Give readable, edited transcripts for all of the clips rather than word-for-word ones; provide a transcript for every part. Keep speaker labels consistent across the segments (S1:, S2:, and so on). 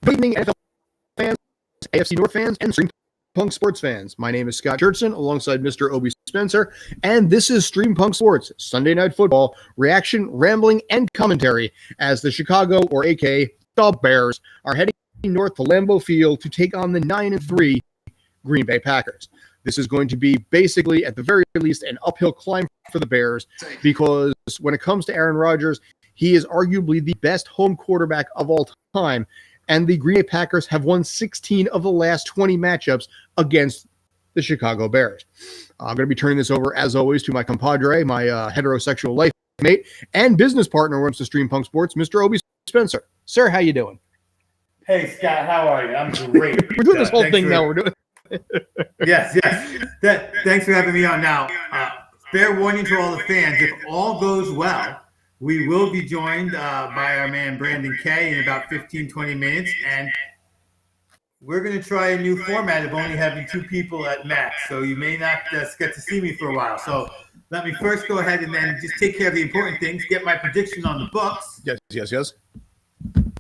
S1: Good evening, NFL fans, AFC North fans, and Stream Punk Sports fans. My name is Scott Churchson, alongside Mr. Obie Spencer, and this is Stream Punk Sports, Sunday Night Football, reaction, rambling, and commentary as the Chicago, or aka the Bears, are heading north to Lambeau Field to take on the 9-3 Green Bay Packers. This is going to be basically, at the very least, an uphill climb for the Bears, because when it comes to Aaron Rodgers, he is arguably the best home quarterback of all time, and the Green Bay Packers have won 16 of the last 20 matchups against the Chicago Bears. I'm going to be turning this over, as always, to my compadre, my heterosexual life mate, and business partner when it comes to Stream Punk Sports, Mr. Obie Spencer. Sir, how you doing?
S2: Hey, Scott, how are you? I'm great.
S1: We're doing this whole thing now. We're doing.
S2: Yes. Thanks for having me on. Now, fair warning to all the fans: if all goes well, we will be joined by our man Brandon Kay in about 15-20 minutes, and we're going to try a new format of only having two people at max. So you may not get to see me for a while. So let me first go ahead and then just take care of the important things. Get my prediction on the books.
S1: Yes.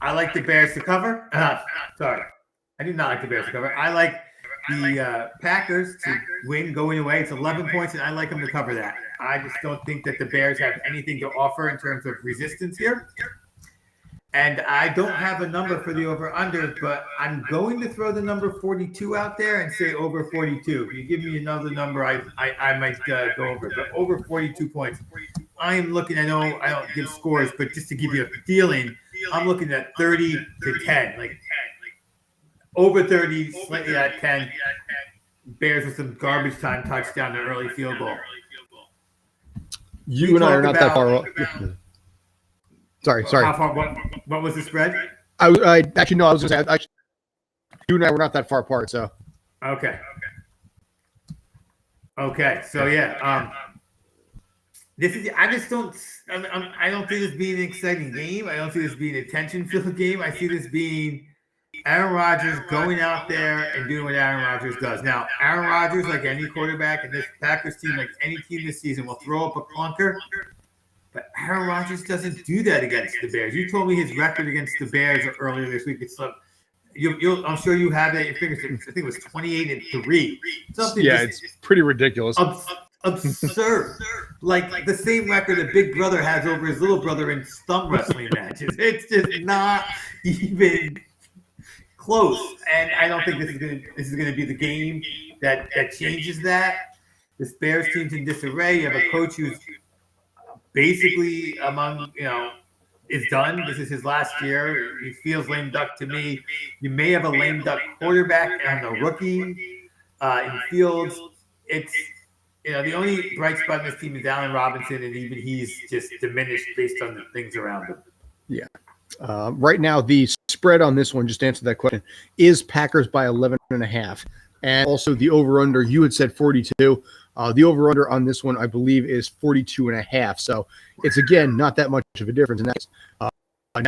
S2: I like the Bears to cover. Sorry, I do not like the Bears to cover. I like the Packers to win going away. It's 11 points, and I like them to cover that. I just don't think that the Bears have anything to offer in terms of resistance here. And I don't have a number for the over-under, but I'm going to throw the number 42 out there and say over 42. If you give me another number, I might go over it. But over 42 points. I am looking, I know I don't give scores, but just to give you a feeling, I'm looking at 30 to 10. Like over 30, slightly at 10. Bears with some garbage time touchdown to early field goal.
S1: You and I are not that far. Sorry.
S2: How far? What was the spread?
S1: I actually no. I was going to say you and I were not that far apart. So
S2: okay. So yeah, this is. I just don't. I don't see this being an exciting game. I don't see this being a tension-filled game. I see this being Aaron Rodgers going out there and doing what Aaron Rodgers does. Now, Aaron Rodgers, like any quarterback in this Packers team, like any team this season, will throw up a clunker. But Aaron Rodgers doesn't do that against the Bears. You told me his record against the Bears earlier this week. It's I'm sure you have that at your fingertips. I think it was 28-3.
S1: It's pretty ridiculous.
S2: Absurd. Like the same record that Big Brother has over his little brother in stump wrestling matches. It's just not even close. And I don't think this is gonna be the game that changes that. This Bears team's in disarray. You have a coach who's basically is done. This is his last year. He feels lame duck to me. You may have a lame duck quarterback and a rookie in Fields. It's the only bright spot in this team is Allen Robinson, and even he's just diminished based on the things around him. Yeah.
S1: Right now, the spread on this one, just to answer that question, is Packers by 11.5, and also the over/under. You had said 42. The over/under on this one, I believe, is 42.5. So it's again not that much of a difference. And that's now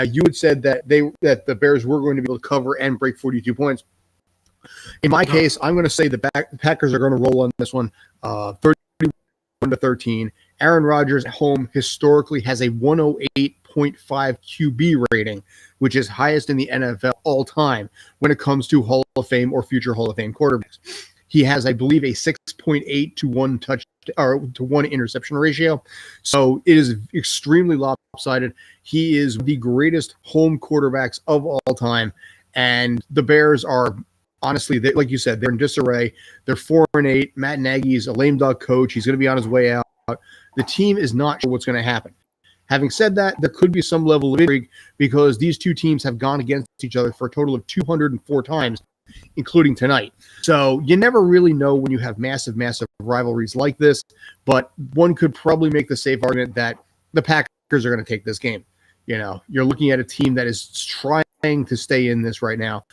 S1: you had said that the Bears were going to be able to cover and break 42 points. In my case, I'm going to say the Packers are going to roll on this one, 31-13. Aaron Rodgers at home historically has a 108.5 QB rating, which is highest in the NFL all time when it comes to Hall of Fame or future Hall of Fame quarterbacks. He has, I believe, a 6.8 to 1 to 1 interception ratio. So it is extremely lopsided. He is the greatest home quarterbacks of all time. And the Bears are, honestly, like you said, they're in disarray. They're 4-8. Matt Nagy's a lame duck coach. He's going to be on his way out. The team is not sure what's going to happen. Having said that, there could be some level of intrigue because these two teams have gone against each other for a total of 204 times, including tonight. So you never really know when you have massive rivalries like this, but one could probably make the safe argument that the Packers are going to take this game. You're looking at a team that is trying to stay in this right now.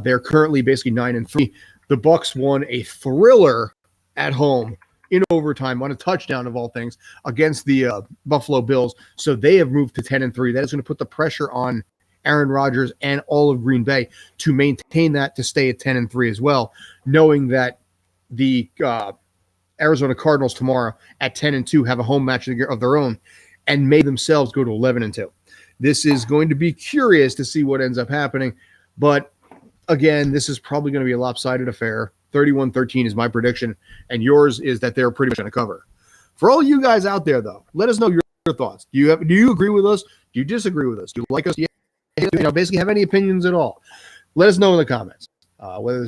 S1: They're currently basically 9-3. The Bucs won a thriller at home in overtime on a touchdown of all things against the Buffalo Bills. So they have moved to 10-3. That is going to put the pressure on Aaron Rodgers and all of Green Bay to maintain that, to stay at 10-3 as well, knowing that the Arizona Cardinals tomorrow at 10-2 have a home match of their own and may themselves go to 11-2. This is going to be curious to see what ends up happening. But again, this is probably going to be a lopsided affair. 31-13 is my prediction, and yours is that they're pretty much going to cover. For all you guys out there, though, let us know your thoughts. Do you agree with us? Do you disagree with us? Do you like us? Basically have any opinions at all? Let us know in the comments. Whether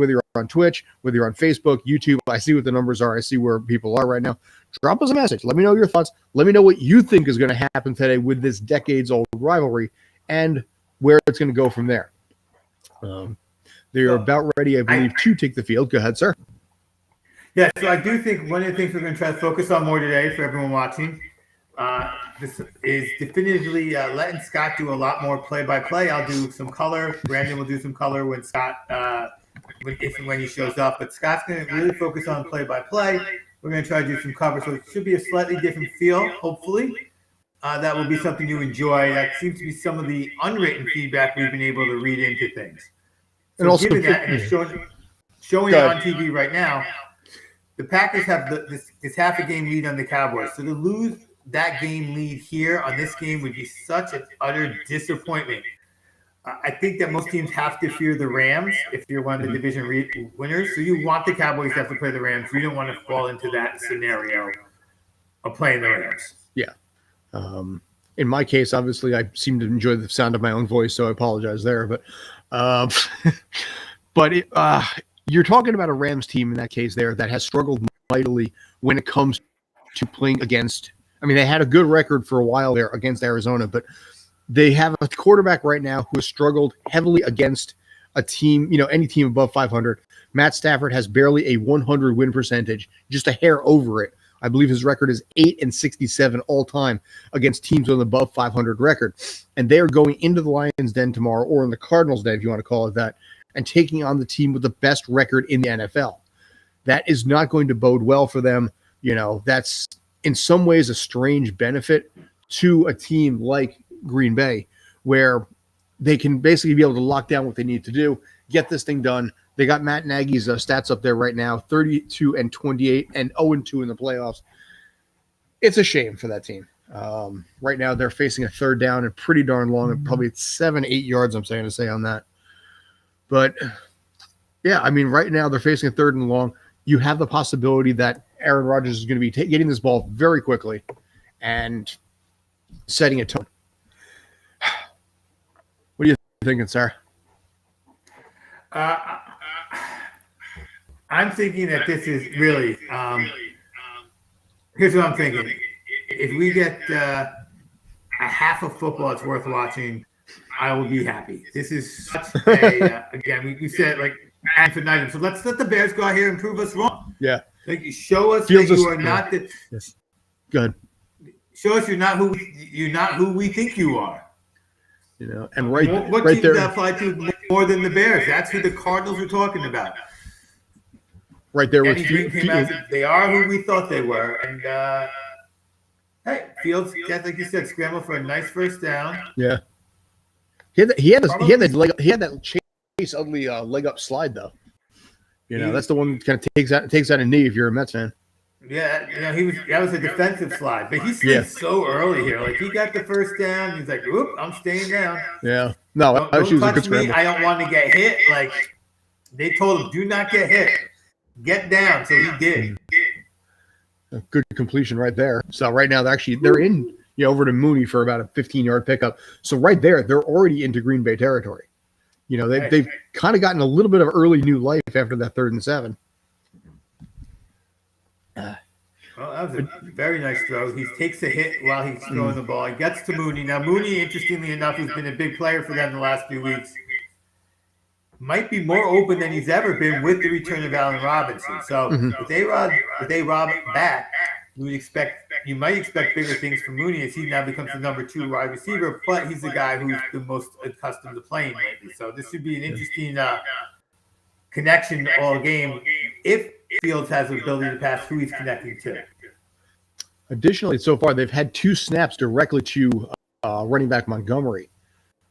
S1: you're on Twitch, whether you're on Facebook, YouTube, I see what the numbers are. I see where people are right now. Drop us a message. Let me know your thoughts. Let me know what you think is going to happen today with this decades-old rivalry and where it's going to go from there. They're about ready, I believe, to take the field. Go ahead, sir.
S2: Yeah, so I do think one of the things we're going to try to focus on more today for everyone watching this is definitively letting Scott do a lot more play-by-play. I'll do some color. Brandon will do some color when Scott, if and when he shows up. But Scott's going to really focus on play-by-play. We're going to try to do some cover, so it should be a slightly different feel, hopefully. That will be something you enjoy. That seems to be some of the unwritten feedback we've been able to read into things. So and also, given that, and showing it on TV right now, the Packers have this half a game lead on the Cowboys. So to lose that game lead here on this game would be such an utter disappointment. I think that most teams have to fear the Rams if you're one of the division winners. So you want the Cowboys to have to play the Rams. You don't want to fall into that scenario of playing the Rams.
S1: Yeah. In my case, obviously, I seem to enjoy the sound of my own voice, so I apologize there. But you're talking about a Rams team in that case there that has struggled mightily when it comes to playing against. I mean, they had a good record for a while there against Arizona, but they have a quarterback right now who has struggled heavily against a team, any team above 500. Matt Stafford has barely a 100 win percentage, just a hair over it. I believe his record is 8-67 all time against teams with an above 500 record. And they are going into the Lions' den tomorrow, or in the Cardinals' den, if you want to call it that, and taking on the team with the best record in the NFL. That is not going to bode well for them. That's in some ways a strange benefit to a team like Green Bay, where they can basically be able to lock down what they need to do, get this thing done. They got Matt Nagy's stats up there right now, 32-28 and 0-2 in the playoffs. It's a shame for that team. Right now they're facing a third down and pretty darn long, and probably 7-8 yards, I'm saying to say on that. But yeah, I mean, right now they're facing a third and long. You have the possibility that Aaron Rodgers is going to be getting this ball very quickly and setting a tone. What are you thinking, sir?
S2: I'm thinking that this is really here's what I'm thinking. If we get a half of football that's worth watching, I will be happy. This is such a again, we said like ad infinitum. So let's let the Bears go out here and prove us wrong.
S1: Yeah.
S2: Like show us that you are not the
S1: yes. Good.
S2: Show us you're not who we think you are.
S1: And right
S2: what
S1: right
S2: team
S1: there,
S2: does that apply to more than the Bears? That's who the Cardinals are talking about.
S1: Right there with
S2: they are who we thought they were, and hey, Fields, like you said, scrambled for a nice first down.
S1: Yeah, he had that Chase Utley leg up slide though. That's the one that kind of takes out a knee if you're a Mets fan.
S2: Yeah, that was a defensive slide, but he slid so early here. Like he got the first down, he's like, "Oop, I'm staying down."
S1: Yeah, no,
S2: don't touch me. I don't want to get hit. Like they told him, "Do not get hit, get down." So he did.
S1: A good completion right there. So right now they're in over to Mooney for about a 15-yard pickup. So right there, they're already into Green Bay territory. They've kind of gotten a little bit of early new life after that 3rd and 7.
S2: Well, that was a very nice throw. He takes a hit while he's throwing the ball. He gets to Mooney. Now, Mooney, interestingly enough, who's been a big player for them the last few weeks, might be more open than he's ever been with the return of Allen Robinson. So if they rob back, you might expect bigger things from Mooney as he now becomes the number 2 wide receiver, but he's the guy who's the most accustomed to playing lately. So this should be an interesting connection all game if Fields has the ability to pass who he's connecting to.
S1: Additionally, so far they've had 2 snaps directly to running back Montgomery,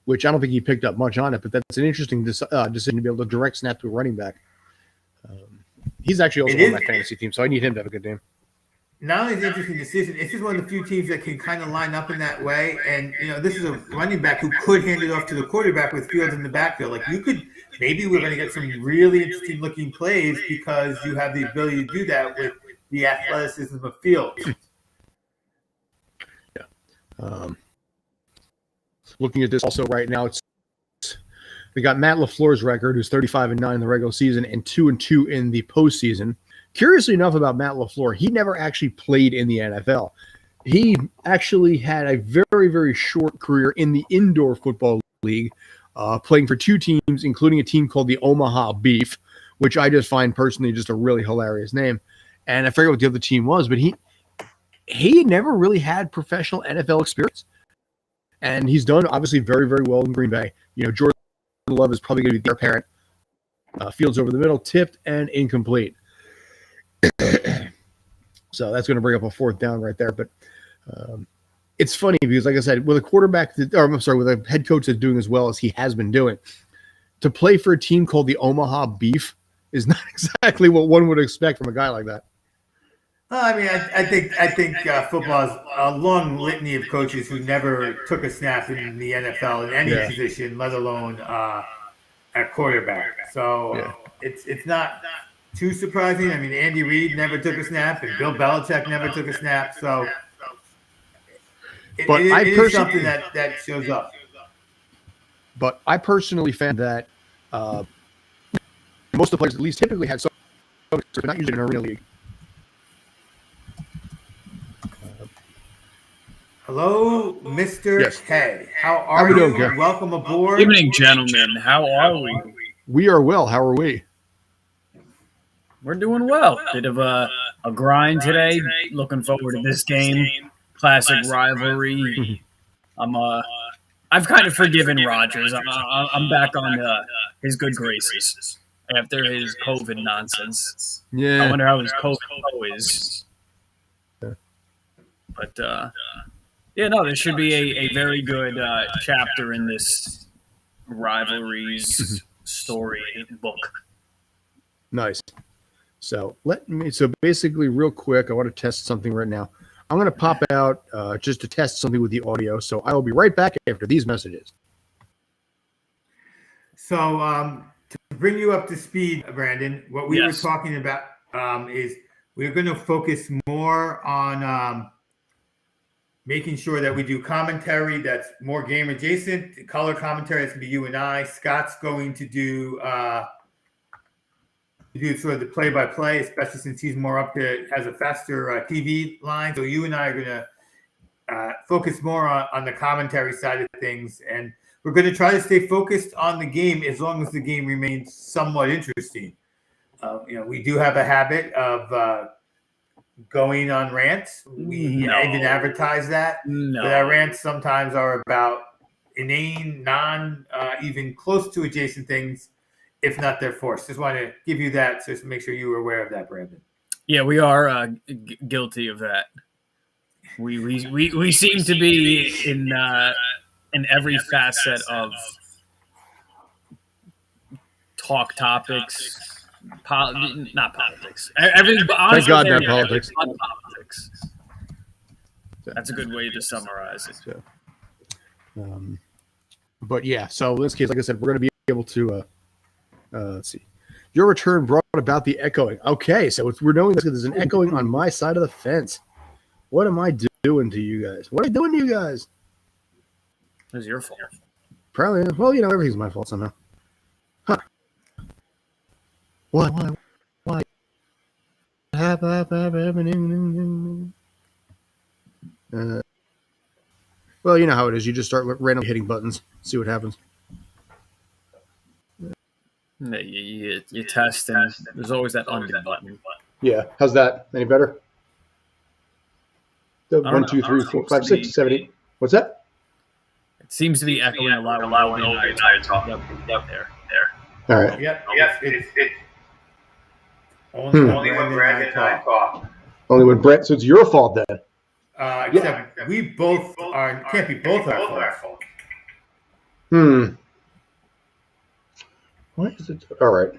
S1: which I don't think he picked up much on it, but that's an interesting decision to be able to direct snap to a running back. He's actually also on my fantasy team, so I need him to have a good game.
S2: not only is it an interesting decision, it's just one of the few teams that can kind of line up in that way. And this is a running back who could hand it off to the quarterback with Fields in the backfield. Like maybe we're going to get some really interesting looking plays because you have the ability to do that with the athleticism of Fields.
S1: Yeah. Looking at this also right now, we got Matt LaFleur's record, who's 35-9 in the regular season and 2-2 in the postseason. Curiously enough about Matt LaFleur, he never actually played in the NFL. He actually had a very, very short career in the indoor football league, playing for two teams, including a team called the Omaha Beef, which I just find personally just a really hilarious name. And I forget what the other team was, but he never really had professional NFL experience. And he's done obviously very, very well in Green Bay. Jordan Love is probably going to be their parent. Fields over the middle, tipped and incomplete. So that's going to bring up a fourth down right there. But it's funny because, like I said, with a with a head coach that's doing as well as he has been doing, to play for a team called the Omaha Beef is not exactly what one would expect from a guy like that.
S2: I mean, I think football is a long litany of coaches who never took a snap in the NFL in any position, let alone at quarterback. So it's not too surprising. I mean, Andy Reid never took a snap, and Bill Belichick never took a snap. So it is something that shows up.
S1: But I personally found that most of the players at least typically had some, not usually in an arena league.
S2: Hello, Mr. K. How are
S1: you?
S2: Doing, welcome aboard.
S3: Evening, gentlemen. How are we?
S1: We are well. How are we?
S3: We're doing well. Bit of a grind today. Looking forward to this game. Classic rivalry. I've kind of forgiven Rodgers. I'm back on his good graces after his COVID nonsense.
S1: Yeah.
S3: I wonder how his COVID is. But there should be a very good chapter in this rivalries story book.
S1: Nice. So basically real quick, I want to test something right now. I'm going to pop out just to test something with the audio. So I will be right back after these messages.
S2: So to bring you up to speed, Brandon, what we were talking about is we're going to focus more on making sure that we do commentary that's more game adjacent. Color commentary is going to be you and I. Scott's going to do sort of the play-by-play, especially since he's more has a faster TV line. So you and I are going to focus more on the commentary side of things. And we're going to try to stay focused on the game as long as the game remains somewhat interesting. We do have a habit of going on rants. We even advertise that. But our rants sometimes are about inane, even close to adjacent things, if not they're forced. Just want to give you that, so just make sure you were aware of that, Brandon.
S3: Yeah, we are guilty of that. We seem to be in every facet of talk topics. Not politics.
S1: Thank God, not politics.
S3: Politics. That's a good way to summarize it.
S1: So, but yeah, so in this case, like I said, we're going to be able to. Let's see. Your return brought about the echoing. Okay, so we're knowing that there's an echoing on my side of the fence. What am I doing to you guys? What am I doing to you guys?
S3: It was your fault.
S1: Probably. Well, everything's my fault somehow. Huh. What? Why? Happening? Well, you know how it is. You just start randomly hitting buttons, see what happens.
S3: You test, and there's always that undo button.
S1: Yeah. How's that? Any better? 1, 2, 3, 4, 5, 6, 7, 8. What's that?
S3: It seems to be echoing a lot when Obie and I are talking. Yep. There.
S1: All right.
S2: Yep. It's only when Brandon and I talk.
S1: Only when Brett. So it's your fault then.
S2: Except we both can't be both our fault.
S1: Why is it? All right.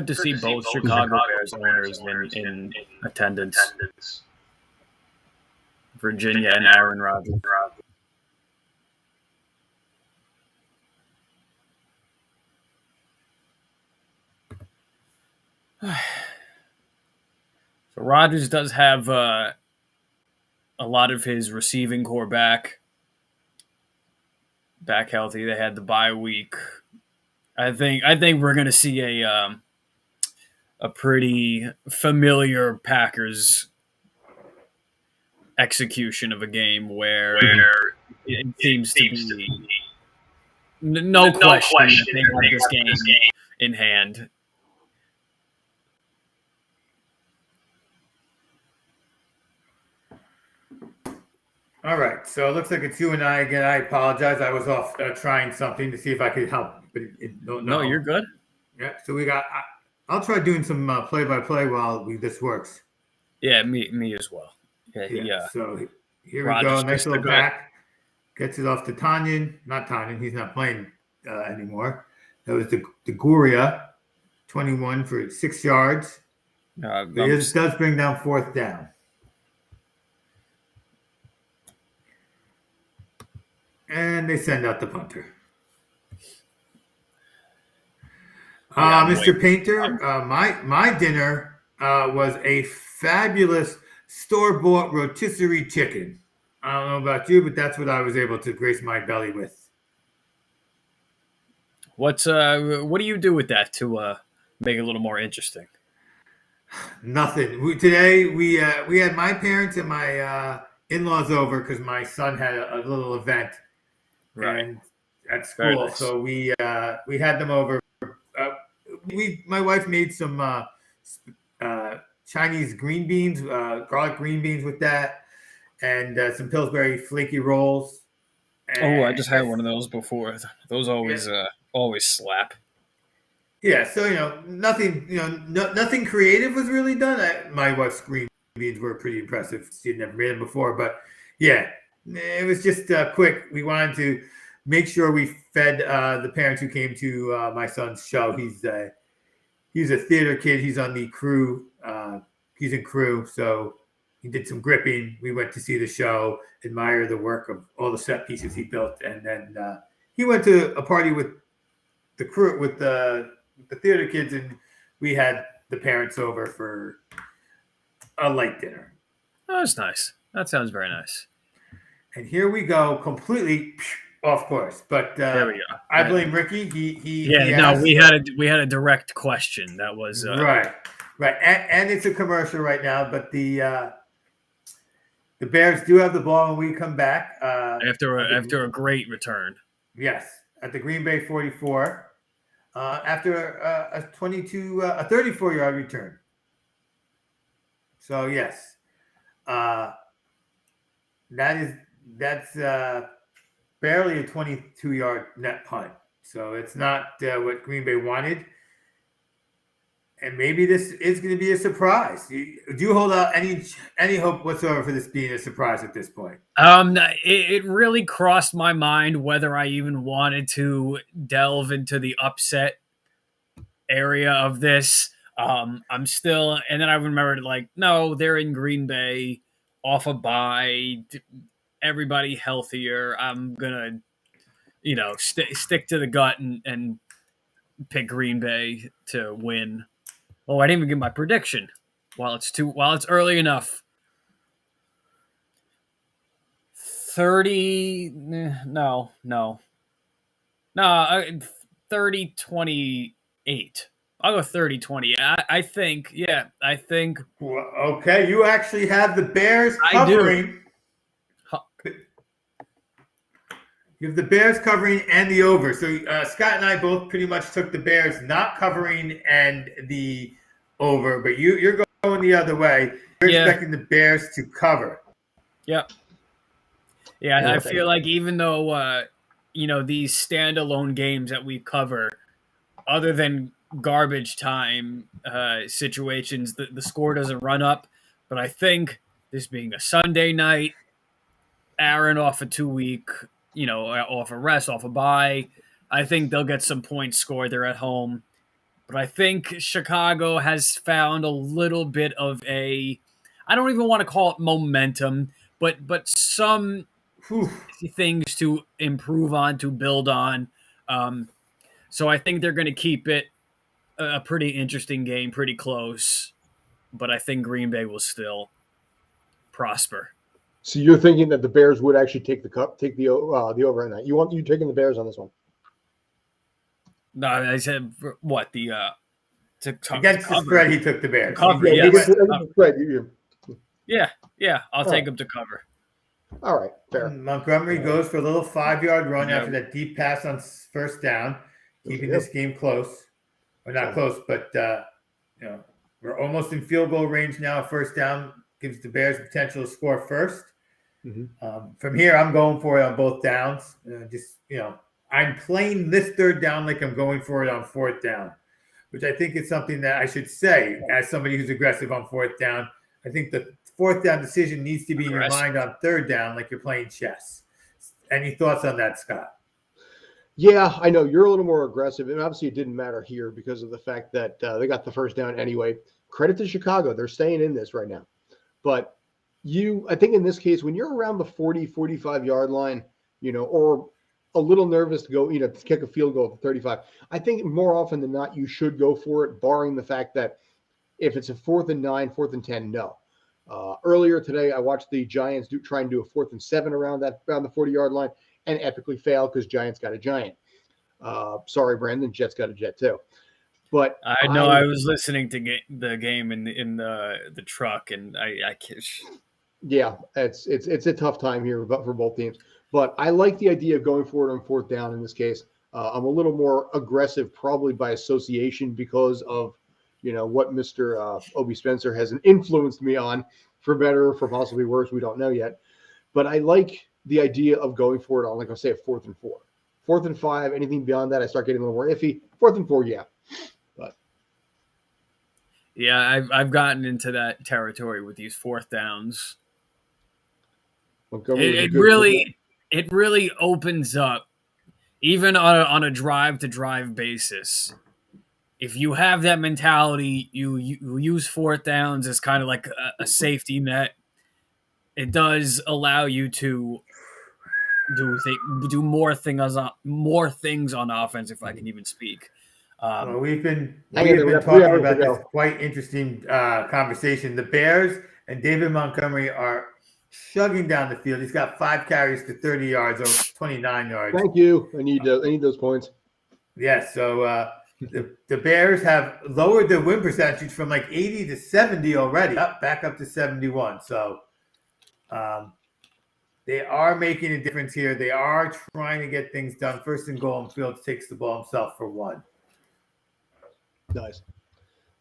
S3: good to see both Chicago Bears owners in attendance. Virginia and Aaron Rodgers. So Rodgers does have a lot of his receiving core back healthy. They had the bye week. I think we're going to see a pretty familiar Packers execution of a game where it seems to be no question that they have this game in hand.
S2: All right, so it looks like it's you and I again. I apologize. I was off trying something to see if I could help, but
S3: No, you're good.
S2: Yeah, so we got. I'll try doing some play-by-play while this works.
S3: Yeah, me as well. Yeah.
S2: So here
S3: Rodgers,
S2: we go. Nice little back. Gets it off to Tanyan. Not Tanyan. He's not playing anymore. That was the Guria, 21 for 6 yards. This does bring down 4th down. And they send out the punter. Mr. Painter, my dinner was a fabulous store-bought rotisserie chicken. I don't know about you, but that's what I was able to grace my belly with.
S3: What do you do with that to make it a little more interesting?
S2: Nothing. Today we had my parents and my in-laws over because my son had a little event and at school.
S3: Nice.
S2: So we had them over. My wife made some Chinese green beans, garlic green beans with that, and some Pillsbury flaky rolls.
S3: And I just had one of those before. Those always slap.
S2: Yeah, so nothing nothing creative was really done. My wife's green beans were pretty impressive. She had never made them before, but yeah, it was just quick. We wanted to make sure we fed the parents who came to my son's show. He's a theater kid. He's on the crew. He's in crew, so he did some gripping. We went to see the show, admire the work of all the set pieces he built, and then he went to a party with the crew, with the theater kids, and we had the parents over for a light dinner.
S3: Oh, that's nice. That sounds very nice.
S2: And here we go, completely off course. But
S3: there we go.
S2: I blame Ricky. He
S3: we had a direct question. That was
S2: right, and it's a commercial right now. But the Bears do have the ball when we come back
S3: after a great return.
S2: Yes, at the Green Bay 44. After a 34-yard return. So yes, that's barely a 22-yard net punt. So it's not what Green Bay wanted, and maybe this is going to be a surprise. Do you hold out any hope whatsoever for this being a surprise at this point?
S3: It really crossed my mind whether I even wanted to delve into the upset area of this. I'm still, and then I remembered, no, they're in Green Bay, off a bye, everybody healthier. I'm gonna, stick to the gut and pick Green Bay to win. Oh, I didn't even get my prediction. While it's early enough. 30, no, 30-28. I'll go 30-20. I think.
S2: Well, okay, you actually have the Bears covering. You have the Bears covering and the over. So Scott and I both pretty much took the Bears not covering and the over, but you're going the other way. You're expecting the Bears to cover.
S3: Yep. Yeah, I feel like even though these standalone games that we cover, other than garbage time situations, the score doesn't run up. But I think this being a Sunday night, Aaron off a 2-week, off a rest, off a bye, I think they'll get some points scored. They're at home. But I think Chicago has found a little bit of I don't even want to call it momentum, but some
S2: Whew.
S3: things to improve on, to build on. So I think they're going to keep it a pretty interesting game, pretty close. But I think Green Bay will still prosper.
S1: So you're thinking that the Bears would actually take the over on that? You taking the Bears on this one?
S3: No, I said what the
S2: Against the spread, he took the Bears.
S3: Cover,
S2: He-
S3: yes.
S1: Yeah.
S3: I'll take them to cover.
S1: All right, fair.
S2: Montgomery goes for a little 5-yard run
S3: Yep.
S2: after that deep pass on first down, keeping
S1: Yep.
S2: this game close. Or not close, but we're almost in field goal range now. First down gives the Bears the potential to score first. From here, I'm going for it on both downs. I'm playing this third down like I'm going for it on fourth down, which I think is something that I should say as somebody who's aggressive on fourth down. I think the fourth down decision needs to be in your mind on third down like you're playing chess. Any thoughts on that, Scott?
S1: Yeah, I know you're a little more aggressive, and obviously it didn't matter here because of the fact that they got the first down anyway. Credit to Chicago. They're staying in this right now. But I think in this case, when you're around the 40, 45-yard line, or a little nervous to go, to kick a field goal at 35, I think more often than not, you should go for it, barring the fact that if it's a 4th and 9, 4th and 10, no. Earlier today, I watched the Giants try and do a 4th and 7 around the 40-yard line and epically fail because Giants got a Giant. Sorry, Brandon, Jets got a Jet too. But
S3: I know I was listening to the game in the truck, and I
S1: yeah, it's a tough time here for both teams. But I like the idea of going forward on fourth down in this case. I'm a little more aggressive, probably by association, because of what Mr. Obie Spencer has influenced me on, for better or for possibly worse. We don't know yet. But I like the idea of going for it on, like I say, a 4th and 4. 4th and 5, anything beyond that, I start getting a little more iffy. 4th and 4, yeah. But
S3: yeah, I've gotten into that territory with these fourth downs. It really opens up, even on a drive-to-drive basis. If you have that mentality, you use fourth downs as kind of like a safety net. It does allow you to do more things on offense, if I can even speak.
S2: Well, we've been talking about this quite interesting conversation. The Bears and David Montgomery are chugging down the field. He's got 5 carries to 30 yards, over 29 yards.
S1: Thank you. I need those points.
S2: Yes. So the Bears have lowered their win percentage from like 80 to 70 already, back up to 71. So they are making a difference here. They are trying to get things done. First and goal, and Fields takes the ball himself for 1.
S1: Nice.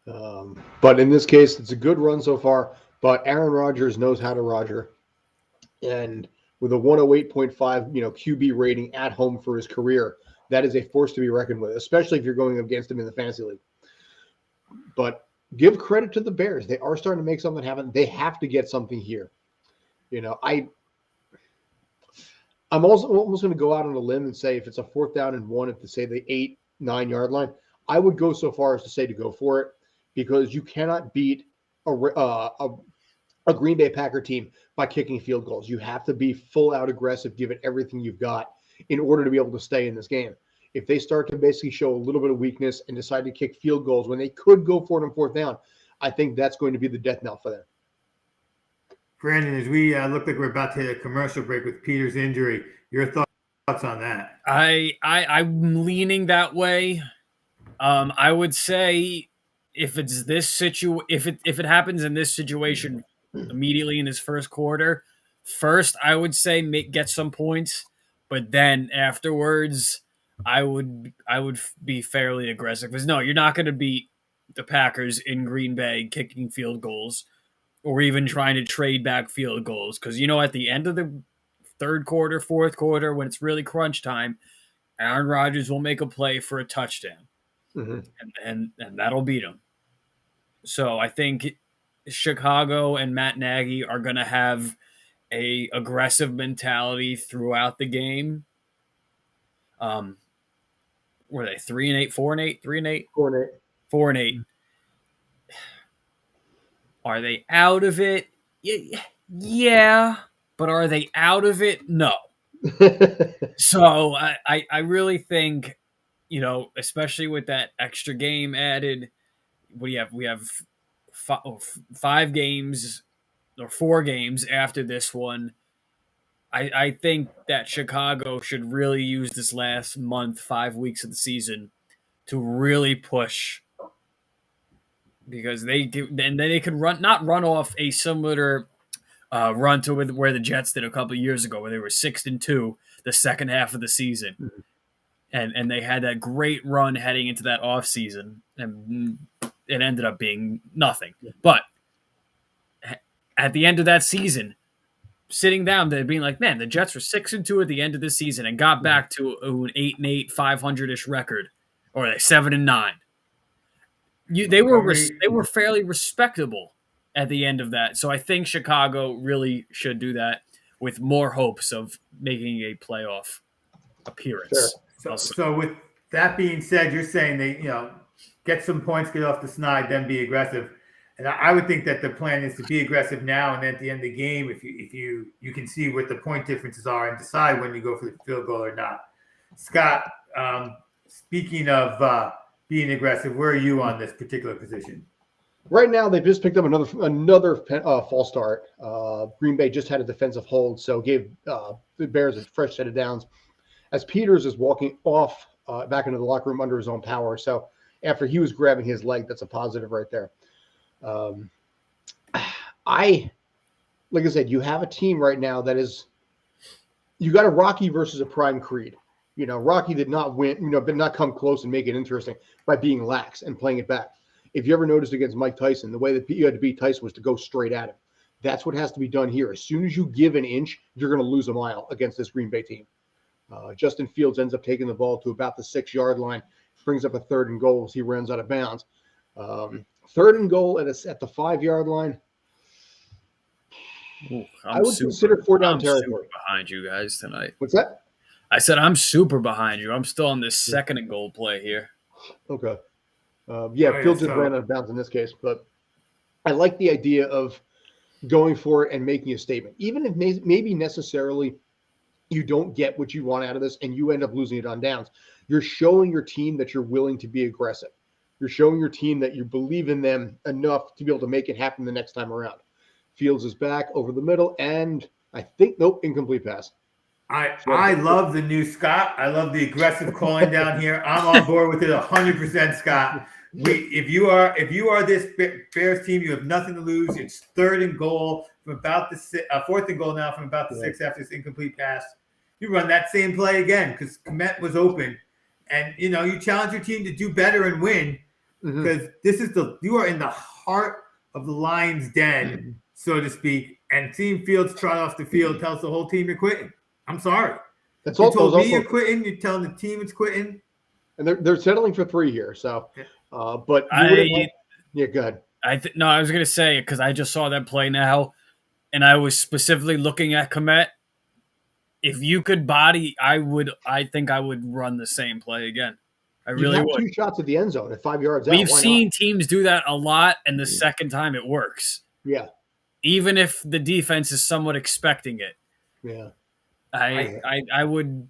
S1: But in this case, it's a good run so far. But Aaron Rodgers knows how to Roger. And with a 108.5, QB rating at home for his career, that is a force to be reckoned with, especially if you're going against him in the fantasy league. But give credit to the Bears. They are starting to make something happen. They have to get something here. I'm also almost going to go out on a limb and say if it's a 4th down and 1 at, say, the 8, 9-yard line, I would go so far as to say to go for it, because you cannot beat a Green Bay Packer team by kicking field goals. You have to be full out aggressive, give it everything you've got in order to be able to stay in this game. If they start to basically show a little bit of weakness and decide to kick field goals when they could go for it on 4th down, I think that's going to be the death knell for them.
S2: Brandon, as we look like we're about to hit a commercial break with Peter's injury, your thoughts on that?
S3: I'm leaning that way. I would say if it's if it happens in this situation immediately in this first quarter, first I would say get some points, but then afterwards I would be fairly aggressive, because no, you're not going to beat the Packers in Green Bay kicking field goals or even trying to trade back field goals, because at the end of the third quarter, fourth quarter, when it's really crunch time, Aaron Rodgers will make a play for a touchdown.
S1: Mm-hmm.
S3: And that'll beat them. So I think Chicago and Matt Nagy are going to have a aggressive mentality throughout the game. Were they 3-8, 4-8, 3-8?
S1: 4-8.
S3: 4-8. Are they out of it? Yeah, but are they out of it? No. So I really think, especially with that extra game added, we have 5 games or 4 games after this one. I think that Chicago should really use this last month, 5 weeks of the season to really push, because then they could not run off a similar run to where the Jets did a couple of years ago, where they were 6-2 the second half of the season, and they had that great run heading into that off season, and it ended up being nothing. But at the end of that season, sitting down there being like, man, the Jets were 6-2 at the end of this season and got back to an 8-8, 500-ish record, or 7-9. They were fairly respectable at the end of that. So I think Chicago really should do that with more hopes of making a playoff appearance.
S2: Sure. So with that being said, you're saying they, get some points, get off the snide, then be aggressive. And I would think that the plan is to be aggressive now, and then at the end of the game, if you can see what the point differences are and decide when you go for the field goal or not. Scott, speaking of being aggressive, where are you on this particular position?
S1: Right now, they've just picked up another false start. Green Bay just had a defensive hold, so gave the Bears a fresh set of downs. As Peters is walking off back into the locker room under his own power. So after he was grabbing his leg, that's a positive right there. Like I said, you have a team right now that is, you got a Rocky versus a Prime Creed. Rocky did not win, did not come close and make it interesting by being lax and playing it back. If you ever noticed against Mike Tyson, the way that you had to beat Tyson was to go straight at him. That's what has to be done here. As soon as you give an inch, you're going to lose a mile against this Green Bay team. Justin Fields ends up taking the ball to about the 6-yard line, brings up a 3rd and goal as he runs out of bounds. 3rd and goal at the 5-yard line.
S3: Ooh,
S1: I would consider 4-down territory.
S3: Super behind you guys tonight.
S1: What's that?
S3: I said I'm super behind you. I'm still on this 2nd and goal play here.
S1: Okay. Fields just ran out of bounds in this case, but I like the idea of going for it and making a statement. Even if maybe necessarily you don't get what you want out of this and you end up losing it on downs, you're showing your team that you're willing to be aggressive. You're showing your team that you believe in them enough to be able to make it happen the next time around. Fields is back over the middle, and I think, incomplete pass.
S2: I love the new Scott. I love the aggressive calling down here. I'm on board with it 100%, Scott. If you are this Bears team, you have nothing to lose. It's 3rd and goal from about the 4th and goal now from about the 6 after this incomplete pass. You run that same play again because Komet was open, and you challenge your team to do better and win because you are in the heart of the Lions' den, so to speak. And seeing Fields trot off the field tells the whole team you're quitting. I'm sorry.
S1: You
S2: told me you're quitting. You're telling the team it's quitting.
S1: And they're settling for 3 here. So, but go ahead.
S3: I was going to say, because I just saw that play now, and I was specifically looking at Komet. If you could body, I think I would run the same play again. I really would.
S1: 2 shots at the end zone at 5 yards out.
S3: We've seen teams do that a lot, and the second time it works.
S1: Yeah.
S3: Even if the defense is somewhat expecting it.
S1: Yeah.
S3: I would.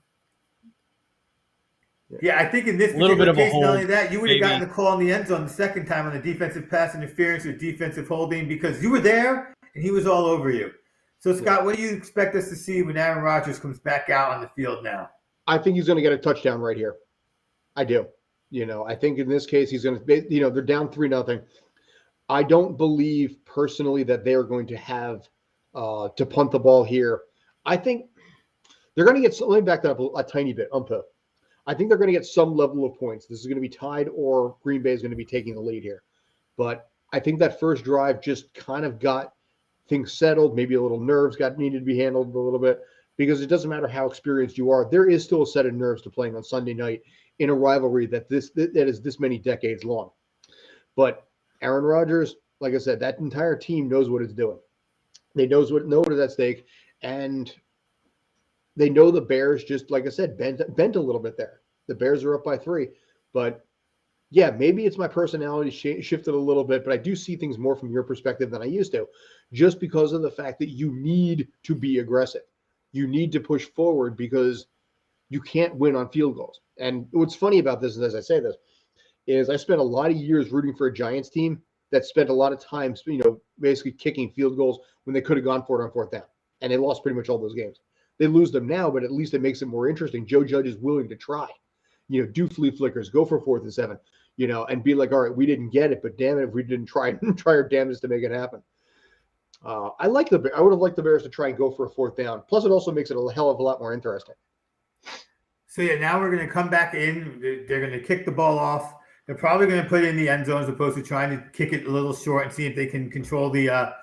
S2: Yeah, I think in this particular case, not only that, you would have gotten the call in the end zone the second time on the defensive pass interference or defensive holding because you were there and he was all over you. So, Scott, what do you expect us to see when Aaron Rodgers comes back out on the field now?
S1: I think he's going to get a touchdown right here. I do. I think in this case he's going to, they're down 3-0. I don't believe personally that they're going to have to punt the ball here. I think they're going to get, let me back that up a tiny bit. I think they're going to get some level of points. This is going to be tied or Green Bay is going to be taking the lead here. But I think that first drive just kind of got things settled. Maybe a little nerves needed to be handled a little bit because it doesn't matter how experienced you are. There is still a set of nerves to playing on Sunday night in a rivalry that is this many decades long. But Aaron Rodgers, like I said, that entire team knows what it's doing. They know what is at stake, and they know the Bears just, like I said, bent a little bit there. The Bears are up by 3, but yeah, maybe it's my personality shifted a little bit, but I do see things more from your perspective than I used to, just because of the fact that you need to be aggressive. You need to push forward because you can't win on field goals. And what's funny about this, as I say this, is I spent a lot of years rooting for a Giants team that spent a lot of time, basically kicking field goals when they could have gone for it on fourth down. And they lost pretty much all those games. They lose them now, but at least it makes it more interesting. Joe Judge is willing to try, do flea flickers, go for 4th and 7, and be like, all right, we didn't get it, but damn it if we didn't try our damnedest to make it happen. I would have liked the Bears to try and go for a 4th down. Plus, it also makes it a hell of a lot more interesting.
S2: So, yeah, now we're going to come back in. They're going to kick the ball off. They're probably going to put it in the end zone as opposed to trying to kick it a little short and see if they can control the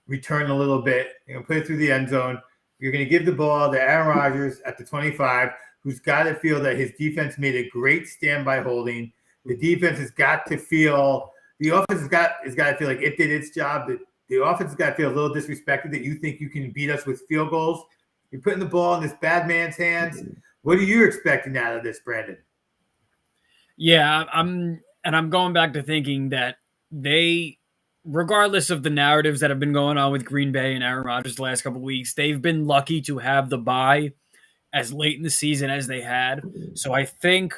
S2: return a little bit. They're going to put it through the end zone. You're going to give the ball to Aaron Rodgers at the 25, who's got to feel that his defense made a great stand by holding. The defense has got to feel – the offense has got to feel like it did its job. The offense has got to feel a little disrespected that you think you can beat us with field goals. You're putting the ball in this bad man's hands. What are you expecting out of this, Brandon?
S3: Yeah, I'm going back to thinking that they, regardless of the narratives that have been going on with Green Bay and Aaron Rodgers the last couple of weeks, they've been lucky to have the bye as late in the season as they had. So I think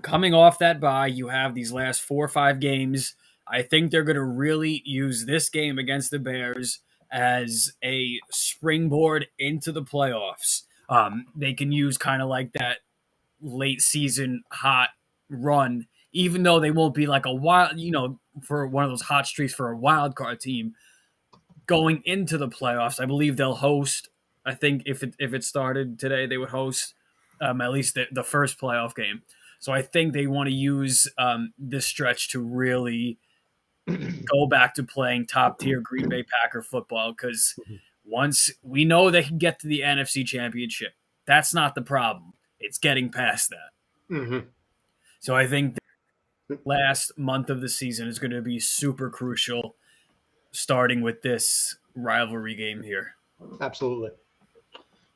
S3: coming off that bye, you have these last 4 or 5 games. I think they're going to really use this game against the Bears as a springboard into the playoffs. They can use kind of like that late season hot run, even though they won't be like a wild, for one of those hot streaks for a wild card team going into the playoffs. I believe they'll host. I think if it started today, they would host at least the first playoff game. So I think they want to use this stretch to really go back to playing top tier Green Bay Packer football, because once we know they can get to the NFC Championship, that's not the problem. It's getting past that.
S1: Mm-hmm.
S3: So I think the last month of the season is going to be super crucial, starting with this rivalry game here.
S1: Absolutely.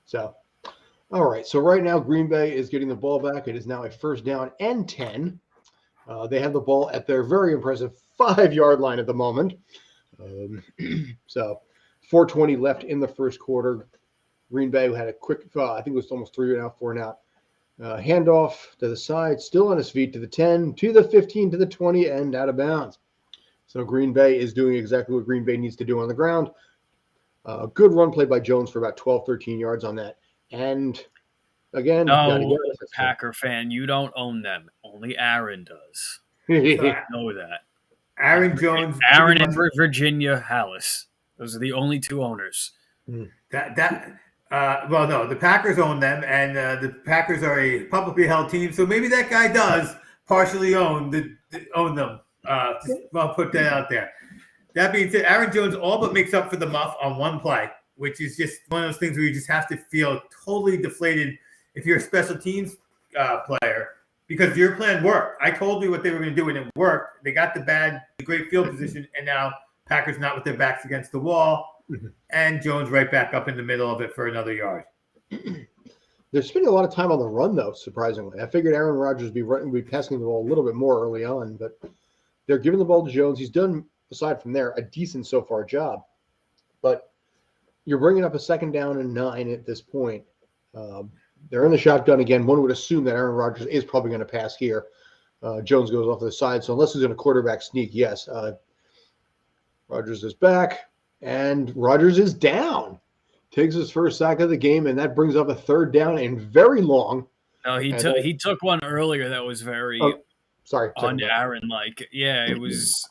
S1: So, all right. So right now, Green Bay is getting the ball back. It is now a 1st down and 10. They have the ball at their very impressive 5-yard line at the moment. So 4:20 left in the first quarter. Green Bay had a quick, I think it was almost 3 and out, 4 and out. Handoff to the side, still on his feet, to the 10, to the 15, to the 20, and out of bounds. So Green Bay is doing exactly what Green Bay needs to do on the ground. Good run play by Jones for about 12, 13 yards on that. And again,
S3: no, Packer fan, you don't own them. Only Aaron does. I know that.
S2: Aaron Jones.
S3: Aaron and Virginia Hallis. Those are the only 2 owners.
S2: Well, no, the Packers own them, and the Packers are a publicly held team, so maybe that guy does partially own them. I'll put that out there. That being said, Aaron Jones all but makes up for the muff on one play, which is just one of those things where you just have to feel totally deflated if you're a special teams player, because your plan worked. I told you what they were going to do, and it worked. They got the great field position, and now Packers not with their backs against the wall. And Jones right back up in the middle of it for another yard.
S1: They're spending a lot of time on the run, though, surprisingly. I figured Aaron Rodgers would be passing the ball a little bit more early on, but they're giving the ball to Jones. He's done, aside from there, a decent so far job. But you're bringing up a 2nd down and 9 at this point. They're in the shotgun again. One would assume that Aaron Rodgers is probably going to pass here. Jones goes off to the side, so unless he's in a quarterback sneak, yes. Rodgers is back. And Rodgers is down. Takes his first sack of the game, and that brings up a 3rd down and very long.
S3: No, he took one earlier that was very on Aaron. Like, yeah, it was.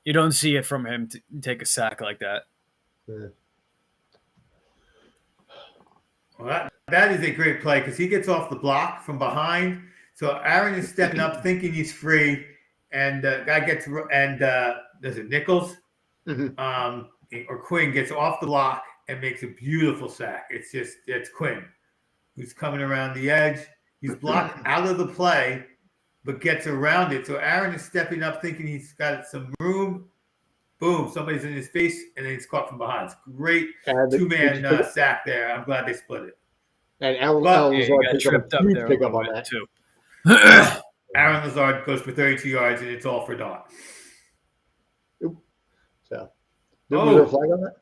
S3: You don't see it from him to take a sack like that.
S1: Yeah.
S2: Well, that is a great play because he gets off the block from behind. So Aaron is stepping up, thinking he's free, and guy gets does it Nichols? Mm-hmm. Or Quinn gets off the block and makes a beautiful sack. It's Quinn who's coming around the edge. He's blocked out of the play, but gets around it. So Aaron is stepping up, thinking he's got some room. Boom! Somebody's in his face, and then he's caught from behind. It's great 2-man sack there. I'm glad they split it.
S1: And Alan was
S3: tripped up there
S1: pick up on that
S3: too.
S2: Aaron Lazard goes for 32 yards, and it's all for naught.
S1: So, was there a flag on that?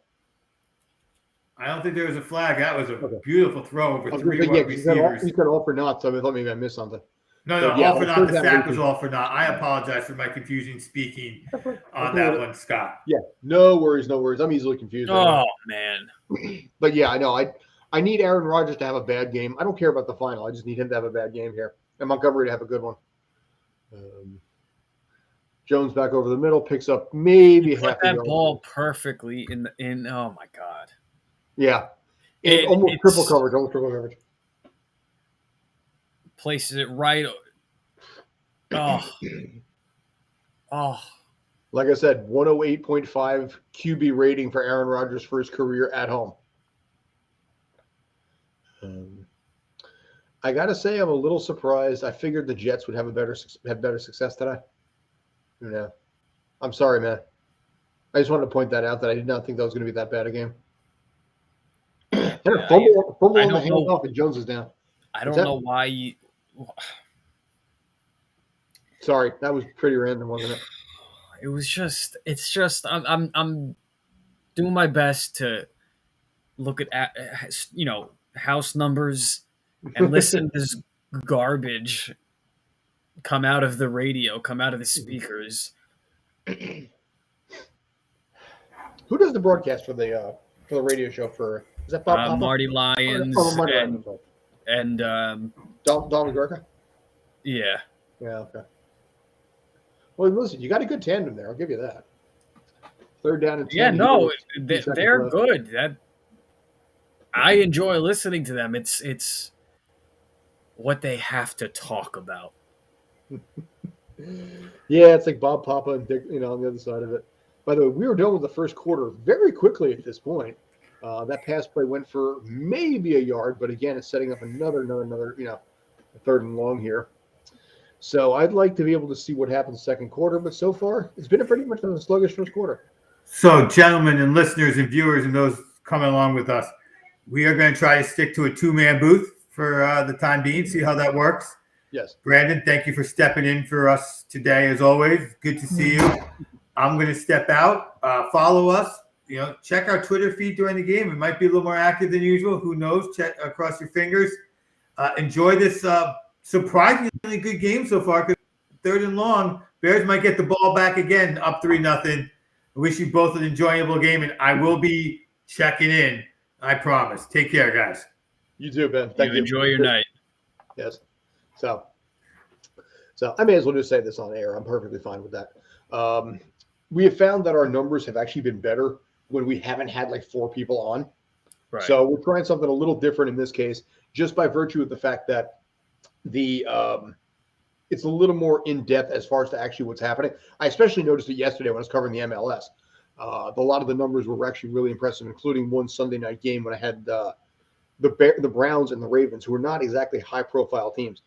S2: I don't think there was a flag. That was a
S1: Okay.
S2: beautiful throw over three
S1: receivers.
S2: You
S1: said all for naught, so I thought maybe I missed something.
S2: No, all for naught. The sack was all for naught. I apologize for my confusion speaking on that one, Scott.
S1: Yeah, no worries. I'm easily confused.
S3: Oh, man.
S1: But yeah, I know. I need Aaron Rodgers to have a bad game. I don't care about the final. I just need him to have a bad game here. And Montgomery to have a good one. Jones back over the middle, picks up maybe half
S3: that ball perfectly in. Oh my God!
S1: Yeah, almost triple coverage.
S3: Places it right. Oh.
S1: Like I said, 108.5 QB rating for Aaron Rodgers for his career at home. I gotta say, I'm a little surprised. I figured the Jets would have better success today. You know, I'm sorry, man. I just wanted to point that out that I did not think that was going to be that bad a game. And a fumble on the handoff, and Jones is down.
S3: I don't know why you.
S1: Sorry, that was pretty random, wasn't it?
S3: It was just. It's just. I'm doing my best to look at house numbers and listen to this garbage come out of the radio, come out of the speakers.
S1: Who does the broadcast for the radio show is that Bob Papa?
S3: Marty Lyons and
S1: Don McGurka?
S3: Yeah.
S1: Yeah, okay. Well, listen, you got a good tandem there. I'll give you that. Third down and 10.
S3: Yeah, no, they're good. I enjoy listening to them. It's what they have to talk about.
S1: Yeah, it's like Bob Papa and Dick, on the other side of it. By the way, we were done with the first quarter very quickly at this point. That pass play went for maybe a yard, but again, it's setting up another, third and long here. So I'd like to be able to see what happens second quarter, but so far it's been pretty much a sluggish first quarter.
S2: So, gentlemen and listeners and viewers and those coming along with us, we are going to try to stick to a two-man booth for the time being, see how that works.
S1: Yes.
S2: Brandon, thank you for stepping in for us today, as always. Good to see you. I'm going to step out. Follow us. Check our Twitter feed during the game. It might be a little more active than usual. Who knows? Check across your fingers. Enjoy this surprisingly good game so far. Because third and long, Bears might get the ball back again, up 3-0. I wish you both an enjoyable game, and I will be checking in. I promise. Take care, guys.
S1: You too, Ben. Thank you.
S3: Enjoy your night.
S1: Yes. So I may as well just say this on air. I'm perfectly fine with that. We have found that our numbers have actually been better when we haven't had like 4 people on.
S3: Right.
S1: So we're trying something a little different in this case, just by virtue of the fact that it's a little more in depth as far as to actually what's happening. I especially noticed it yesterday when I was covering the MLS. A lot of the numbers were actually really impressive, including one Sunday night game when I had the Browns and the Ravens, who are not exactly high-profile teams.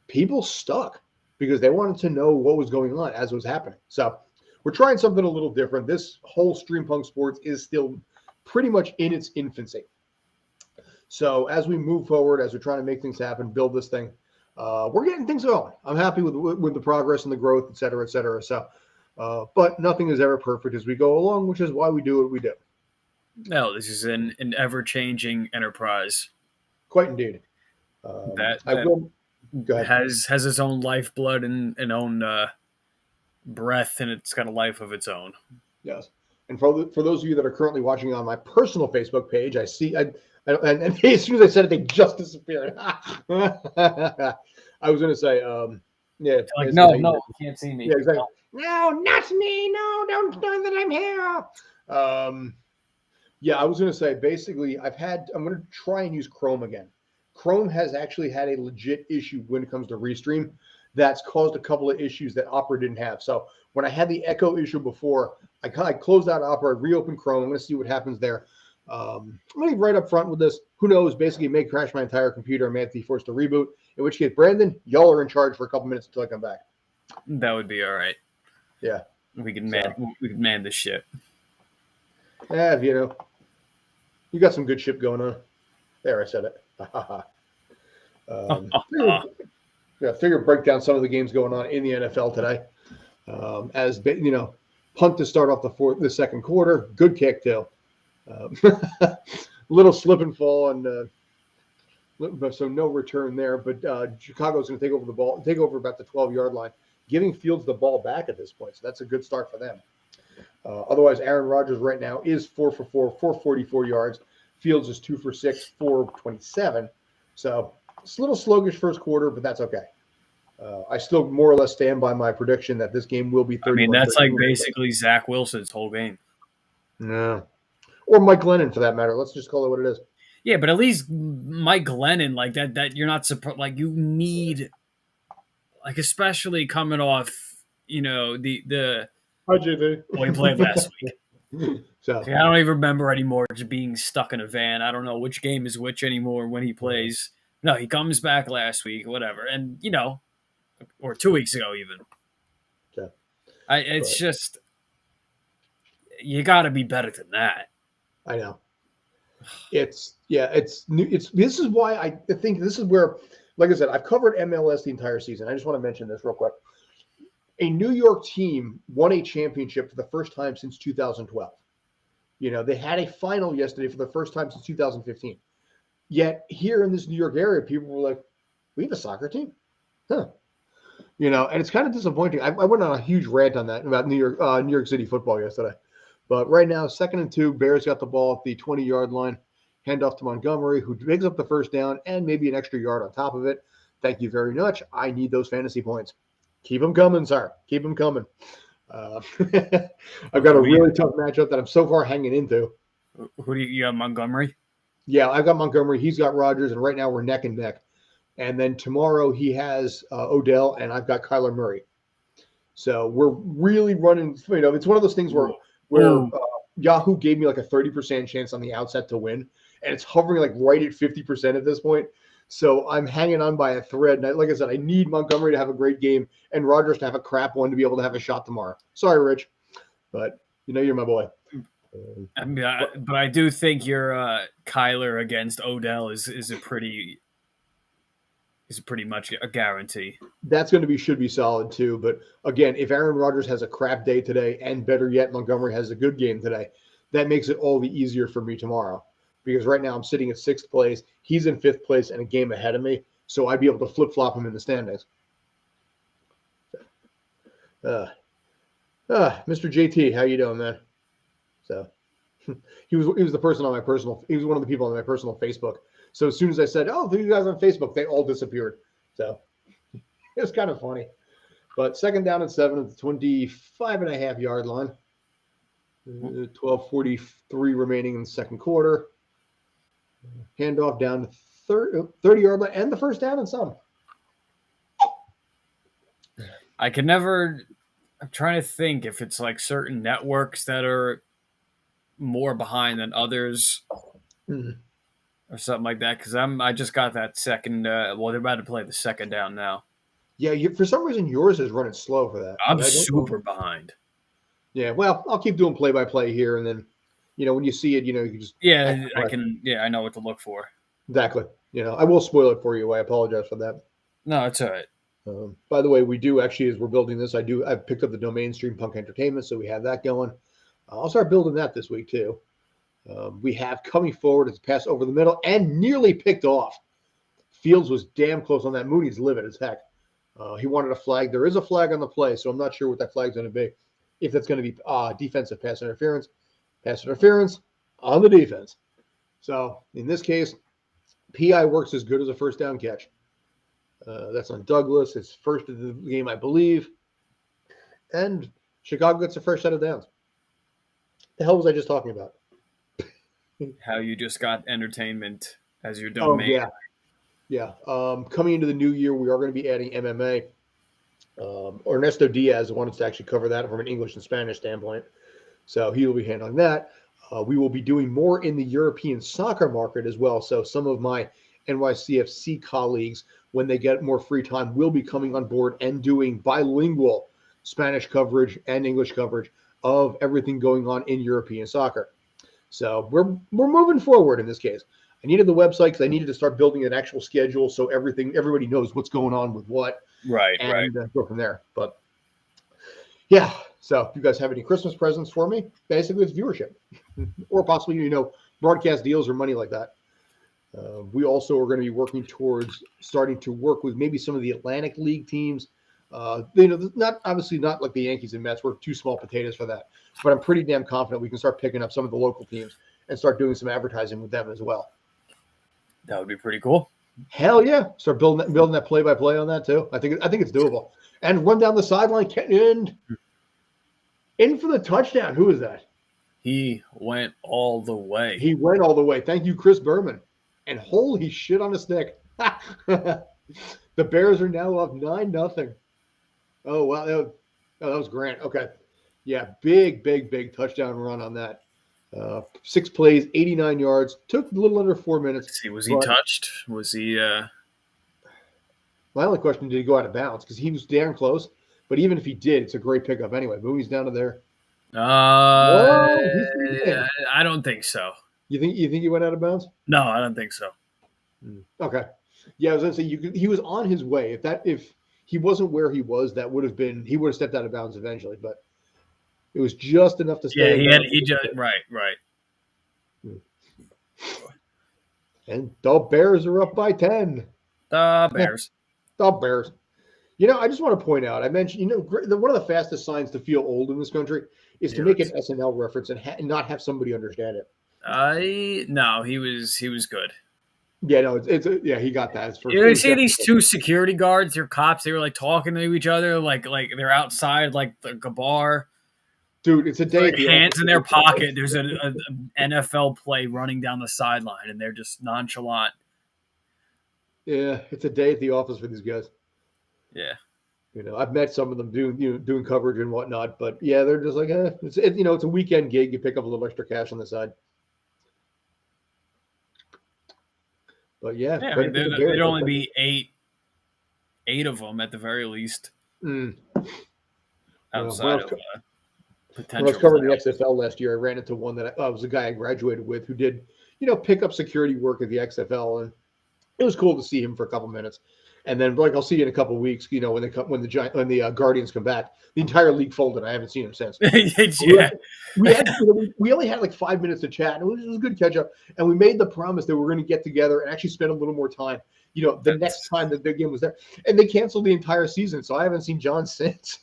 S1: People stuck because they wanted to know what was going on as it was happening. So we're trying something a little different. This whole Stream Punk Sports is still pretty much in its infancy. So as we move forward, as we're trying to make things happen, build this thing, we're getting things going. I'm happy with the progress and the growth, et cetera, et cetera. So, but nothing is ever perfect as we go along, which is why we do what we do.
S3: No, this is an ever-changing enterprise.
S1: Quite indeed. Go ahead.
S3: Has its own lifeblood and own breath, and it's got a life of its own.
S1: Yes. And for those of you that are currently watching on my personal Facebook page, I see, and as soon as I said it, they just disappeared. I was going to say, yeah.
S3: Like, no, you can't see me.
S1: Yeah, exactly. No, not me. No, don't know that I'm here. Yeah, I was going to say, basically, I'm going to try and use Chrome again. Chrome has actually had a legit issue when it comes to Restream that's caused a couple of issues that Opera didn't have. So when I had the echo issue before, I closed out Opera, reopened Chrome. I'm going to see what happens there. I'm going to be right up front with this. Who knows? Basically, it may crash my entire computer. I may have to be forced to reboot, in which case, Brandon, y'all are in charge for a couple minutes until I come back.
S3: That would be all right.
S1: Yeah.
S3: We can man this ship.
S1: Yeah, you got some good ship going on. There, I said it. Yeah, figure break down some of the games going on in the NFL today. Punt to start off the second quarter. Good kick too. Little slip and fall, and so no return there. But Chicago's going to take over about the 12-yard line, giving Fields the ball back at this point. So that's a good start for them. Otherwise, Aaron Rodgers right now is 4 for 4, 444 yards. Fields is 2 for 6, 427. So it's a little sluggish first quarter, but that's okay. I still more or less stand by my prediction that this game will be 31.
S3: I mean, that's like basically Zach Wilson's whole game.
S1: No. Or Mike Glennon, for that matter. Let's just call it what it is.
S3: Yeah, but at least Mike Glennon, like that you're not surprised. Like you need, like especially coming off, the
S1: Hi, JV.
S3: well, he played last week.
S1: So
S3: See, I don't even remember anymore just being stuck in a van. I don't know which game is which anymore when he plays. No, he comes back last week, whatever, and or 2 weeks ago even.
S1: Yeah.
S3: It's just you got to be better than that.
S1: I know. This is why I think this is where, like I said, I've covered MLS the entire season. I just want to mention this real quick. A New York team won a championship for the first time since 2012. They had a final yesterday for the first time since 2015. Yet here in this New York area, people were like, we have a soccer team? Huh. And it's kind of disappointing. I went on a huge rant on that about New York City football yesterday. But right now, 2nd and 2, Bears got the ball at the 20-yard line. Hand off to Montgomery, who picks up the first down and maybe an extra yard on top of it. Thank you very much. I need those fantasy points. Keep them coming, sir. Keep them coming. I've got a really tough matchup that I'm so far hanging into.
S3: Who do you have, Montgomery?
S1: Yeah, I've got Montgomery. He's got Rodgers, and right now we're neck and neck. And then tomorrow he has Odell, and I've got Kyler Murray. So we're really running. It's one of those things where Yahoo gave me like a 30% chance on the outset to win, and it's hovering like right at 50% at this point. So I'm hanging on by a thread. And like I said, I need Montgomery to have a great game and Rodgers to have a crap one to be able to have a shot tomorrow. Sorry, Rich, but you're my boy.
S3: But I do think your Kyler against Odell is pretty much a guarantee.
S1: That's should be solid too. But again, if Aaron Rodgers has a crap day today, and better yet, Montgomery has a good game today, that makes it all the easier for me tomorrow. Because right now I'm sitting at 6th place. He's in 5th place and a game ahead of me. So I'd be able to flip-flop him in the standings. Mr. JT, how you doing, man? So he was the person on my personal – he was one of the people on my personal Facebook. So as soon as I said, oh, you guys on Facebook, they all disappeared. So it was kind of funny. But 2nd down and 7 at the 25.5-yard line. 12:43 remaining in the second quarter. Handoff down to 30-yard line and the first down and some.
S3: I'm trying to think if it's like certain networks that are more behind than others or something like that. Because I just got that second. They're about to play the second down now. Yeah,
S1: for some reason yours is running slow for that.
S3: I'm super behind.
S1: Yeah, well, I'll keep doing play-by-play here, and then, when you see it, you can just...
S3: Yeah, I can. Yeah, I know what to look for.
S1: Exactly. I will spoil it for you. I apologize for that.
S3: No, it's all right.
S1: By the way, we do actually, as we're building this, I've picked up the domain Stream Punk Entertainment, so we have that going. I'll start building that this week, too. We have coming forward, it's passed over the middle and nearly picked off. Fields was damn close on that. Mooney's livid as heck. He wanted a flag. There is a flag on the play, so I'm not sure what that flag's going to be. If that's going to be defensive pass interference on the defense. So in this case, PI works as good as a first down catch. That's on Douglas. It's first of the game, I believe. And Chicago gets the first set of downs. The hell was I just talking about?
S3: How you just got entertainment as your domain.
S1: Oh, yeah. Coming into the new year, we are going to be adding MMA. Ernesto Diaz wanted to actually cover that from an English and Spanish standpoint. So he will be handling that. We will be doing more in the European soccer market as well. So some of my NYCFC colleagues, when they get more free time, will be coming on board and doing bilingual Spanish coverage and English coverage of everything going on in European soccer. So we're moving forward in this case. I needed the website because I needed to start building an actual schedule so everybody knows what's going on with what,
S3: Right.
S1: and go from there. But yeah, so if you guys have any Christmas presents for me, basically it's viewership, or possibly broadcast deals or money like that. We also are going to be working towards starting to work with maybe some of the Atlantic League teams. Not like the Yankees and Mets. We're too small potatoes for that. But I'm pretty damn confident we can start picking up some of the local teams and start doing some advertising with them as well.
S3: That would be pretty cool.
S1: Hell yeah! Start building that play-by-play on that too. I think it's doable. And run down the sideline, in for the touchdown. Who is that?
S3: He went all the way.
S1: He went all the way. Thank you, Chris Berman. And holy shit on a stick. The Bears are now up 9-0. Oh, wow. That was Grant. Okay. Yeah, big touchdown run on that. 6 plays, 89 yards. Took a little under 4 minutes.
S3: Was he touched? Was he
S1: My only question, did he go out of bounds? Because he was damn close. But even if he did, it's a great pickup anyway. Movie's down to there.
S3: I don't think so.
S1: You think he went out of bounds?
S3: No, I don't think so.
S1: Okay. Yeah, I was gonna say he was on his way. If he wasn't where he was, he would have stepped out of bounds eventually, but it was just enough to stay.
S3: Yeah, he just right.
S1: And the Bears are up by 10.
S3: The Bears.
S1: The Bears. I just want to point out, I mentioned, one of the fastest signs to feel old in this country is to make an SNL reference and not have somebody understand it.
S3: No, he was good.
S1: Yeah, no, he got that.
S3: You see these two security guards, they're cops, they were like talking to each other, like they're outside like a bar.
S1: Dude, it's a day.
S3: Hands in their pocket. There's an NFL play running down the sideline, and they're just nonchalant.
S1: Yeah, it's a day at the office for these guys.
S3: Yeah.
S1: I've met some of them doing coverage and whatnot, but yeah, they're just like, it's a weekend gig. You pick up a little extra cash on the side. But yeah,
S3: there'd only be eight of them at the very least. Outside of potential.
S1: When I was covering the XFL last year, I ran into one that was a guy I graduated with who did, pick up security work at the XFL, and it was cool to see him for a couple minutes. And then, I'll see you in a couple of weeks. When the Guardians come back, the entire league folded. I haven't seen him since.
S3: Yeah,
S1: we only had like 5 minutes to chat, and it was a good catch up. And we made the promise that we're going to get together and actually spend a little more time. Next time that the game was there, and they canceled the entire season, so I haven't seen John since.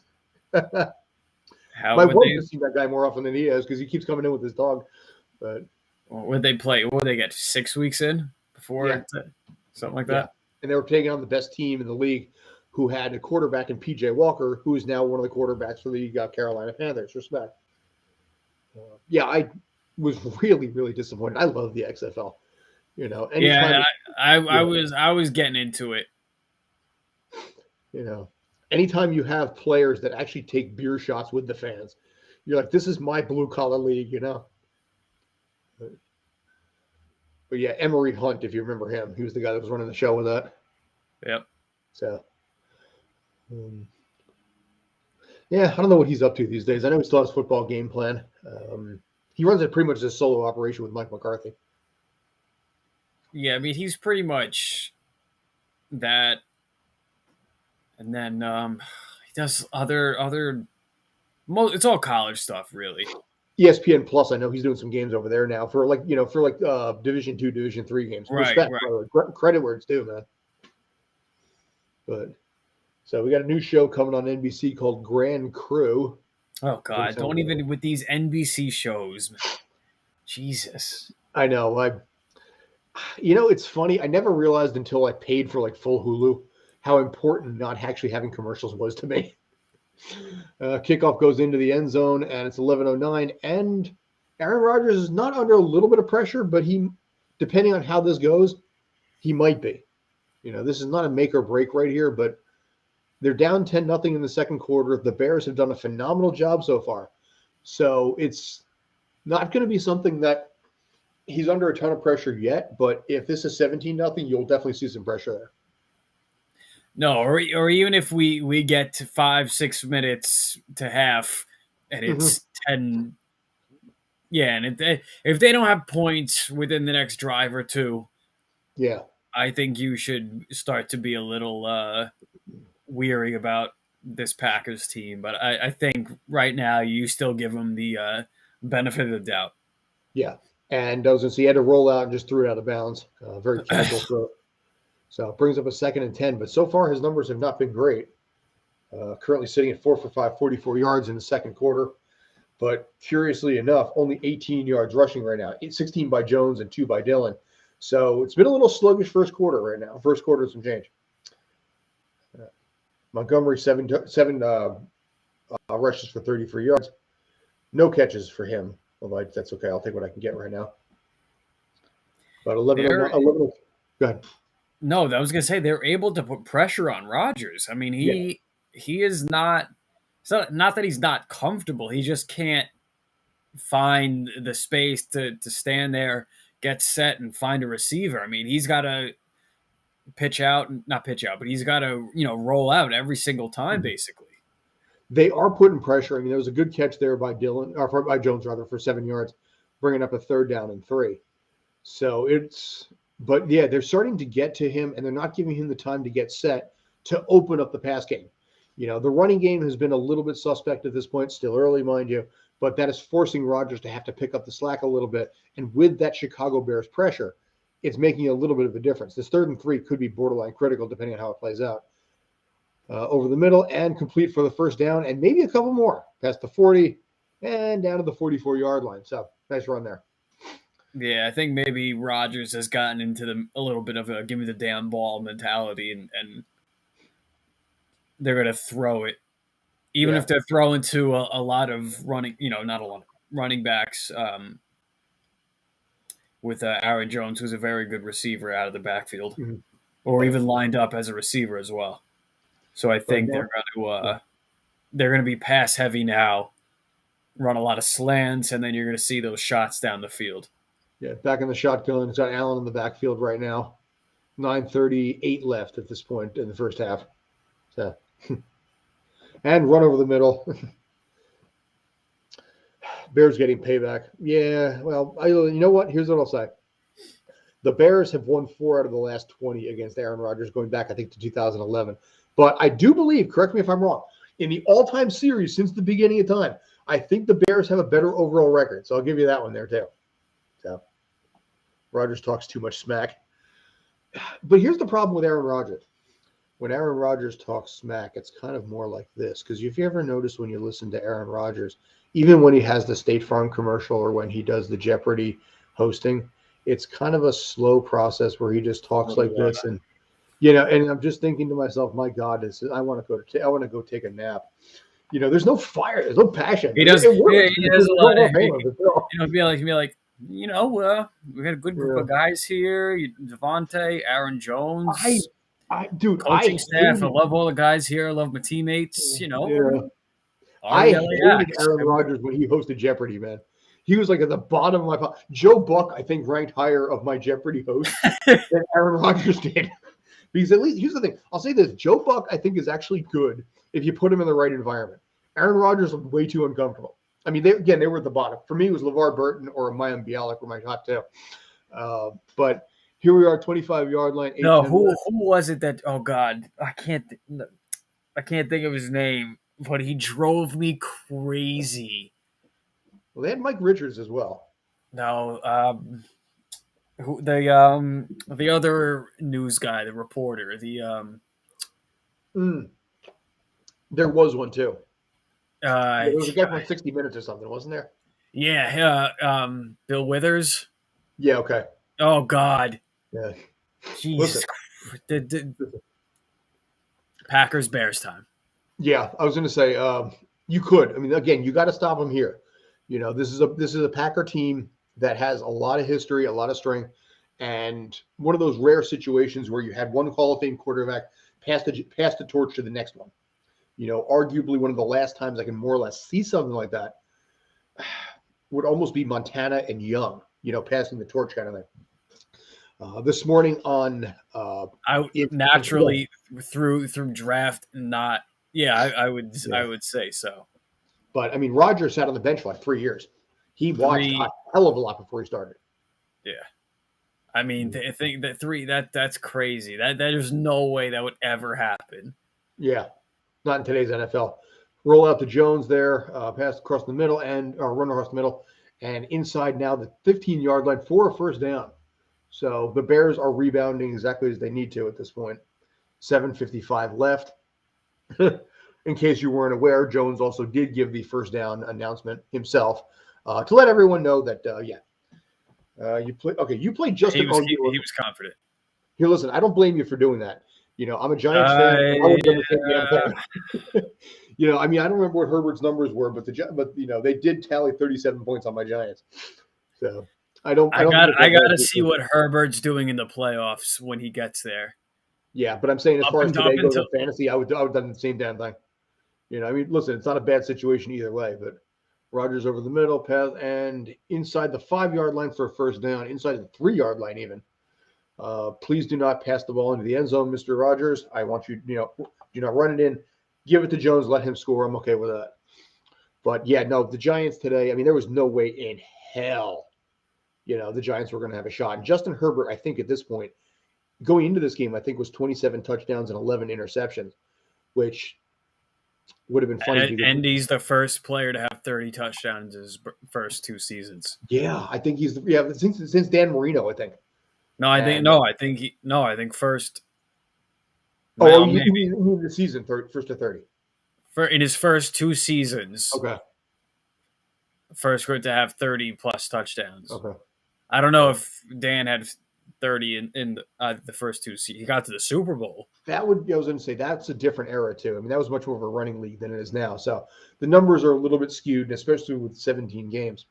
S1: My wife has seen that guy more often than he has because he keeps coming in with his dog. But
S3: would they play? What would they get 6 weeks in before something like that?
S1: And they were taking on the best team in the league, who had a quarterback in P.J. Walker, who is now one of the quarterbacks for the Carolina Panthers. Respect. I was really, really disappointed. I love the XFL.
S3: I was getting into it.
S1: Anytime you have players that actually take beer shots with the fans, you're like, this is my blue collar league, But yeah, Emery Hunt, if you remember him, he was the guy that was running the show with that.
S3: Yep.
S1: So, I don't know what he's up to these days. I know he still has football game plan. He runs it pretty much as a solo operation with Mike McCarthy.
S3: Yeah, I mean, he's pretty much that. And then he does other. It's all college stuff, really.
S1: ESPN Plus, I know he's doing some games over there now for Division II, Division III games.
S3: Right.
S1: Credit where it's due, man. But so we got a new show coming on NBC called Grand Crew.
S3: Oh God! Don't even with these NBC shows. Jesus.
S1: I know. It's funny. I never realized until I paid for full Hulu how important not actually having commercials was to me. Kickoff goes into the end zone, and it's 11:09. And Aaron Rodgers is not under a little bit of pressure, but he, depending on how this goes, he might be. This is not a make or break right here, but they're down 10-0 in the second quarter. The Bears have done a phenomenal job so far, so it's not going to be something that he's under a ton of pressure yet. But if this is 17-0, you'll definitely see some pressure there.
S3: No, or even if we get to 5-6 minutes to half and it's 10 Yeah, and if they don't have points within the next drive or two,
S1: Yeah.
S3: I think you should start to be a little weary about this Packers team. But I think right now you still give them the benefit of the doubt.
S1: Yeah. And I was going to say, he had to roll out and just threw it out of bounds. Very casual throw. So it brings up a 2nd and 10. But so far, his numbers have not been great. Currently sitting at 4 for 5, 44 yards in the second quarter. But curiously enough, only 18 yards rushing right now. 16 by Jones and 2 by Dillon. So it's been a little sluggish first quarter right now. First quarter is some change. Montgomery, seven rushes for 33 yards. No catches for him. Although that's okay. I'll take what I can get right now. But 11. Go ahead.
S3: No, I was going to say they're able to put pressure on Rodgers. I mean, he is not. It's not that he's not comfortable. He just can't find the space to stand there, get set, and find a receiver. I mean, he's got to not pitch out, but he's got to roll out every single time, basically.
S1: They are putting pressure. I mean, there was a good catch there by by Jones rather, for 7 yards, bringing up a 3rd down and 3. So but yeah, they're starting to get to him, and they're not giving him the time to get set to open up the pass game. The running game has been a little bit suspect at this point, still early, mind you, but that is forcing Rodgers to have to pick up the slack a little bit. And with that Chicago Bears pressure, it's making a little bit of a difference. This 3rd and 3 could be borderline critical depending on how it plays out. Over the middle and complete for the 1st down, and maybe a couple more past the 40 and down to the 44-yard line. So nice run there.
S3: Yeah, I think maybe Rodgers has gotten into a little bit of a give me the damn ball mentality, and they're going to throw it. Even if they're throwing to a lot of running, not a lot of running backs with Aaron Jones, who's a very good receiver out of the backfield, or even lined up as a receiver as well. So I think they're going to be pass heavy now, run a lot of slants, and then you're going to see those shots down the field.
S1: Yeah, back in the shotgun. It's got Allen in the backfield right now. 9:38 left at this point in the first half. So, and run over the middle. Bears getting payback. Yeah, well, you know what? Here's what I'll say. The Bears have won 4 out of the last 20 against Aaron Rodgers, going back, I think, to 2011. But I do believe, correct me if I'm wrong, in the all-time series since the beginning of time, I think the Bears have a better overall record. So I'll give you that one there, too. So Rodgers talks too much smack. But here's the problem with Aaron Rodgers. When Aaron Rodgers talks smack, it's kind of more like this. Because if you ever notice when you listen to Aaron Rodgers, even when he has the State Farm commercial or when he does the Jeopardy hosting, it's kind of a slow process where he just talks like this. And, and I'm just thinking to myself, my God, I want to go take a nap. There's no fire. There's no passion.
S3: He does. He has a lot of, be like, we got a good group of guys here. Devontae, Aaron Jones. Coaching staff. I love all the guys here. I love my teammates.
S1: I hated Aaron Rodgers when he hosted Jeopardy, man. He was like at the bottom of my – Joe Buck, I think, ranked higher of my Jeopardy hosts than Aaron Rodgers did. Because at least – here's the thing. I'll say this. Joe Buck, I think, is actually good if you put him in the right environment. Aaron Rodgers was way too uncomfortable. I mean, they were at the bottom. For me, it was LeVar Burton or Mayim Bialik were my top two. But here we are, 25-yard line.
S3: No, who was it that – oh, God. I can't think of his name, but he drove me crazy.
S1: Well, they had Mike Richards as well.
S3: No, the other news guy, the reporter,
S1: There was one too.
S3: There
S1: was a guy from 60 Minutes or something, wasn't there?
S3: Yeah, Bill Withers.
S1: Yeah. Okay.
S3: Oh God.
S1: Yeah.
S3: Jesus. Packers Bears time.
S1: Yeah, I was going to say you could. I mean, again, you got to stop them here. This is a Packer team that has a lot of history, a lot of strength, and one of those rare situations where you had one Hall of Fame quarterback pass the torch to the next one. Arguably one of the last times I can more or less see something like that would almost be Montana and Young, passing the torch kind of thing. This morning on
S3: through draft, not I would say so.
S1: But I mean, Rodgers sat on the bench for like 3 years. He watched a hell of a lot before he started.
S3: Yeah. I mean, I think that 3, that's crazy. That there's no way that would ever happen.
S1: Yeah, not in today's NFL. Roll out to Jones there, pass across the middle run across the middle, and inside now the 15-yard line for a first down. So the Bears are rebounding exactly as they need to at this point. 7:55 left. In case you weren't aware, Jones also did give the first down announcement himself to let everyone know that, you played Justin.
S3: He was confident.
S1: Here, listen, I don't blame you for doing that. I'm a Giants fan. I would never say the thing. I mean, I don't remember what Herbert's numbers were, but they did tally 37 points on my Giants. So I
S3: got to see what Herbert's doing in the playoffs when he gets there.
S1: Yeah, but I'm saying as far as today goes in fantasy, I would have done the same damn thing. I mean, listen, it's not a bad situation either way, but Rodgers over the middle, pass, and inside the 5-yard line for a first down, inside the 3-yard line even. Please do not pass the ball into the end zone, Mr. Rodgers. I want you, do not run it in. Give it to Jones, let him score. I'm okay with that. But, yeah, no, the Giants today, I mean, there was no way in hell, the Giants were going to have a shot. And Justin Herbert, I think at this point, going into this game, I think was 27 touchdowns and 11 interceptions, which would have been funny.
S3: And he's the first player to have 30 touchdowns in his first 2 seasons.
S1: Yeah, I think since Dan Marino, I think.
S3: I think first.
S1: Oh, you mean the season, first to 30?
S3: In his first 2 seasons.
S1: Okay.
S3: First group to have 30-plus touchdowns.
S1: Okay.
S3: I don't know if Dan had 30 in the first 2 seasons. He got to the Super Bowl.
S1: I was going to say, that's a different era, too. I mean, that was much more of a running league than it is now. So the numbers are a little bit skewed, especially with 17 games.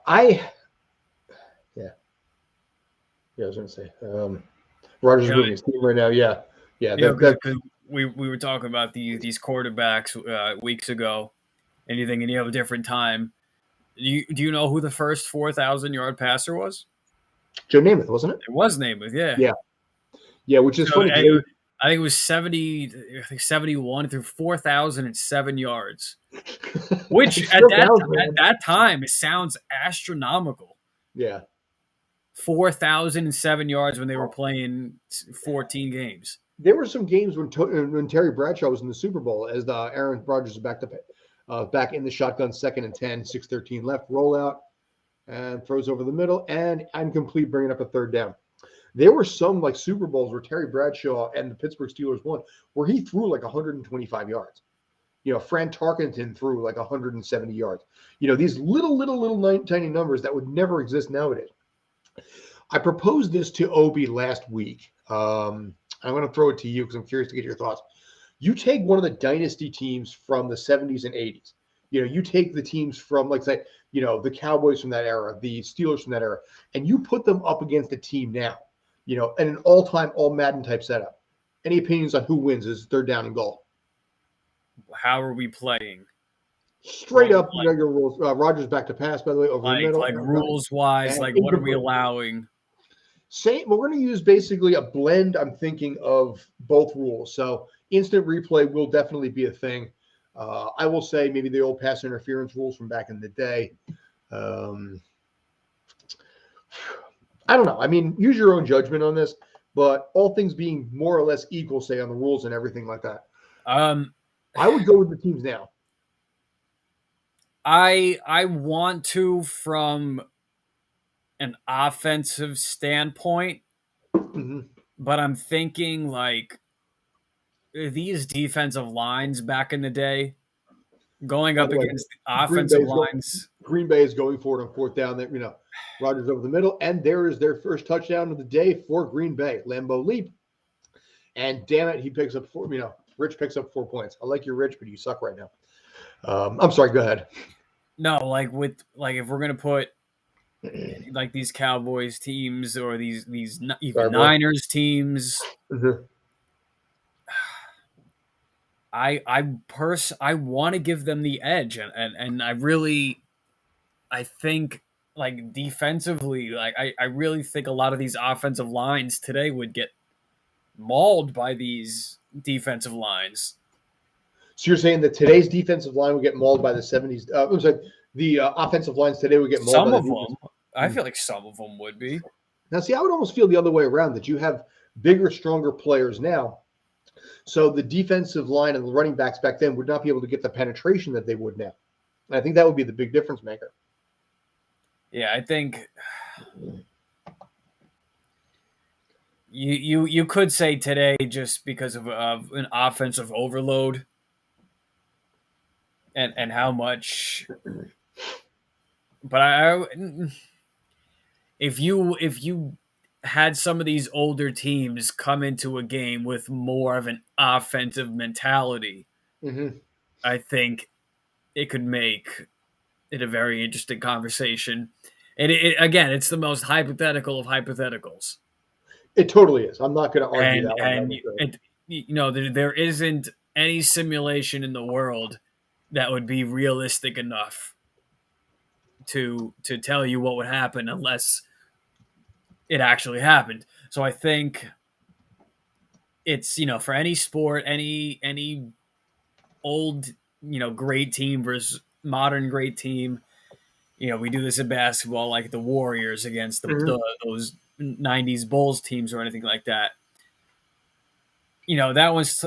S1: I was going to say, Rodgers moving his team right now. Yeah.
S3: We were talking about these quarterbacks weeks ago, and you have a different time. Do you know who the first 4,000-yard passer was?
S1: Joe Namath, wasn't it?
S3: It was Namath, yeah.
S1: Yeah, which is funny.
S3: I think it was 71 through 4,007 yards, which at that time it sounds astronomical.
S1: Yeah.
S3: 4,007 yards when they were playing 14 games.
S1: There were some games when Terry Bradshaw was in the Super Bowl as Aaron Rodgers was back in the shotgun, 2nd and 10, 6:13 left, rollout, and throws over the middle, and incomplete, bringing up a third down. There were some like Super Bowls where Terry Bradshaw and the Pittsburgh Steelers won, where he threw like 125 yards. Fran Tarkenton threw like 170 yards. These little tiny numbers that would never exist nowadays. I proposed this to Obie last week. I'm going to throw it to you because I'm curious to get your thoughts. You take one of the dynasty teams from the 70s and 80s. You take the teams from, like, say, the Cowboys from that era, the Steelers from that era, and you put them up against a team now, in an all-time, all-Madden type setup. Any opinions on who wins is third down and goal?
S3: How are we playing?
S1: Straight up, your rules. Rodgers back to pass, by the way, over the middle.
S3: Like rules-wise, what are we allowing?
S1: We're going to use basically a blend, I'm thinking, of both rules. So instant replay will definitely be a thing. I will say maybe the old pass interference rules from back in the day. I don't know. I mean, use your own judgment on this, but all things being more or less equal, say, on the rules and everything like that. I would go with the teams now.
S3: I want to from an offensive standpoint, but I'm thinking like these defensive lines back in the day going up against offensive lines.
S1: Green Bay is going for it on 4th down. That Rodgers over the middle, and there is their first touchdown of the day for Green Bay. Lambeau leap, and damn it, he picks up 4. Rich picks up 4 points. I like you, Rich, but you suck right now. I'm sorry. Go ahead.
S3: No, if we're gonna put like these Cowboys teams or these even Niners teams, I want to give them the edge, and I think like defensively, like I really think a lot of these offensive lines today would get mauled by these defensive lines.
S1: So you're saying that today's defensive line would get mauled by the 70s? the offensive lines today would get mauled
S3: Some
S1: by
S3: of
S1: the defense.
S3: them, I feel like some of them would be.
S1: Now, see, I would almost feel the other way around, that you have bigger, stronger players now. So the defensive line and the running backs back then would not be able to get the penetration that they would now. And I think that would be the big difference maker.
S3: Yeah, I think you could say today, just because of an offensive overload and how much. But if you had some of these older teams come into a game with more of an offensive mentality, I think it could make it a very interesting conversation. And again, it's the most hypothetical of hypotheticals.
S1: It totally is. I'm not going to argue that one.
S3: And there isn't any simulation in the world that would be realistic enough to tell you what would happen unless it actually happened. So I think it's, for any sport, any old, great team versus modern great team. We do this in basketball, like the Warriors against those 90s Bulls teams or anything like that. It's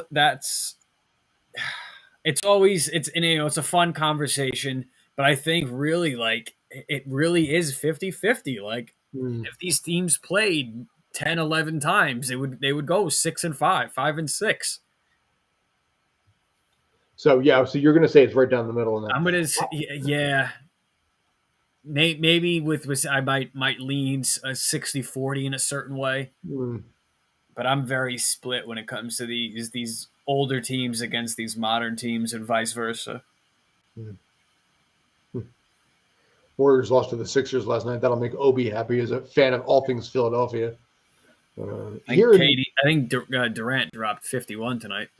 S3: a fun conversation, but I think really, like, it really is 50-50. Like, if these teams played 10, 11 times, they would go 6-5, 5-6.
S1: So you're going to say it's right down the middle.
S3: I'm going to say, yeah. Maybe with I might lean a 60-40 in a certain way, but I'm very split when it comes to these older teams against these modern teams and vice versa.
S1: Warriors lost to the Sixers last night. That'll make Obie happy as a fan of all things Philadelphia.
S3: I think Durant dropped 51 tonight.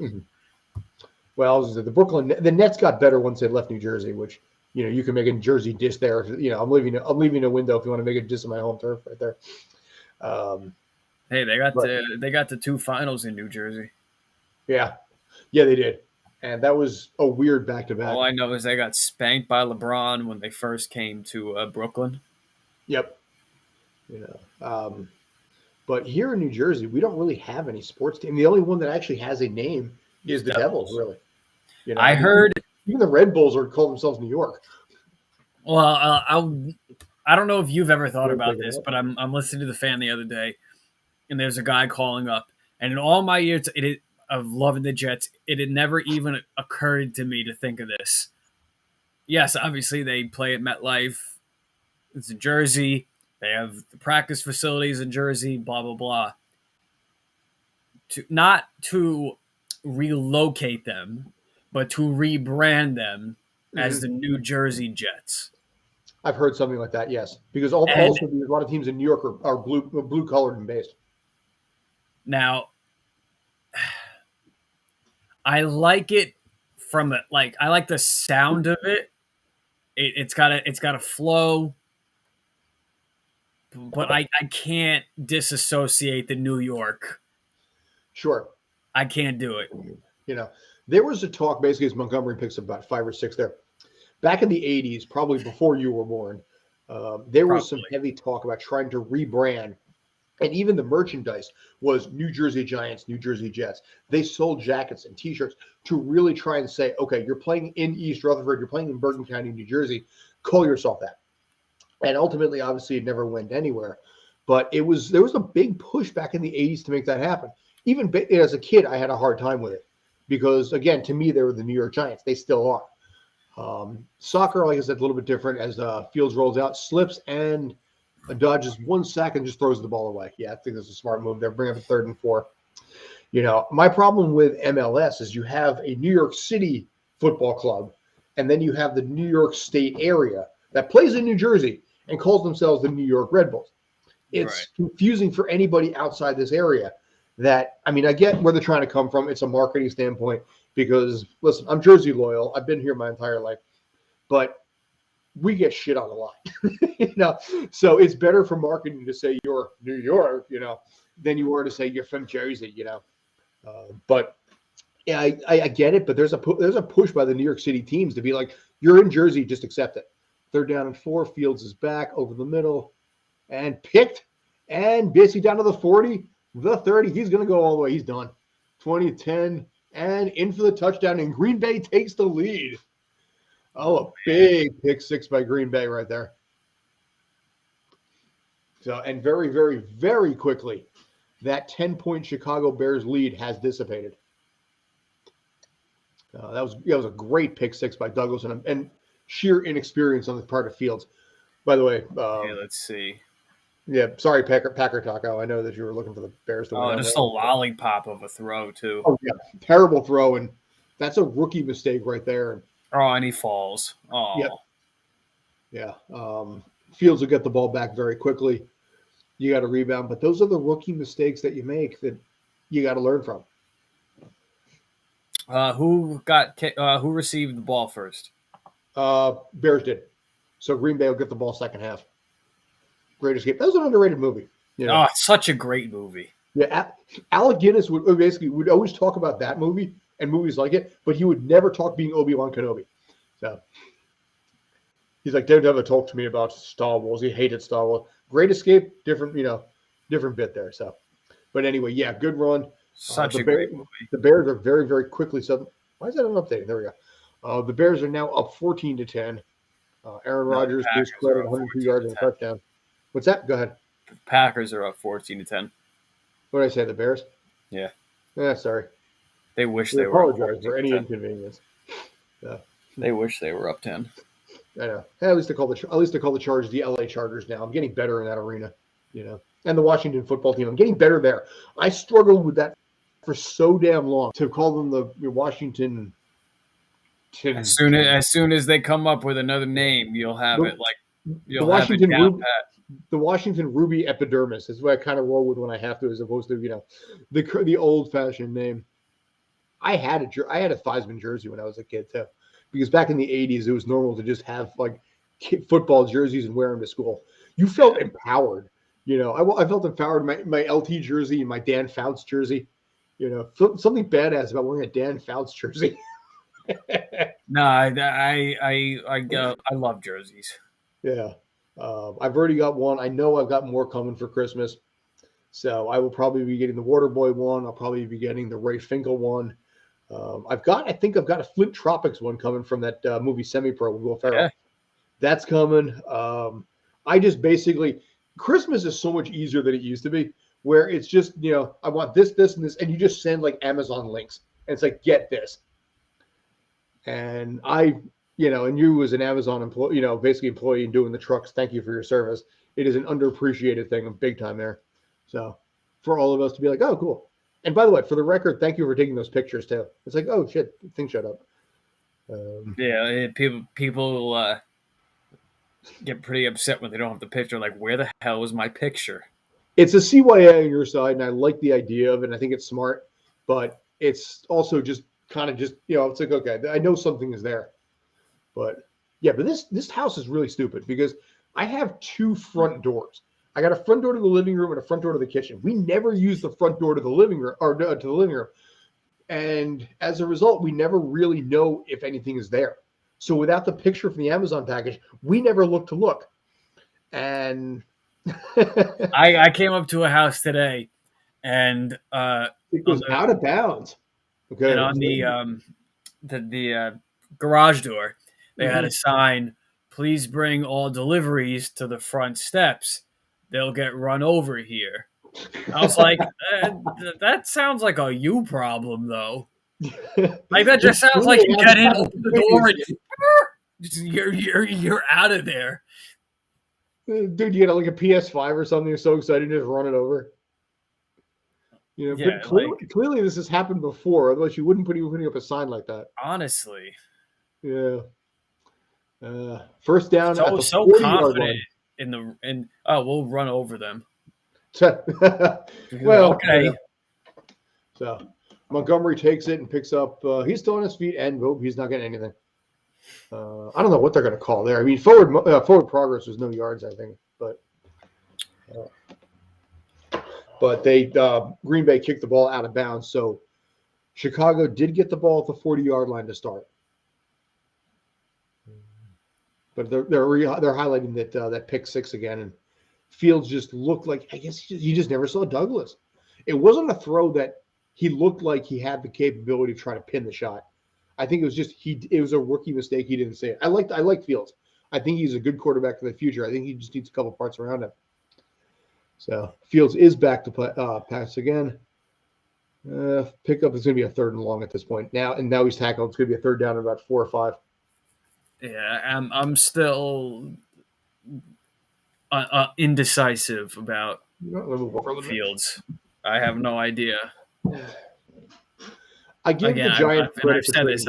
S1: Well, the Nets got better once they left New Jersey, which. You can make a Jersey diss there. I'm leaving a window if you want to make a diss on my home turf right there.
S3: Hey, they got the 2 finals in New Jersey.
S1: Yeah, they did, and that was a weird back-to-back.
S3: All I know is they got spanked by LeBron when they first came to Brooklyn.
S1: Yep. But here in New Jersey, we don't really have any sports team. The only one that actually has a name is the Devils. Really.
S3: I heard.
S1: Even the Red Bulls are call themselves New York.
S3: Well, I don't know if you've ever thought about this, but I'm listening to the fan the other day, and there's a guy calling up, and in all my years of loving the Jets, it had never even occurred to me to think of this. Yes, obviously they play at MetLife. It's in Jersey. They have the practice facilities in Jersey. Blah blah blah. Not to relocate them, but to rebrand them as the New Jersey Jets.
S1: I've heard something like that, yes. Because also a lot of teams in New York are blue-colored and based.
S3: Now, I like it I like the sound of it. It's got a flow, but I can't disassociate the New York.
S1: Sure.
S3: I can't do it.
S1: There was a talk, basically, as Montgomery picks up about 5 or 6 there. Back in the 80s, probably before you were born, there was some heavy talk about trying to rebrand. And even the merchandise was New Jersey Giants, New Jersey Jets. They sold jackets and T-shirts to really try and say, okay, you're playing in East Rutherford, you're playing in Bergen County, New Jersey, call yourself that. And ultimately, obviously, it never went anywhere. But there was a big push back in the 80s to make that happen. Even as a kid, I had a hard time with it. Because, again, to me, they were the New York Giants. They still are. Soccer, like I said, a little bit different as Fields rolls out, slips, and dodges 1 sack and just throws the ball away. Yeah, I think that's a smart move there. Bring up a 3rd and 4. My problem with MLS is you have a New York City football club, and then you have the New York State area that plays in New Jersey and calls themselves the New York Red Bulls. It's confusing for anybody outside this area. I get where they're trying to come from. It's a marketing standpoint because, listen, I'm Jersey loyal. I've been here my entire life. But we get shit on a lot. So it's better for marketing to say you're New York, than you are to say you're from Jersey, But yeah, I get it. But there's a push by the New York City teams to be like, you're in Jersey, just accept it. Third down and 4. Fields is back over the middle and picked. And basically down to the 40, the 30. He's going to go all the way. He's done. 20-10 and in for the touchdown. And Green Bay takes the lead. Oh, a big pick six by Green Bay right there. So, and very, very, very quickly, that 10-point Chicago Bears lead has dissipated. That was a great pick six by Douglas and sheer inexperience on the part of Fields. By the way,
S3: let's see.
S1: Yeah, sorry, Packer Taco. I know that you were looking for the Bears to win.
S3: Oh, just a lollipop of a throw, too.
S1: Oh, yeah. Terrible throw, and that's a rookie mistake right there.
S3: Oh, and he falls. Oh.
S1: Yep. Yeah. Fields will get the ball back very quickly. You got to rebound, but those are the rookie mistakes that you make that you got to learn from.
S3: Who received the ball first?
S1: Bears did. So Green Bay will get the ball second half. Great Escape. That was an underrated movie. You know?
S3: Oh, it's such a great movie.
S1: Yeah, Alec Guinness would always talk about that movie and movies like it, but he would never talk being Obi-Wan Kenobi. So he's like, don't ever talk to me about Star Wars. He hated Star Wars. Great Escape, different bit there. So, but anyway, yeah, good run.
S3: Such a great movie.
S1: The Bears are very, very quickly. So why is that updating? There we go. The Bears are now up 14-10. Aaron Rodgers, Bruce Credit, 102 yards and a touchdown. What's that? Go ahead.
S3: The Packers are up 14-10.
S1: What did I say? The Bears?
S3: Yeah.
S1: Yeah, sorry.
S3: They wish
S1: We
S3: they were up
S1: apologize for any
S3: 14-10.
S1: inconvenience. Yeah.
S3: They wish they were up 10.
S1: I know. At least they call the Chargers the LA Chargers now. I'm getting better in that arena, And the Washington football team, I'm getting better there. I struggled with that for so damn long to call them the Washington.
S3: As soon as they come up with another name, you'll have it like you'll have it down pat.
S1: The Washington Ruby Epidermis is what I kind of roll with when I have to, as opposed to the old fashioned name. I had a Theismann jersey when I was a kid too, because back in the 80s it was normal to just have like football jerseys and wear them to school. You felt empowered, I felt empowered. My LT jersey and my Dan Fouts jersey, something badass about wearing a Dan Fouts jersey.
S3: No, I love jerseys.
S1: Yeah. I've already got one. I know I've got more coming for Christmas. So I will probably be getting the Waterboy one. I'll probably be getting the Ray Finkel one. I think I've got a Flint Tropics one coming from that movie Semi-Pro with Will Ferrell. Yeah. That's coming. I just basically, Christmas is so much easier than it used to be, where it's just, I want this, and this, and you just send like Amazon links. And it's like, get this. And and you as an Amazon employee, basically employee and doing the trucks, thank you for your service. It is an underappreciated thing, big time there. So for all of us to be like, oh, cool. And by the way, for the record, thank you for taking those pictures too. It's like, oh shit, thing shut up.
S3: People get pretty upset when they don't have the picture. Like, where the hell is my picture?
S1: It's a CYA on your side, and I like the idea of it. And I think it's smart, but it's also just kind of it's like, okay, I know something is there. But yeah, but this house is really stupid because I have two front doors. I got a front door to the living room and a front door to the kitchen. We never use the front door to the living room or to the living room. And as a result, we never really know if anything is there. So without the picture from the Amazon package, we never look to look. And
S3: I came up to a house today and
S1: it was out of bounds. Okay.
S3: And on the garage door, they had a sign, please bring all deliveries to the front steps. They'll get run over here. I was like, that sounds like a you problem, though. Like, that just sounds like you get in, open the door, and you're out of there.
S1: Dude, you get like a PS5 or something, you're so excited to just run it over. But clearly this has happened before, otherwise you wouldn't be putting up a sign like that.
S3: Honestly.
S1: Yeah. First down at the
S3: so
S1: 40-yard line.
S3: We'll run over them.
S1: Well,
S3: okay.
S1: So Montgomery takes it and picks up. He's still on his feet, and he's not getting anything. I don't know what they're going to call there. I mean, forward progress was no yards, I think, but they Green Bay kicked the ball out of bounds. So Chicago did get the ball at the 40-yard line to start. But they're highlighting that pick six again, and Fields just looked like, I guess you just never saw Douglas. It wasn't a throw that he looked like he had the capability of trying to pin the shot. I think it was just it was a rookie mistake. He didn't say it. I like Fields. I think he's a good quarterback for the future. I think he just needs a couple parts around him. So Fields is back to pass again. Pickup is going to be a 3rd and long at this point. Now he's tackled. It's going to be a 3rd down in about 4 or 5.
S3: Yeah, I'm still indecisive about Fields. I have no idea.
S1: I give the Giants credit
S3: I've said this.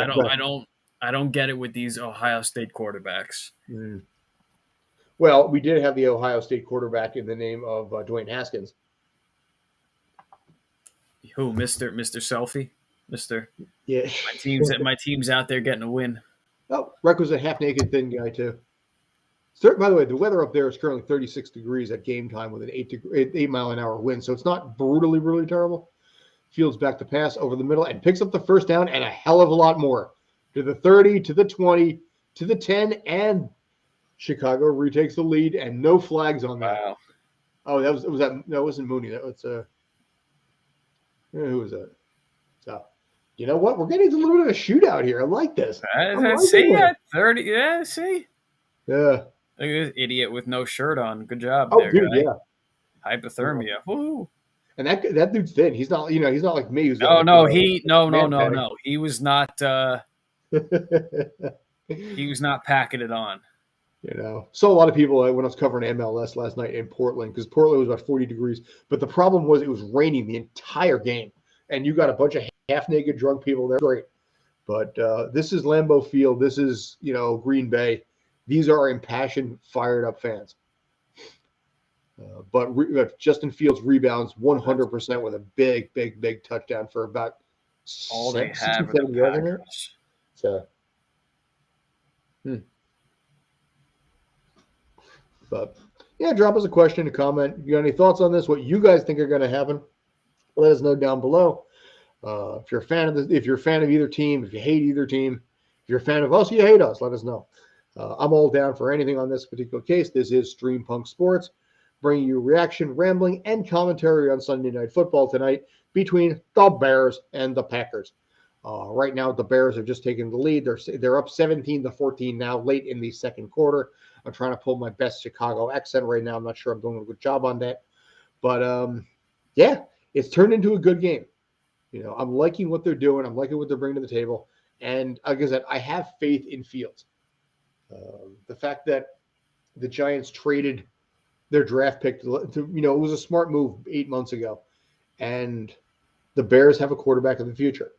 S3: I don't get it with these Ohio State quarterbacks.
S1: Mm. Well, we did have the Ohio State quarterback in the name of Dwayne Haskins.
S3: Who, Mr. Selfie? Mr.
S1: Yeah.
S3: My team's out there getting a win.
S1: Oh, requisite half-naked thin guy, too. By the way, the weather up there is currently 36 degrees at game time with an 8-mile-an-hour wind, so it's not brutally, really terrible. Fields back to pass over the middle and picks up the 1st down and a hell of a lot more. To the 30, to the 20, to the 10, and Chicago retakes the lead, and no flags on that.
S3: Wow.
S1: Oh, that was that. No, it wasn't Mooney. That was who was that? So, you know what? We're getting a little bit of a shootout here. I like this.
S3: See at 30. Yeah, see.
S1: Yeah.
S3: Look at this idiot with no shirt on. Good job,
S1: there, dude,
S3: guy.
S1: Yeah.
S3: Hypothermia. Woo.
S1: And that dude's thin. He's not. He's not like me. Who's
S3: no. He was not. He was not packing it on.
S1: Saw a lot of people when I was covering MLS last night in Portland, because Portland was about 40 degrees. But the problem was it was raining the entire game, and you got a bunch of half-naked drunk people there. Great, but this is Lambeau Field. This is Green Bay. These are impassioned, fired-up fans. But Justin Fields rebounds 100% with a big, big, big touchdown for about
S3: all they have.
S1: So. But yeah, drop us a question, a comment. You got any thoughts on this? What you guys think are going to happen? Let us know down below. If you're a fan of if you're a fan of either team, if you hate either team, if you're a fan of us, you hate us. Let us know. I'm all down for anything on this particular case. This is Stream Punk Sports, bringing you reaction, rambling, and commentary on Sunday Night Football tonight between the Bears and the Packers. Right now, the Bears have just taken the lead. They're up 17-14 now, late in the 2nd quarter. I'm trying to pull my best Chicago accent right now. I'm not sure I'm doing a good job on that. But, yeah, it's turned into a good game. I'm liking what they're doing. I'm liking what they're bringing to the table. And like I said, I have faith in Fields. The fact that the Giants traded their draft pick, it was a smart move 8 months ago. And the Bears have a quarterback of the future.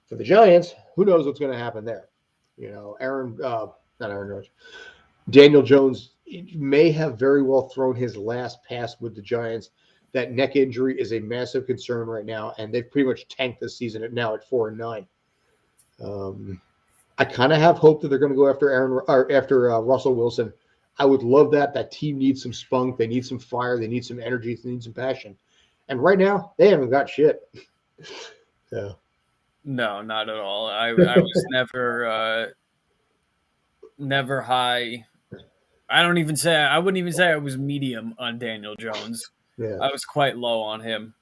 S1: For the Giants, who knows what's going to happen there? Not Aaron Rodgers. Daniel Jones may have very well thrown his last pass with the Giants. That neck injury is a massive concern right now, and they've pretty much tanked this season at 4-9. I kind of have hope that they're going to go after Russell Wilson. I would love that. That team needs some spunk. They need some fire. They need some energy. They need some passion. And right now, they haven't got shit. So.
S3: No, not at all. I was never high. I wouldn't even say I was medium on Daniel Jones.
S1: Yeah.
S3: I was quite low on him.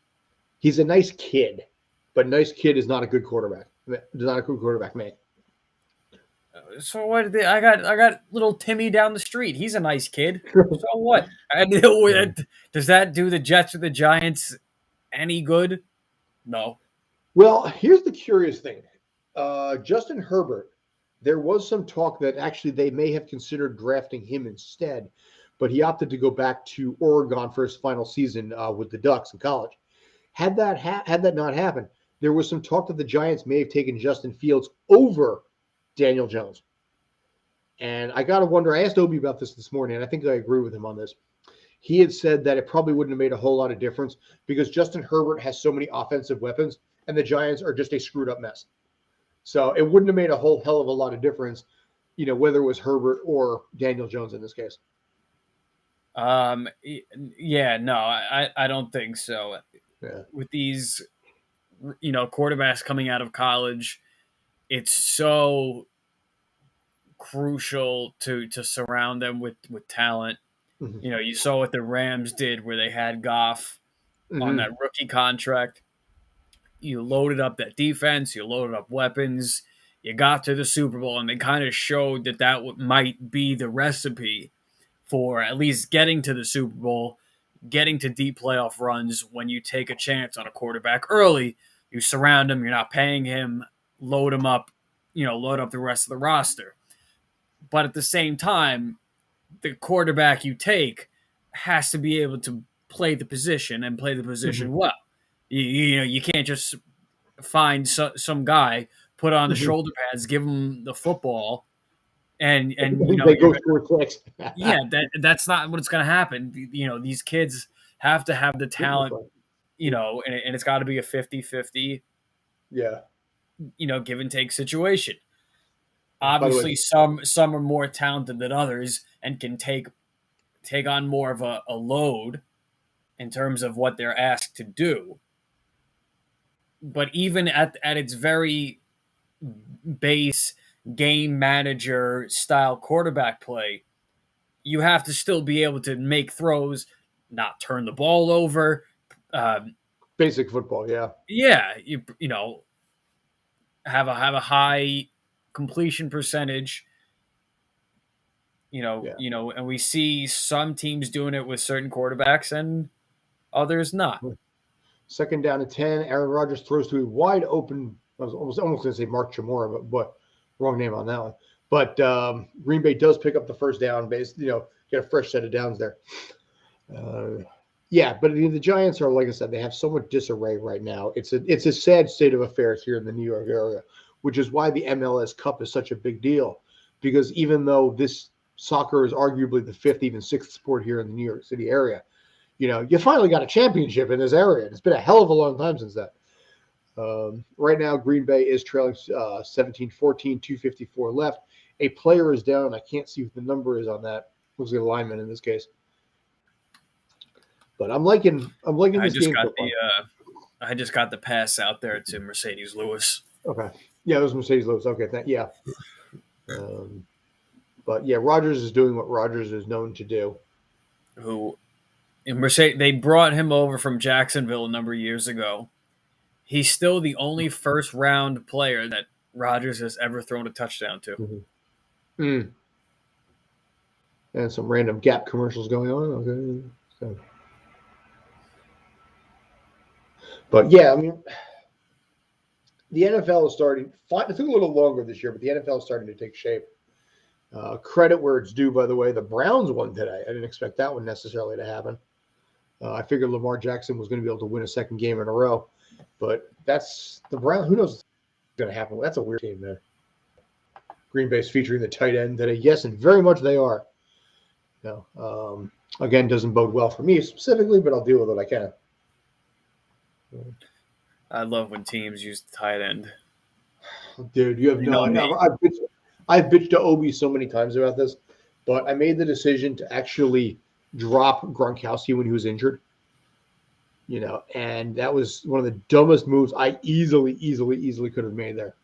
S1: He's a nice kid, but nice kid is not a good quarterback. Not a good quarterback, man.
S3: So what? I got little Timmy down the street. He's a nice kid. So what? Does that do the Jets or the Giants any good? No.
S1: Well, here's the curious thing. Justin Herbert, there was some talk that actually they may have considered drafting him instead, but he opted to go back to Oregon for his final season with the Ducks in college. Had that not happened, there was some talk that the Giants may have taken Justin Fields over Daniel Jones. And I got to wonder, I asked Obie about this morning, and I think I agree with him on this. He had said that it probably wouldn't have made a whole lot of difference because Justin Herbert has so many offensive weapons, and the Giants are just a screwed up mess. So it wouldn't have made a whole hell of a lot of difference, whether it was Herbert or Daniel Jones in this case.
S3: Yeah, no, I don't think so.
S1: Yeah.
S3: With these, quarterbacks coming out of college, it's so crucial to surround them with talent.
S1: Mhm.
S3: You saw what the Rams did where they had Goff on that rookie contract. You loaded up that defense, you loaded up weapons, you got to the Super Bowl, and they kind of showed that might be the recipe for at least getting to the Super Bowl, getting to deep playoff runs when you take a chance on a quarterback early. You surround him, you're not paying him, load him up, load up the rest of the roster. But at the same time, the quarterback you take has to be able to play the position and play the position well. You can't just find some guy, put on the shoulder pads, give him the football, and
S1: they go score six.
S3: yeah, that's not what's going to happen. These kids have to have the talent, and it's got to be a 50-50,
S1: Yeah.
S3: Give and take situation. Obviously, some are more talented than others and can take on more of a load in terms of what they're asked to do. But even at its very base game manager style quarterback play, you have to still be able to make throws, not turn the ball over.
S1: Basic football, yeah.
S3: Yeah, have a high completion percentage. And we see some teams doing it with certain quarterbacks and others not.
S1: Second down and 10. Aaron Rodgers throws to a wide open. I was almost going to say Mark Chamora, but wrong name on that one. But Green Bay does pick up the first down base. Get a fresh set of downs there. Yeah, but the Giants are, like I said, they have so much disarray right now. It's a sad state of affairs here in the New York area, which is why the MLS Cup is such a big deal. Because even though this soccer is arguably the fifth, even sixth sport here in the New York City area, you finally got a championship in this area. It's been a hell of a long time since that. Right now, Green Bay is trailing 17-14, 2:54 left. A player is down. I can't see what the number is on that. Looks like a lineman in this case. But I'm liking this game.
S3: I just got the pass out there to Mercedes Lewis.
S1: Okay. Yeah, it was Mercedes Lewis. Okay, yeah. But yeah, Rodgers is doing what Rodgers is known to do.
S3: They brought him over from Jacksonville a number of years ago. He's still the only first-round player that Rodgers has ever thrown a touchdown to.
S1: Mm-hmm. Mm. And some random Gap commercials going on. Okay. So. But yeah, I mean, the NFL is starting. It took a little longer this year, but the NFL is starting to take shape. Credit where it's due, by the way. The Browns won today. I didn't expect that one necessarily to happen. I figured Lamar Jackson was going to be able to win a second game in a row, but that's the Browns. Who knows what's going to happen? That's a weird team there. Green Bay's featuring the tight end today. Yes, and very much they are. Again, doesn't bode well for me specifically, but I'll deal with what I can.
S3: I love when teams use the tight end.
S1: Dude, you have no idea. I've bitched to Obie so many times about this, but I made the decision to actually drop Gronkowski when he was injured. And that was one of the dumbest moves I easily could have made there.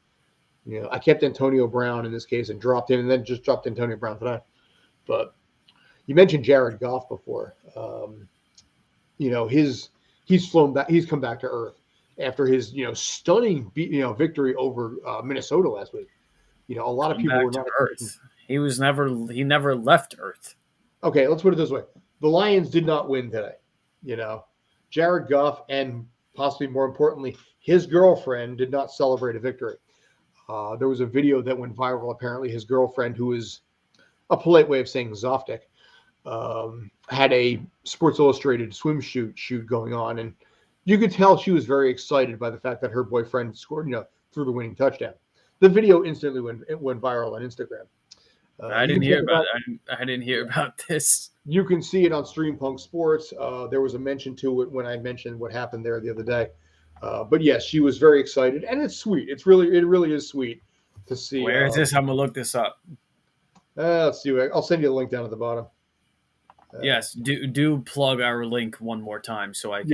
S1: I kept Antonio Brown in this case and dropped him, and then just dropped Antonio Brown today. But you mentioned Jared Goff before. He's flown back. He's come back to earth after his stunning victory over Minnesota last week. A lot of people were not
S3: Earth. He never left Earth.
S1: Okay, let's put it this way: the Lions did not win today. Jared Goff and possibly more importantly, his girlfriend did not celebrate a victory. There was a video that went viral. Apparently, his girlfriend, who is a polite way of saying Zoftic, had a Sports Illustrated swimsuit shoot going on, and you could tell she was very excited by the fact that her boyfriend scored, threw the winning touchdown. The video instantly went viral on Instagram.
S3: I didn't hear about it. I didn't hear about this.
S1: You can see it on Stream Punk Sports. There was a mention to it when I mentioned what happened there the other day. But yes, she was very excited, and it's sweet. It really is sweet to see.
S3: Where is this? I'm gonna look this up.
S1: Let's see. I'll send you a link down at the bottom.
S3: Yes, do plug our link one more time so I can.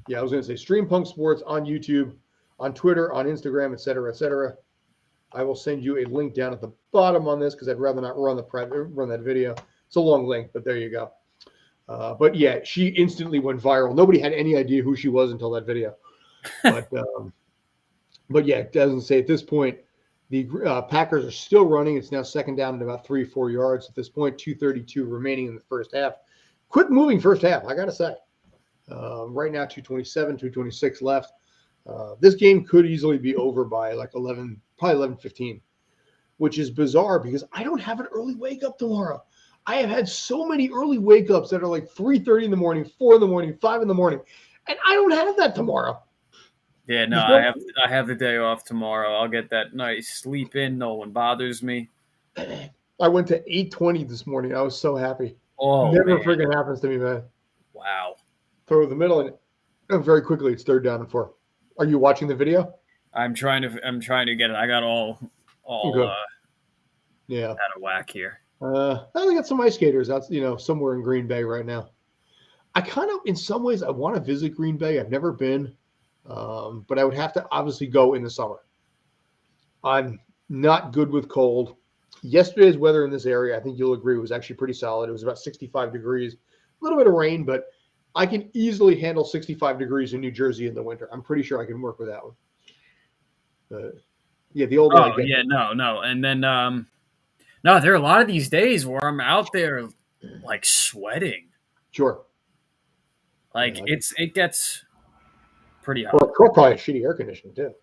S1: Yeah. I was going to say Stream Punk Sports on YouTube, on Twitter, on Instagram, etc. I will send you a link down at the bottom on this because I'd rather not run that video. It's a long link, but there you go. But yeah, she instantly went viral. Nobody had any idea who she was until that video. But yeah, it doesn't say at this point. The Packers are still running. It's now second down at about 3-4 yards at this point. 2:32 remaining in the first half. Quick moving first half, I gotta say. Right now, 2:27, 2:26 left. This game could easily be over by like 11, probably 11:15, which is bizarre because I don't have an early wake up tomorrow. I have had so many early wake ups that are like 3:30 in the morning, 4 in the morning, 5 in the morning, and I don't have that tomorrow.
S3: Yeah, no, I have the day off tomorrow. I'll get that nice sleep in. No one bothers me.
S1: I went to 8:20 this morning. I was so happy.
S3: Oh,
S1: never
S3: man.
S1: freaking happens to me, man.
S3: Wow.
S1: Throw the middle and very quickly it's 3rd down and 4. Are you watching the video?
S3: I'm trying to get it. I got all
S1: yeah,
S3: out of whack here.
S1: I got some ice skaters out, somewhere in Green Bay right now. I kind of, in some ways, I want to visit Green Bay. I've never been, but I would have to obviously go in the summer. I'm not good with cold. Yesterday's weather in this area, I think you'll agree, was actually pretty solid. It was about 65 degrees, a little bit of rain, but I can easily handle 65 degrees in New Jersey in the winter. I'm pretty sure I can work with that one. Yeah, the older I get.
S3: Yeah, no. And then, no, there are a lot of these days where I'm out there like sweating.
S1: Sure.
S3: Like it gets pretty hot.
S1: Well, probably a shitty air conditioning too.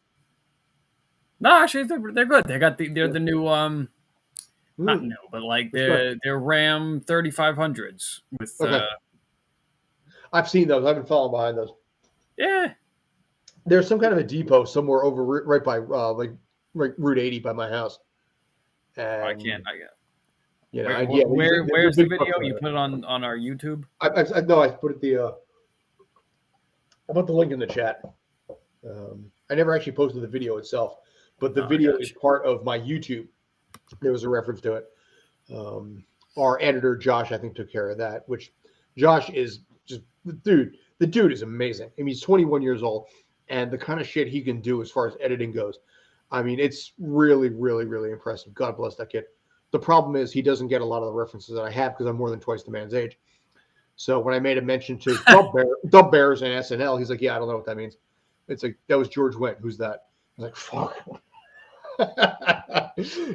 S3: No, actually, they're good. They're the new not new, but like they're Ram 3500s with.
S1: Okay. I've seen those. I've been following behind those.
S3: Yeah.
S1: There's some kind of a depot somewhere over right by Route 80 by my house. And,
S3: I can't.
S1: Where's
S3: the video? You put it on our YouTube?
S1: I put it I put the link in the chat. I never actually posted the video itself, but the video is part of my YouTube. There was a reference to it. Our editor Josh, I think, took care of that. Which Josh is just the dude is amazing. I mean, he's 21 years old, and the kind of shit he can do as far as editing goes, I mean, it's really, really, really impressive. God bless that kid. The problem is he doesn't get a lot of the references that I have because I'm more than twice the man's age. So when I made a mention to Dub Bears and SNL, he's like, yeah, I don't know what that means. It's like, that was George Wendt. Who's that? I was like, fuck.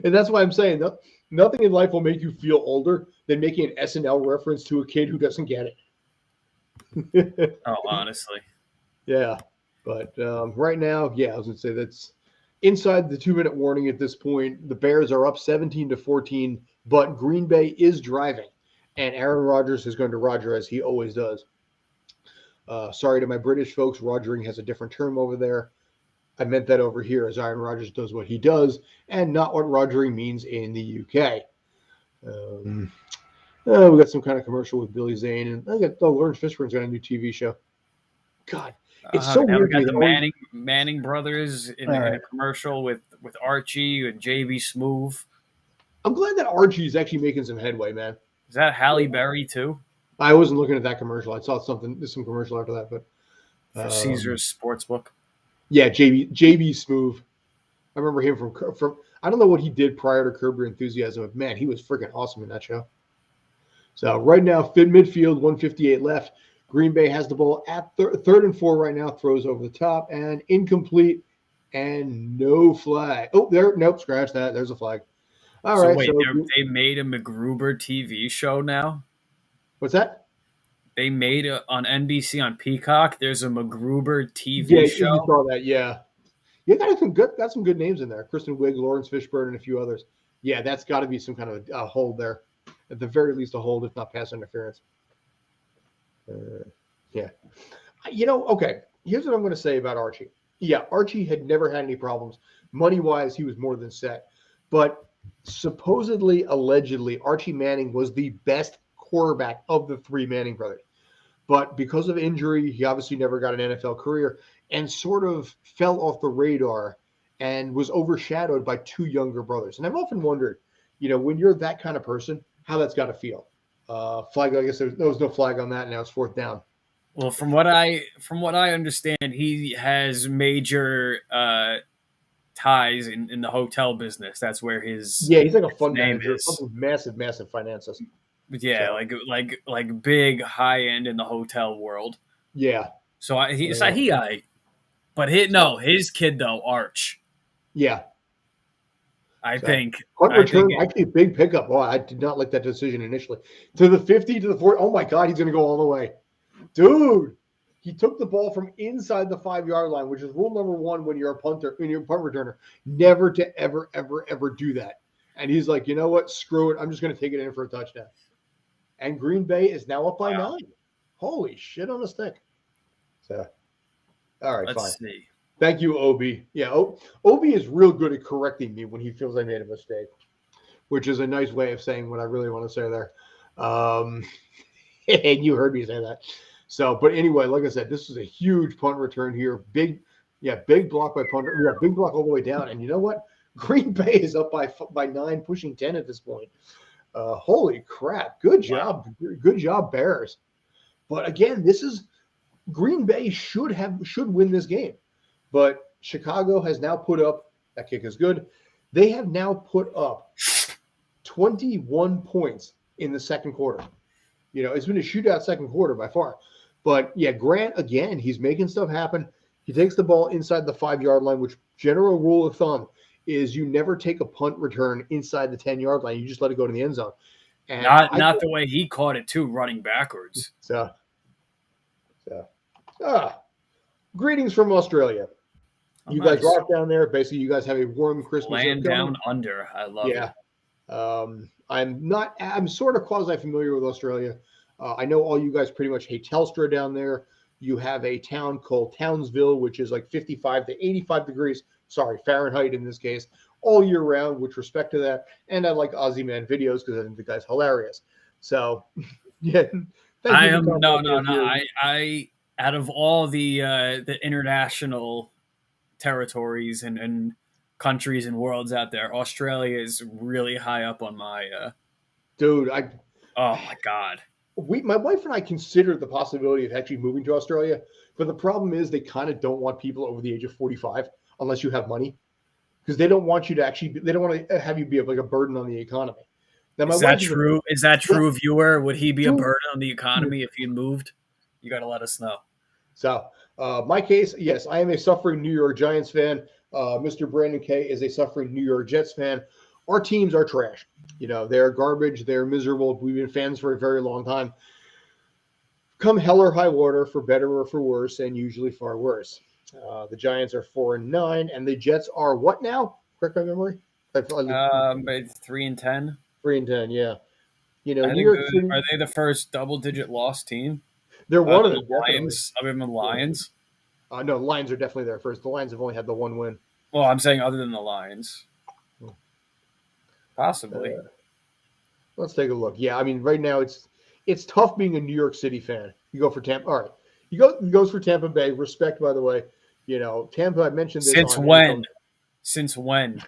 S1: And that's why I'm saying nothing in life will make you feel older than making an SNL reference to a kid who doesn't get it.
S3: Oh, honestly.
S1: Yeah. But right now, I was going to say that's inside the 2-minute warning at this point. The Bears are up 17-14, but Green Bay is driving. And Aaron Rodgers is going to Roger as he always does. Sorry to my British folks, Rogering has a different term over there. I meant that over here as Aaron Rodgers does what he does and not what Rogering means in the UK. We got some kind of commercial with Billy Zane, and I got Lawrence Fishburne's got a new TV show. God, it's so weird.
S3: We got the Manning brothers in a commercial with Archie and JB Smoove.
S1: I'm glad that Archie is actually making some headway, man.
S3: Is that Halle Berry too?
S1: I wasn't looking at that commercial. I saw some commercial after that, but
S3: for Caesar's Sportsbook.
S1: Yeah, JB Smoove. I remember him from. I don't know what he did prior to Curb Your Enthusiasm, but man, he was freaking awesome in that show. So right now, midfield, 1:58 left. Green Bay has the ball at 3rd and 4 right now. Throws over the top and incomplete, and no flag. Oh, nope, scratch that. There's a flag. All right.
S3: Wait, they made a MacGruber TV show now?
S1: What's that?
S3: They made on NBC on Peacock. There's a MacGruber TV show.
S1: Yeah, you saw that. Yeah. You got some good names in there. Kristen Wiig, Lawrence Fishburne, and a few others. Yeah, that's got to be some kind of a hold there. At the very least, a hold, if not pass interference. Yeah. Okay. Here's what I'm going to say about Archie. Yeah, Archie had never had any problems. Money-wise, he was more than set. But supposedly, allegedly, Archie Manning was the best quarterback of the 3 Manning brothers. But because of injury, he obviously never got an NFL career and sort of fell off the radar and was overshadowed by 2 younger brothers. And I've often wondered, when you're that kind of person, how that's got to feel. Flag, I guess there was no flag on that. Now it's 4th down.
S3: Well, from what I understand, he has major ties in the hotel business. That's where his
S1: Yeah, he's like a fund
S3: name
S1: manager,
S3: is.
S1: something massive finances.
S3: Yeah,
S1: So.
S3: like big high end in the hotel world.
S1: Yeah.
S3: So
S1: So,
S3: his kid though, Arch.
S1: yeah.
S3: I
S1: So
S3: think
S1: punt
S3: I think
S1: return, actually a big pickup. Oh, I did not like that decision initially. To the 50, to the 40. Oh my God, he's gonna go all the way. Dude. He took the ball from inside the 5-yard line, which is rule number one when you're a punter, when you're a punt returner. Never to ever do that. And he's like, you know what? Screw it. I'm just gonna take it in for a touchdown. And Green Bay is now up by 9. Holy shit on a stick. So all right, fine.
S3: let's see.
S1: Thank you, Obie. Yeah, Obie is real good at correcting me when he feels I made a mistake, which is a nice way of saying what I really want to say there. And you heard me say that. So, but anyway, like I said, this is a huge punt return here. Big block by punter. Yeah, big block all the way down. And you know what? Green Bay is up by 9, pushing 10 at this point. Holy crap! Good job, good job, Bears. But again, this is Green Bay should win this game. But Chicago has now put up, that kick is good. They have now put up 21 points in the second quarter. You know, it's been a shootout second quarter by far. But yeah, Grant, again, he's making stuff happen. He takes the ball inside the 5-yard line, which general rule of thumb is you never take a punt return inside the 10-yard line. You just let it go to the end zone. And
S3: Not the way he caught it too, running backwards.
S1: Greetings from Australia. You guys rock down there. Basically, you guys have a warm Christmas.
S3: Land down under. I love it.
S1: I'm sort of quasi-familiar with Australia. I know all you guys pretty much hate Telstra down there. You have a town called Townsville, which is like 55 to 85 degrees. Sorry, Fahrenheit in this case, all year round, with respect to that. And I like Aussie Man videos because I think the guy's hilarious. So, yeah.
S3: I out of all the international territories and countries and worlds out there, Australia is really high up on my
S1: dude.
S3: Oh my God.
S1: My wife and I considered the possibility of actually moving to Australia, but the problem is they kind of don't want people over the age of 45 unless you have money, because they don't want you to they don't want to have you be like a burden on the economy.
S3: Now, is that true? Is that true, viewer? Would he be a burden on the economy if he moved? You got to let us know.
S1: So, my case, yes, I am a suffering New York Giants fan. Mr. Brandon K is a suffering New York Jets fan. Our teams are trash. You know, they're garbage. They're miserable. We've been fans for a very long time. Come hell or high water, for better or for worse, and usually far worse. The Giants are 4-9, and the Jets are what now? Correct my memory.
S3: It's 3-10.
S1: 3-10, yeah. You know,
S3: are they the first double-digit loss team?
S1: They're one of the
S3: Lions. Other than the Lions.
S1: No, the Lions are definitely there first. The Lions have only had the one win.
S3: Well, I'm saying other than the Lions. Possibly.
S1: Let's take a look. Yeah, I mean, right now it's tough being a New York City fan. You go for Tampa. All right, he goes for Tampa Bay. Respect, by the way. You know, Tampa. I mentioned this.
S3: Since when? Since when?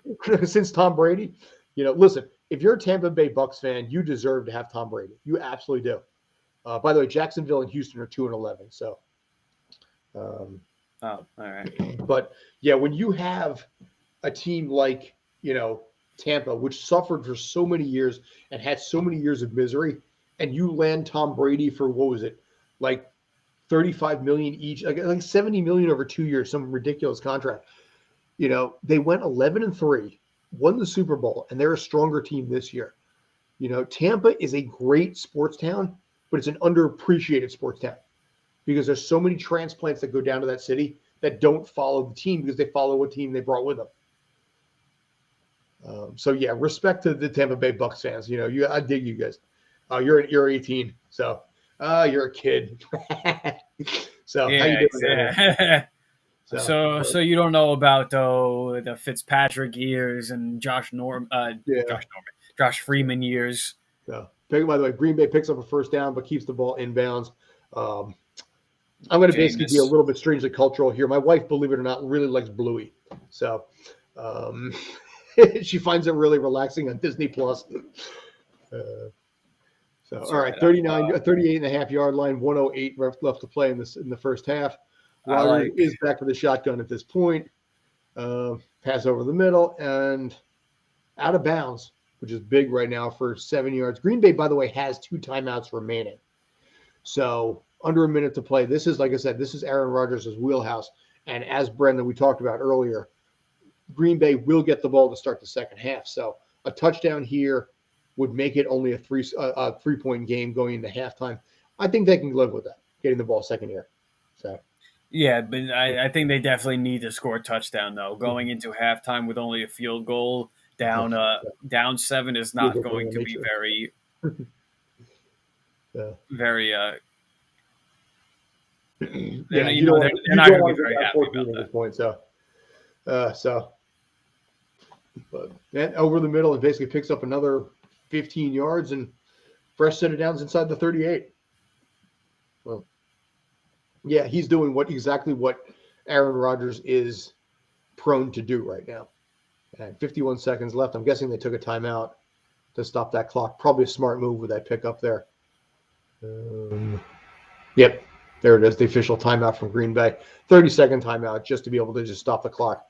S1: Since Tom Brady. You know, listen. If you're a Tampa Bay Bucks fan, you deserve to have Tom Brady. You absolutely do. By the way, Jacksonville and Houston are 2-11. So.
S3: Oh, all right.
S1: But yeah, when you have a team like, you know, Tampa, which suffered for so many years and had so many years of misery, and you land Tom Brady for, what was it, like $35 million each, like $70 million over 2 years, some ridiculous contract. You know, they went 11-3, won the Super Bowl, and they're a stronger team this year. You know, Tampa is a great sports town, but it's an underappreciated sports town because there's so many transplants that go down to that city that don't follow the team because they follow what team they brought with them. So yeah, respect to the Tampa Bay Bucks fans. You know, I dig you guys. You're 18, so you're a kid. So
S3: yeah,
S1: how you doing?
S3: Yeah. So you don't know about the Fitzpatrick years and Josh Freeman years.
S1: So, by the way, Green Bay picks up a first down but keeps the ball inbounds. I'm going to basically be a little bit strangely cultural here. My wife, believe it or not, really likes Bluey. So she finds it really relaxing on Disney Plus. All right, 38.5-yard line, 108 left to play in the first half. Rodgers is back to the shotgun at this point. pass over the middle and out of bounds, which is big right now for 7 yards. Green Bay, by the way, has 2 timeouts remaining. So under a minute to play. This is, like I said, this is Aaron Rodgers' wheelhouse. And as Brendan, we talked about earlier, Green Bay will get the ball to start the second half. So a touchdown here would make it only a 3-point game going into halftime. I think they can live with that, getting the ball second year. So.
S3: Yeah, but I think they definitely need to score a touchdown, though. Going into halftime with only a field goal, down 7 is not going to be very, very. They're not going to be very happy about that.
S1: Point, but then over the middle, it basically picks up another 15 yards and fresh set of downs inside the 38. Well, yeah, he's doing exactly what Aaron Rodgers is prone to do right now. And 51 seconds left. I'm guessing they took a timeout to stop that clock. Probably a smart move with that pick up there. Yep, there it is, the official timeout from Green Bay. 30-second timeout just to be able to just stop the clock.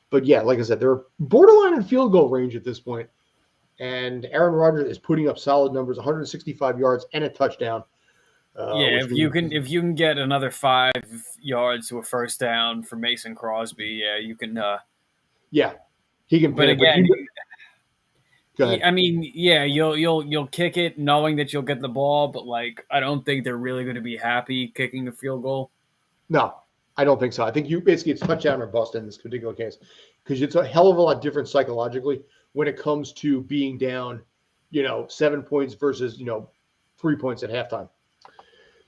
S1: But yeah, like I said, they're borderline in field goal range at this point. And Aaron Rodgers is putting up solid numbers, 165 yards and a touchdown.
S3: If you can get another 5 yards to a first down for Mason Crosby, you can.
S1: Yeah, he can.
S3: But again, I mean, you'll kick it knowing that you'll get the ball, but I don't think they're really going to be happy kicking a field goal.
S1: No, I don't think so. I think it's touchdown or bust in this particular case because it's a hell of a lot different psychologically when it comes to being down, 7 points versus 3 points at halftime.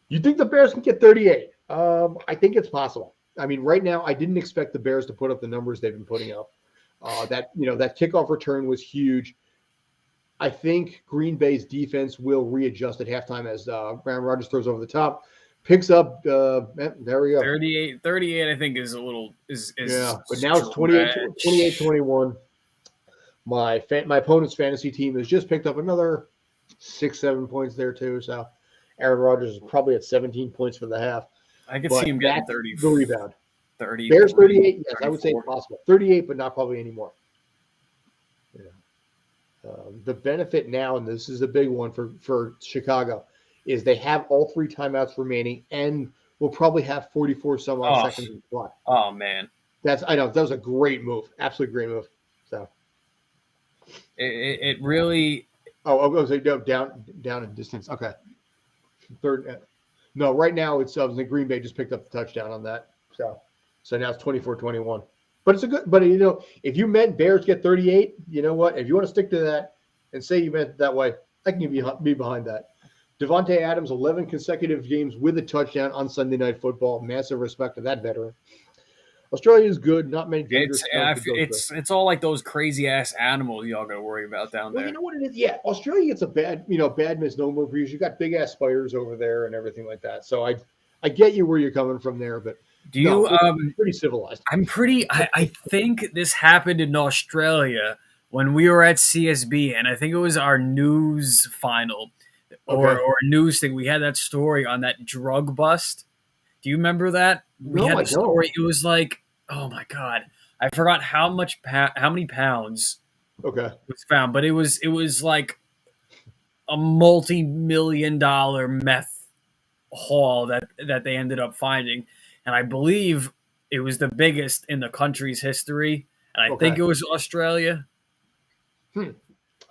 S1: You think the Bears can get 38? I think it's possible. I mean, right now, I didn't expect the Bears to put up the numbers they've been putting up. That kickoff return was huge. I think Green Bay's defense will readjust at halftime as Aaron Rodgers throws over the top, picks up. There we go.
S3: 38, I think is a little is
S1: yeah, but now it's 28-21. My opponent's fantasy team has just picked up another 6-7 points there too. So Aaron Rodgers is probably at 17 points for the half.
S3: I could see him getting 30.
S1: The rebound.
S3: 30.
S1: Bears 38. Yes,
S3: 34.
S1: I would say possible. 38, but not probably anymore. Yeah. The benefit now, and this is a big one for Chicago, is they have all 3 timeouts remaining and will probably have 44 some odd seconds in the clock.
S3: Oh man,
S1: I know that was a great move, absolutely great move. So
S3: it really.
S1: Oh, down in distance. Okay. Third. No, right now it's the Green Bay just picked up the touchdown on that. So now it's 24-21. But it's if you meant Bears get 38, you know what? If you want to stick to that and say you meant it that way, I can be behind that. Devontae Adams, 11 consecutive games with a touchdown on Sunday Night Football. Massive respect to that veteran. Australia is good. Not many dangerous.
S3: It's all like those crazy ass animals y'all got to worry about down there.
S1: Well, you know what it is? Yeah, Australia gets a bad misnomer because you got big ass spiders over there and everything like that. So I get you where you're coming from there, but pretty civilized.
S3: I think this happened in Australia when we were at CSB, and I think it was our news final or a news thing. We had that story on that drug bust. Do you remember that? We had the story. It was like, oh my god, I forgot how many pounds.
S1: Okay.
S3: Was found, but it was like a multi-million-dollar meth haul that they ended up finding, and I believe it was the biggest in the country's history. And I think it was Australia.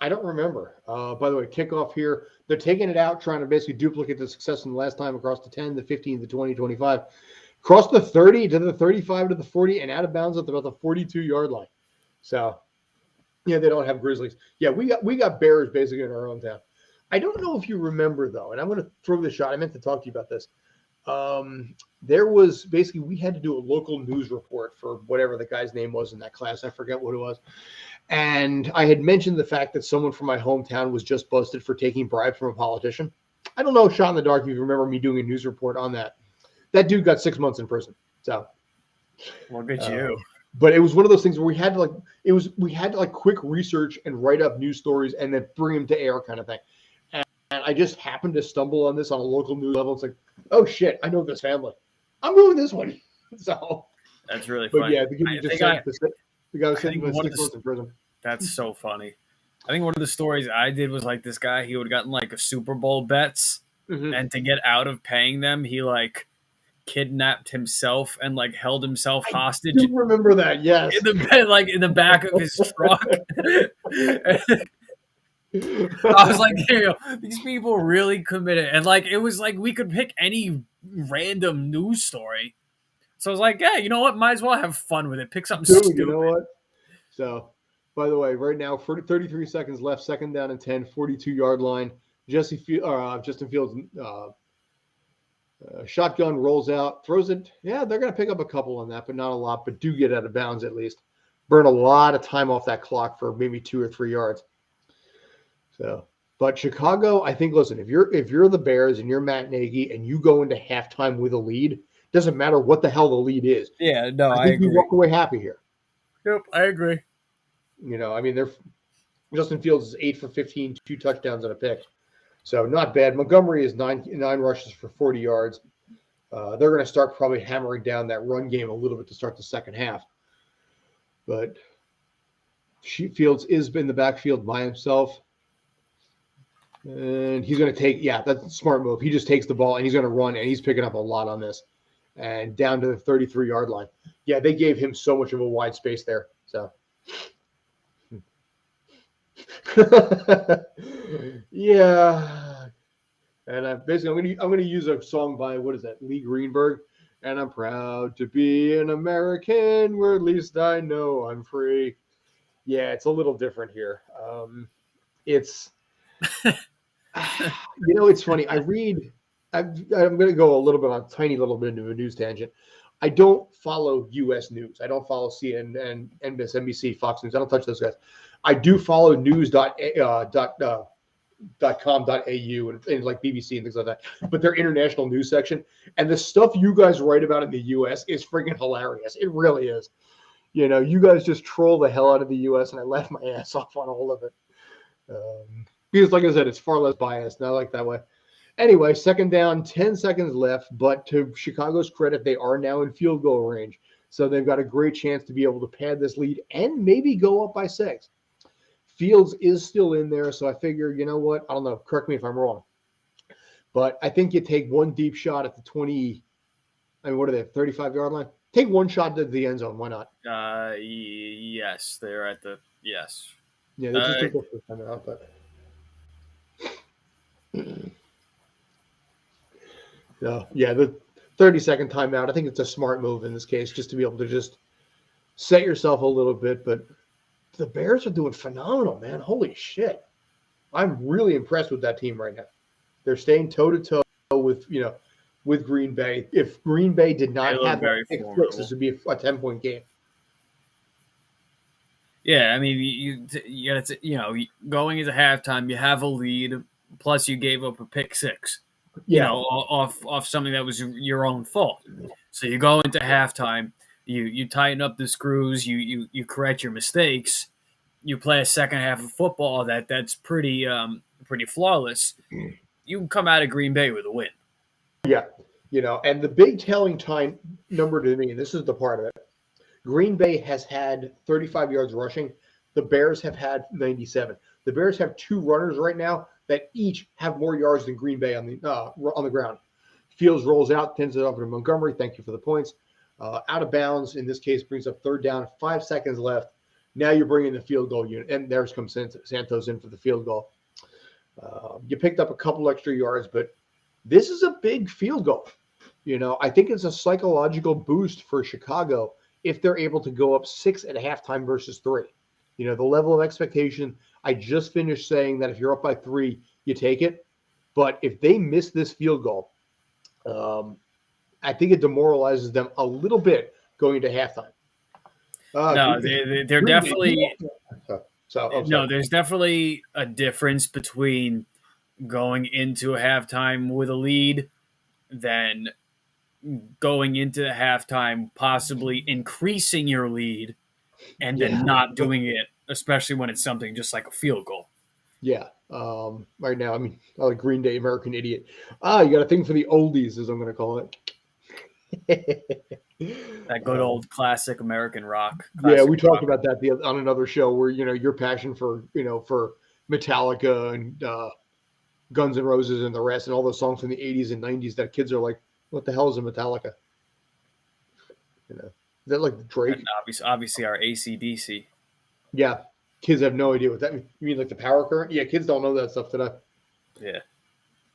S1: I don't remember. By the way, kickoff here. They're taking it out, trying to basically duplicate the success from the last time across the 10, the 15, the 20, 25. Across the 30 to the 35 to the 40 and out of bounds at about the 42-yard line. So, they don't have Grizzlies. Yeah, we got Bears basically in our own town. I don't know if you remember, though, and I'm going to throw this shot. I meant to talk to you about this. There was basically we had to do a local news report for whatever the guy's name was in that class. I forget what it was. And I had mentioned the fact that someone from my hometown was just busted for taking bribes from a politician. I don't know, shot in the dark, if you remember me doing a news report on that. That dude got 6 months in prison. So,
S3: look at you.
S1: But it was one of those things where we had to quick research and write up news stories and then bring them to air kind of thing. And I just happened to stumble on this on a local news level. It's like, oh shit, I know this family. I'm doing this one. So
S3: That's really
S1: But
S3: funny.
S1: yeah, the kid
S3: I
S1: you just
S3: think
S1: said the guy was
S3: I think
S1: sentenced to
S3: one of
S1: 6
S3: the
S1: months in prison.
S3: That's so funny. I think one of the stories I did was like this guy, he would have gotten like a Super Bowl bets,
S1: Mm-hmm.
S3: and to get out of paying them, he like kidnapped himself and like held himself
S1: I
S3: hostage
S1: do remember that. Yes.
S3: in the bed, like in the back of his truck. I was like, damn, these people really committed. And like it was like we could pick any random news story. So I was like, yeah, you know what? Might as well have fun with it. Pick something
S1: Dude,
S3: stupid.
S1: you know what? So, by the way, right now, 33 seconds left, second down and 10, 42-yard line. Justin Fields shotgun rolls out, throws it. Yeah, they're going to pick up a couple on that, but not a lot, but do get out of bounds at least. Burn a lot of time off that clock for maybe 2 or 3 yards. So, but Chicago, I think, listen, if you're the Bears and you're Matt Nagy and you go into halftime with a lead, doesn't matter what the hell the lead is.
S3: Yeah, no,
S1: I think you walk away happy here.
S3: Yep, I agree.
S1: You know, I mean, Justin Fields is 8 for 15, 2 touchdowns and a pick. So not bad. Montgomery is nine rushes for 40 yards. They're going to start probably hammering down that run game a little bit to start the second half. But Fields is in the backfield by himself. And he's going to take, that's a smart move. He just takes the ball and he's going to run, and he's picking up a lot on this. And down to the 33-yard line. Yeah, they gave him so much of a wide space there. So. Yeah, and basically I'm gonna use a song by Lee Greenberg, and I'm proud to be an American where at least I know I'm free. Yeah, it's a little different here. It's it's funny. I'm gonna go a little bit on a tiny little bit into a news tangent. I don't follow U.S. news. I don't follow CNN, NBC, Fox News. I don't touch those guys. I do follow news.com.au and like BBC and things like that, but their international news section and the stuff you guys write about in the U.S. is freaking hilarious. It really is. You know, you guys just troll the hell out of the U.S. and I laugh my ass off on all of it. Because, like I said, it's far less biased, and I like that way. Anyway, second down, 10 seconds left, but to Chicago's credit, they are now in field goal range. So they've got a great chance to be able to pad this lead and maybe go up by 6. Fields is still in there, so I figure, you know what? I don't know. Correct me if I'm wrong. But I think you take one deep shot at the 20, what are they, 35-yard line? Take one shot to the end zone. Why not?
S3: Yes, they're at the, yes.
S1: Yeah, they just took the first time out, but. So, yeah, the 30-second timeout, I think it's a smart move in this case, just to be able to just set yourself a little bit. But the Bears are doing phenomenal, man. Holy shit. I'm really impressed with that team right now. They're staying toe-to-toe with Green Bay. If Green Bay did not have that pick six, this would be a 10-point game.
S3: Yeah, I mean, you got to, going into halftime, you have a lead, plus you gave up a pick 6. Off something that was your own fault. So you go into halftime, you tighten up the screws, you correct your mistakes, you play a second half of football that's pretty flawless. You can come out of Green Bay with a win.
S1: Yeah, and the big telling time number to me, and this is the part of it, Green Bay has had 35 yards rushing. The Bears have had 97. The Bears have 2 runners right now that each have more yards than Green Bay on the ground. Fields rolls out, pins it over to Montgomery. Thank you for the points. Out of bounds, in this case, brings up third down, 5 seconds left. Now you're bringing the field goal unit, and there's comes Santos in for the field goal. You picked up a couple extra yards, but this is a big field goal. I think it's a psychological boost for Chicago if they're able to go up 6 at halftime versus 3. The level of expectation. I just finished saying that if you're up by 3, you take it. But if they miss this field goal, I think it demoralizes them a little bit going into halftime.
S3: No, they're definitely.
S1: No,
S3: there's definitely a difference between going into a halftime with a lead than going into the halftime possibly increasing your lead and then not doing it, especially when it's something just like a field goal.
S1: Yeah. Right now, I like Green Day, American Idiot. You got a thing for the oldies, as I'm going to call it.
S3: That good old classic American rock.
S1: Yeah,
S3: Classic
S1: we talked
S3: rock.
S1: about that on another show where your passion for for Metallica and Guns N' Roses and the rest and all those songs from the 80s and 90s that kids are like, what the hell is a Metallica? Is that like Drake?
S3: And obviously our ACDC.
S1: Yeah, kids have no idea what that means. You mean like the power current? Yeah, kids don't know that stuff today.
S3: Yeah.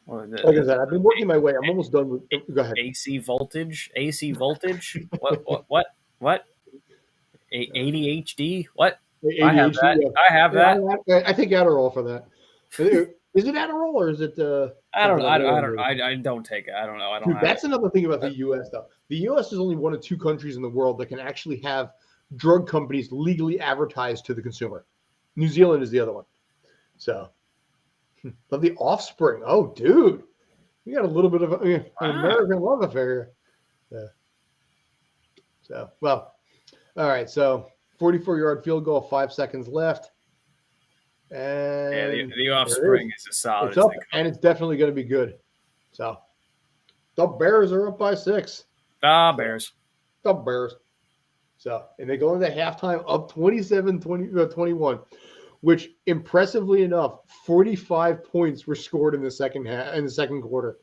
S3: Or
S1: Like I said, I've been working my way. I'm almost done with. Go ahead.
S3: AC voltage. AC voltage. What? ADHD. What? I have
S1: ADHD.
S3: that.
S1: Yeah.
S3: I have that.
S1: I take Adderall for that. Is it Adderall or is it?
S3: I don't.
S1: Something
S3: I
S1: else?
S3: don't. I don't take it. I don't know. I don't
S1: Dude,
S3: have
S1: that's
S3: it.
S1: another thing about the U.S. though. The U.S. is only one of two countries in the world that can actually have drug companies legally advertised to the consumer. New Zealand is the other one. So, but the Offspring. Oh, dude, we got a little bit of an American love affair here. Yeah. So, well, all right. So, 44-yard field goal, 5 seconds left. And
S3: Yeah, the Offspring is a solid.
S1: It's up, and it's definitely going to be good. So, the Bears are up by 6.
S3: Bears.
S1: The Bears. So, and they go into halftime up 27-21, which impressively enough, 45 points were scored in the second quarter.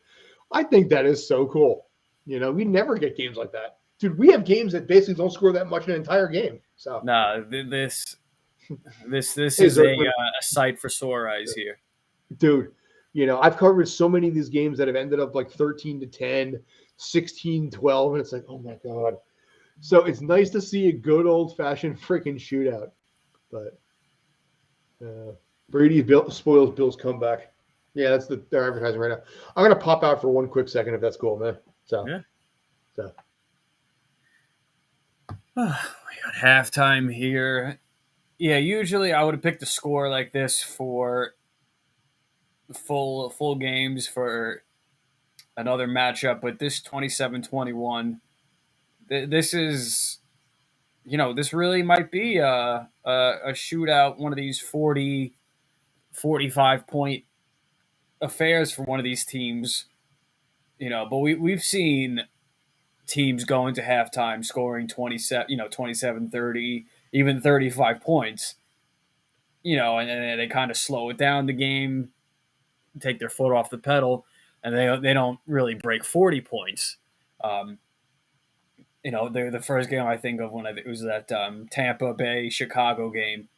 S1: I think that is so cool. We never get games like that. Dude, we have games that basically don't score that much in an entire game. So,
S3: no, this is a sight for sore eyes here.
S1: Dude, I've covered so many of these games that have ended up like 13-10, 16-12, and it's like, oh my God. So it's nice to see a good old-fashioned freaking shootout. But Brady spoils Bill's comeback. Yeah, that's their advertising right now. I'm going to pop out for one quick second if that's cool, man. So,
S3: yeah.
S1: So.
S3: We got halftime here. Yeah, usually I would have picked a score like this for full games for another matchup, but this 27-21, this is, this really might be a shootout, one of these 40, 45 point affairs for one of these teams, but we've seen teams go into halftime scoring 27, 30, even 35 points, and they kind of slow it down the game, take their foot off the pedal, and they don't really break 40 points. The first game I think of when it was that Tampa Bay Chicago game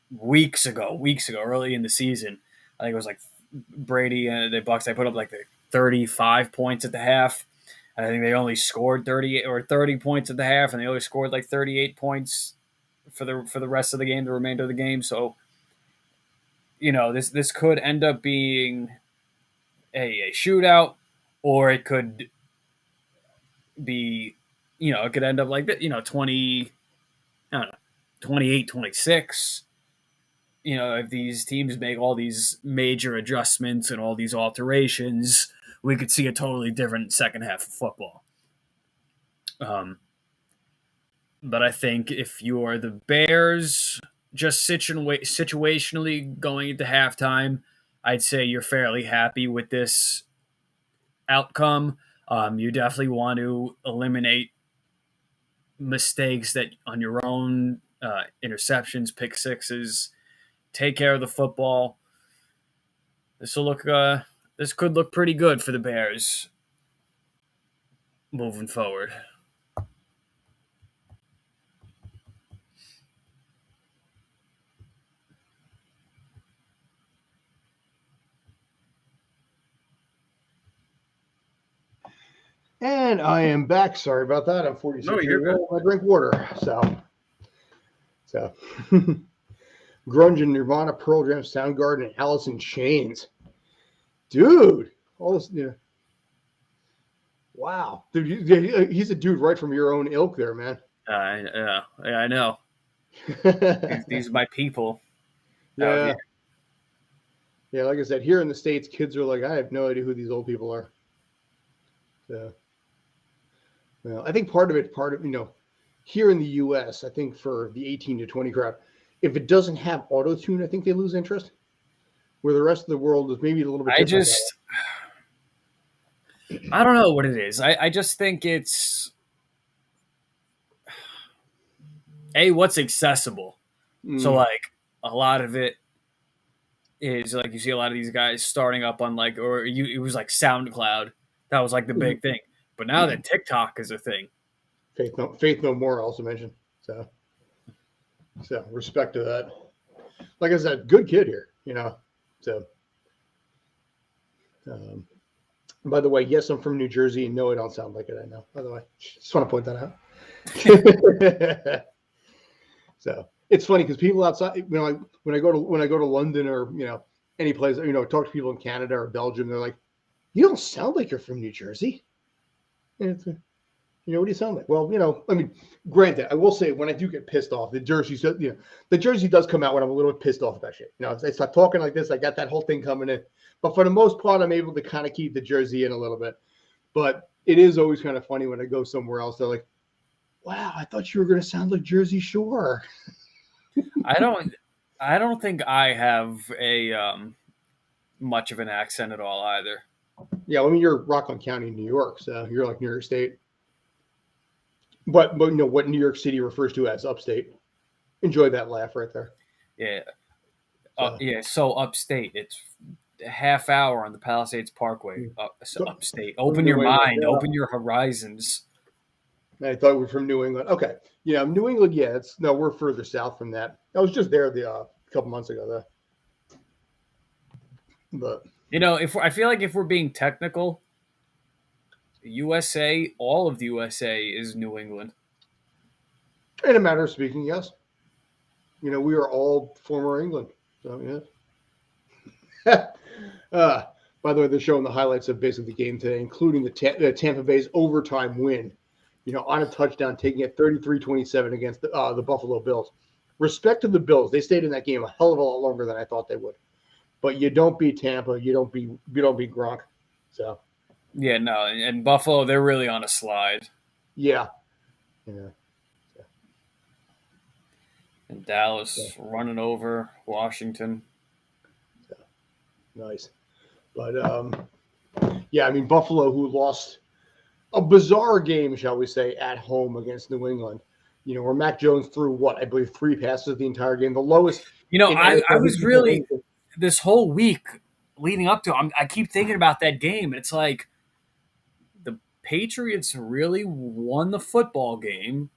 S3: weeks ago, early in the season. I think it was like Brady and the Bucs. They put up like 35 points at the half. I think they only scored 30 points at the half, and they only scored like 38 points for the rest of the game, the remainder of the game. So, this could end up being a shootout, or it could be, it could end up like that, 20, I don't know, 28, 26. If these teams make all these major adjustments and all these alterations, we could see a totally different second half of football. But I think if you are the Bears, just situationally going into halftime, I'd say you're fairly happy with this outcome. You definitely want to eliminate mistakes that on your own, interceptions, pick sixes, take care of the football. This could look pretty good for the Bears moving forward.
S1: And I am back. Sorry about that. I'm 46
S3: No, you're
S1: years old. I drink water. So. Grunge and Nirvana, Pearl Jam, Soundgarden, and Alice in Chains. Dude, all this, wow. Dude, he's a dude right from your own ilk there, man.
S3: I know. These are my people.
S1: Yeah. Yeah, like I said, here in the States, kids are like, I have no idea who these old people are. So, well, I think part of here in the U.S., I think for the 18 to 20 crowd, if it doesn't have auto-tune, I think they lose interest. Where the rest of the world is maybe a little bit different.
S3: I don't know what it is. I just think it's what's accessible. So like a lot of it is like you see a lot of these guys starting up on like it was like SoundCloud. That was like the big thing. But now that TikTok is a thing.
S1: Faith No More also mentioned. So respect to that. Like I said, good kid here, So by the way, yes, I'm from New Jersey. No, I don't sound like it. I know. By the way, just want to point that out. So it's funny because people outside, when I go to London or any place, talk to people in Canada or Belgium, they're like, "You don't sound like you're from New Jersey." And it's, what do you sound like? Well, I mean, granted, I will say when I do get pissed off, the jersey does come out when I'm a little bit pissed off about shit. I start talking like this, I got that whole thing coming in. But for the most part, I'm able to kind of keep the jersey in a little bit. But it is always kind of funny when I go somewhere else. They're like, "Wow, I thought you were going to sound like Jersey Shore."
S3: I don't think I have a much of an accent at all either.
S1: Yeah, I mean, you're Rockland County, New York, so you're like New York State. But what New York City refers to as upstate. Enjoy that laugh right there.
S3: Yeah. So upstate, it's a half hour on the Palisades Parkway. Upstate. Open your mind. Open your horizons.
S1: I thought we were from New England. Okay. Yeah, New England, yeah. We're further south from that. I was just there a couple months ago, though. But
S3: I feel like if we're being technical, USA, all of the USA is New England.
S1: In a matter of speaking, yes. We are all former England. So, yeah. By the way, they're showing the highlights of basically the game today, including the Tampa Bay's overtime win, on a touchdown, taking it 33-27 against the Buffalo Bills. Respect to the Bills. They stayed in that game a hell of a lot longer than I thought they would. But you don't beat Tampa. You don't beat Gronk. So.
S3: Yeah, no. And Buffalo, they're really on a slide.
S1: Yeah.
S3: And Dallas running over Washington.
S1: Nice. But, yeah, I mean, Buffalo, who lost a bizarre game, shall we say, at home against New England, where Mac Jones threw, I believe 3 passes the entire game, the lowest.
S3: I was really – this whole week leading up to it, I keep thinking about that game. It's like the Patriots really won the football game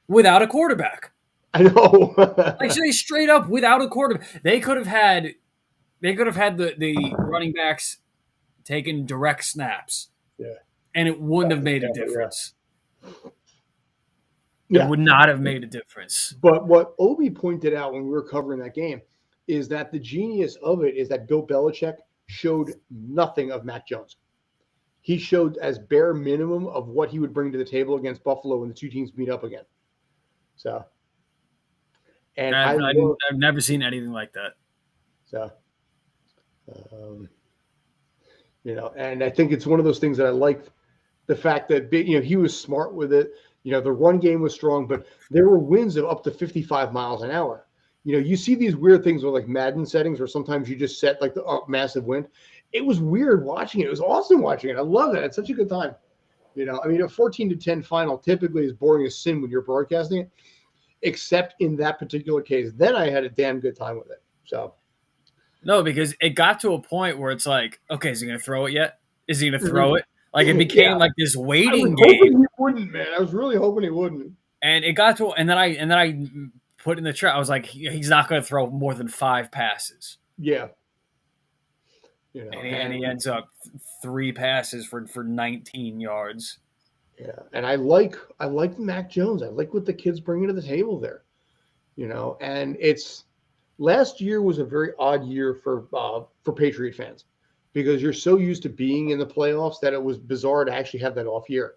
S3: without a quarterback.
S1: I know.
S3: Like straight up without a quarterback. They could have had the running backs taking direct snaps.
S1: Yeah.
S3: And it wouldn't have made a difference.
S1: Yeah.
S3: It would not have made a difference.
S1: But what Obie pointed out when we were covering that game is that the genius of it is that Bill Belichick showed nothing of Mac Jones. He showed as bare minimum of what he would bring to the table against Buffalo when the two teams meet up again. So, and
S3: I've never seen anything like that.
S1: So, and I think it's one of those things that I liked the fact that he was smart with it. The run game was strong, but there were winds of up to 55 miles an hour. You see these weird things with like Madden settings where sometimes you just set like the massive wind. It was weird watching it. It was awesome watching it. I love it. It's such a good time. I mean, a 14-10 final typically is boring as sin when you're broadcasting it, except in that particular case. Then I had a damn good time with it. So.
S3: No, because it got to a point where it's like, okay, is he going to throw it yet? Is he going to throw it? Like it became like this waiting game.
S1: He wouldn't, man. I was really hoping he wouldn't.
S3: And it got to, and then I put in the trap. I was like, he's not going to throw more than 5 passes.
S1: Yeah.
S3: And he ends up 3 passes for 19 yards.
S1: Yeah, and I like Mac Jones. I like what the kids bringing to the table there. And it's last year was a very odd year for Patriot fans because you're so used to being in the playoffs that it was bizarre to actually have that off year.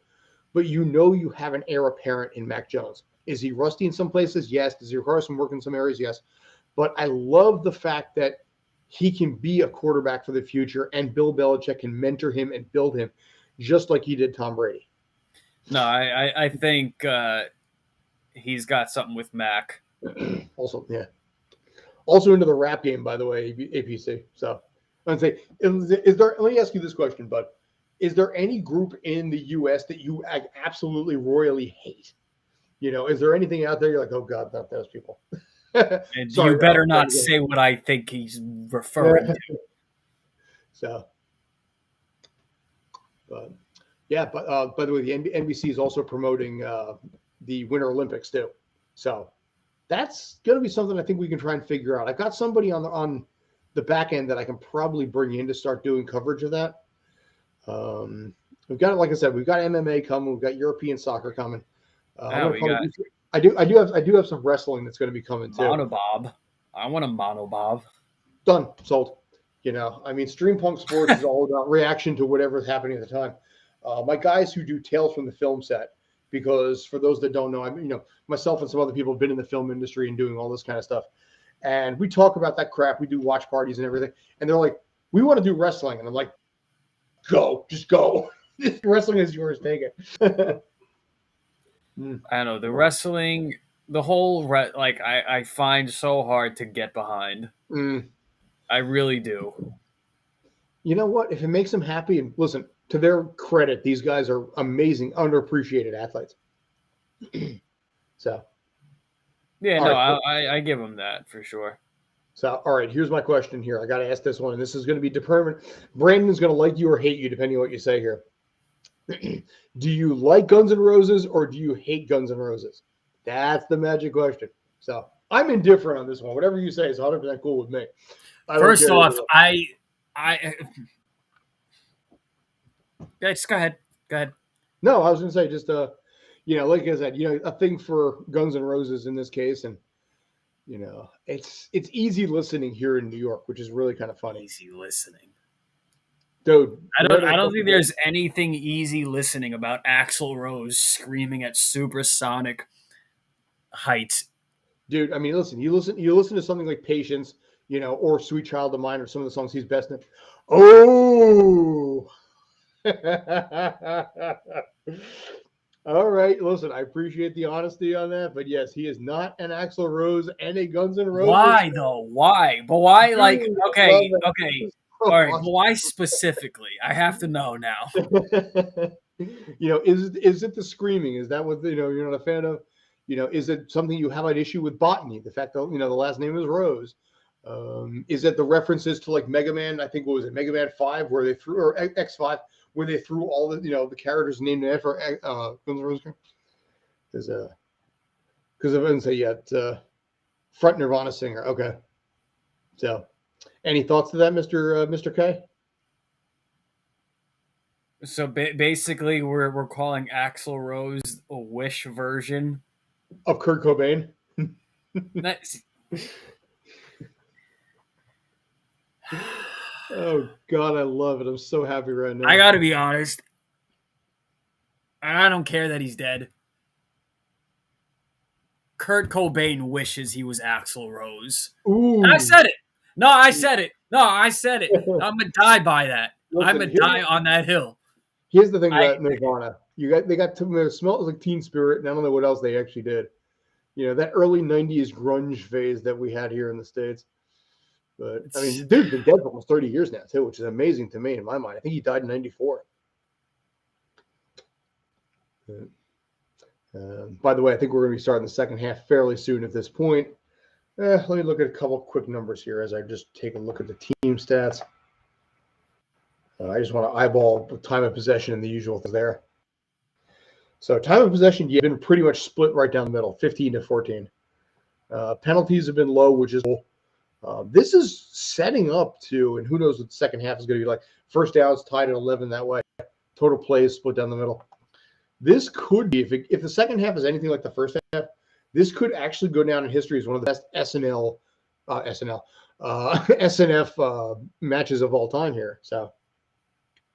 S1: But you have an heir apparent in Mac Jones. Is he rusty in some places? Yes. Does he require some work in some areas? Yes. But I love the fact that he can be a quarterback for the future and Bill Belichick can mentor him and build him just like he did Tom Brady.
S3: No, I think he's got something with Mac.
S1: Also into the rap game, by the way, APC. So I'd say, let me ask you this question, bud. is there any group in the U.S. that you absolutely royally hate? Is there anything out there you're like, oh God, not those people?
S3: And
S1: Sorry,
S3: you better not say what I think he's referring to.
S1: So, but yeah, but by the way, the NBC is also promoting the Winter Olympics too. So that's going to be something I think we can try and figure out. I've got somebody on the back end that I can probably bring in to start doing coverage of that. We've got, like I said, we've got MMA coming. We've got European soccer coming. I do have some wrestling that's going to be coming too.
S3: Monobob. I want a monobob.
S1: Done. Sold. Stream Punk Sports is all about reaction to whatever's happening at the time. My guys who do Tales from the Film Set, because for those that don't know, myself and some other people have been in the film industry and doing all this kind of stuff. And we talk about that crap. We do watch parties and everything. And they're like, we want to do wrestling. And I'm like, just go. Wrestling is yours. Take it.
S3: I don't know. The wrestling, the whole, I find so hard to get behind. I really do.
S1: You know what? If it makes them happy, and listen, to their credit, these guys are amazing, underappreciated athletes. So.
S3: Yeah, no, right. I give them that for sure.
S1: So, all right, here's my question here. I got to ask this one, and this is going to be determined. Brandon's going to like you or hate you, depending on what you say here. Do you like Guns N' Roses or do you hate Guns N' Roses? That's the magic question. So, I'm indifferent on this one. Whatever you say is 100% cool with me.
S3: First off, just go ahead. Go ahead.
S1: No, I was going to say just, like I said, a thing for Guns N' Roses in this case, and it's easy listening here in New York, which is really kind of funny.
S3: Easy listening,
S1: dude.
S3: I don't think there's anything easy listening about Axl Rose screaming at supersonic heights.
S1: Dude, listen. You listen to something like Patience, or Sweet Child of Mine, or some of the songs he's best in. Oh. All right, listen, I appreciate the honesty on that, but yes, he is not an Axl Rose and a Guns N' Roses.
S3: Why though? Why? But why? Like, okay. All right, but why specifically? I have to know now.
S1: Is it the screaming? Is that what you're not a fan of? Is it something you have an issue with botany? The fact that the last name is Rose. Is it the references to like Mega Man? I think what was it, Mega Man 5, where they threw, or X5, where they threw all the the characters named after Guns N' Roses? Because I didn't say yet. Front Nirvana singer. Okay. So, any thoughts to that, Mr. K?
S3: So basically, we're calling Axl Rose a Wish version
S1: of Kurt Cobain. Oh God, I love it. I'm so happy right now.
S3: I gotta be honest. I don't care that he's dead. Kurt Cobain wishes he was Axl Rose.
S1: Ooh.
S3: I said it. No, I said it. I'm gonna die by that. Listen, I'm gonna die on that hill.
S1: Here's the thing about Nirvana. They got to smell like Teen Spirit, and I don't know what else they actually did. That early '90s grunge phase that we had here in the States. But dude's been dead for almost 30 years now too, which is amazing to me in my mind. I think he died in '94. By the way, I think we're going to be starting the second half fairly soon at this point. Let me look at a couple quick numbers here as I just take a look at the team stats. I just want to eyeball the time of possession and the usual thing there. So time of possession, you've been pretty much split right down the middle, 15-14. Penalties have been low, which is cool. This is setting up to, and who knows what the second half is going to be like. First downs tied at 11 that way. Total plays split down the middle. This could be, if the second half is anything like the first half, this could actually go down in history as one of the best SNF matches of all time here. So,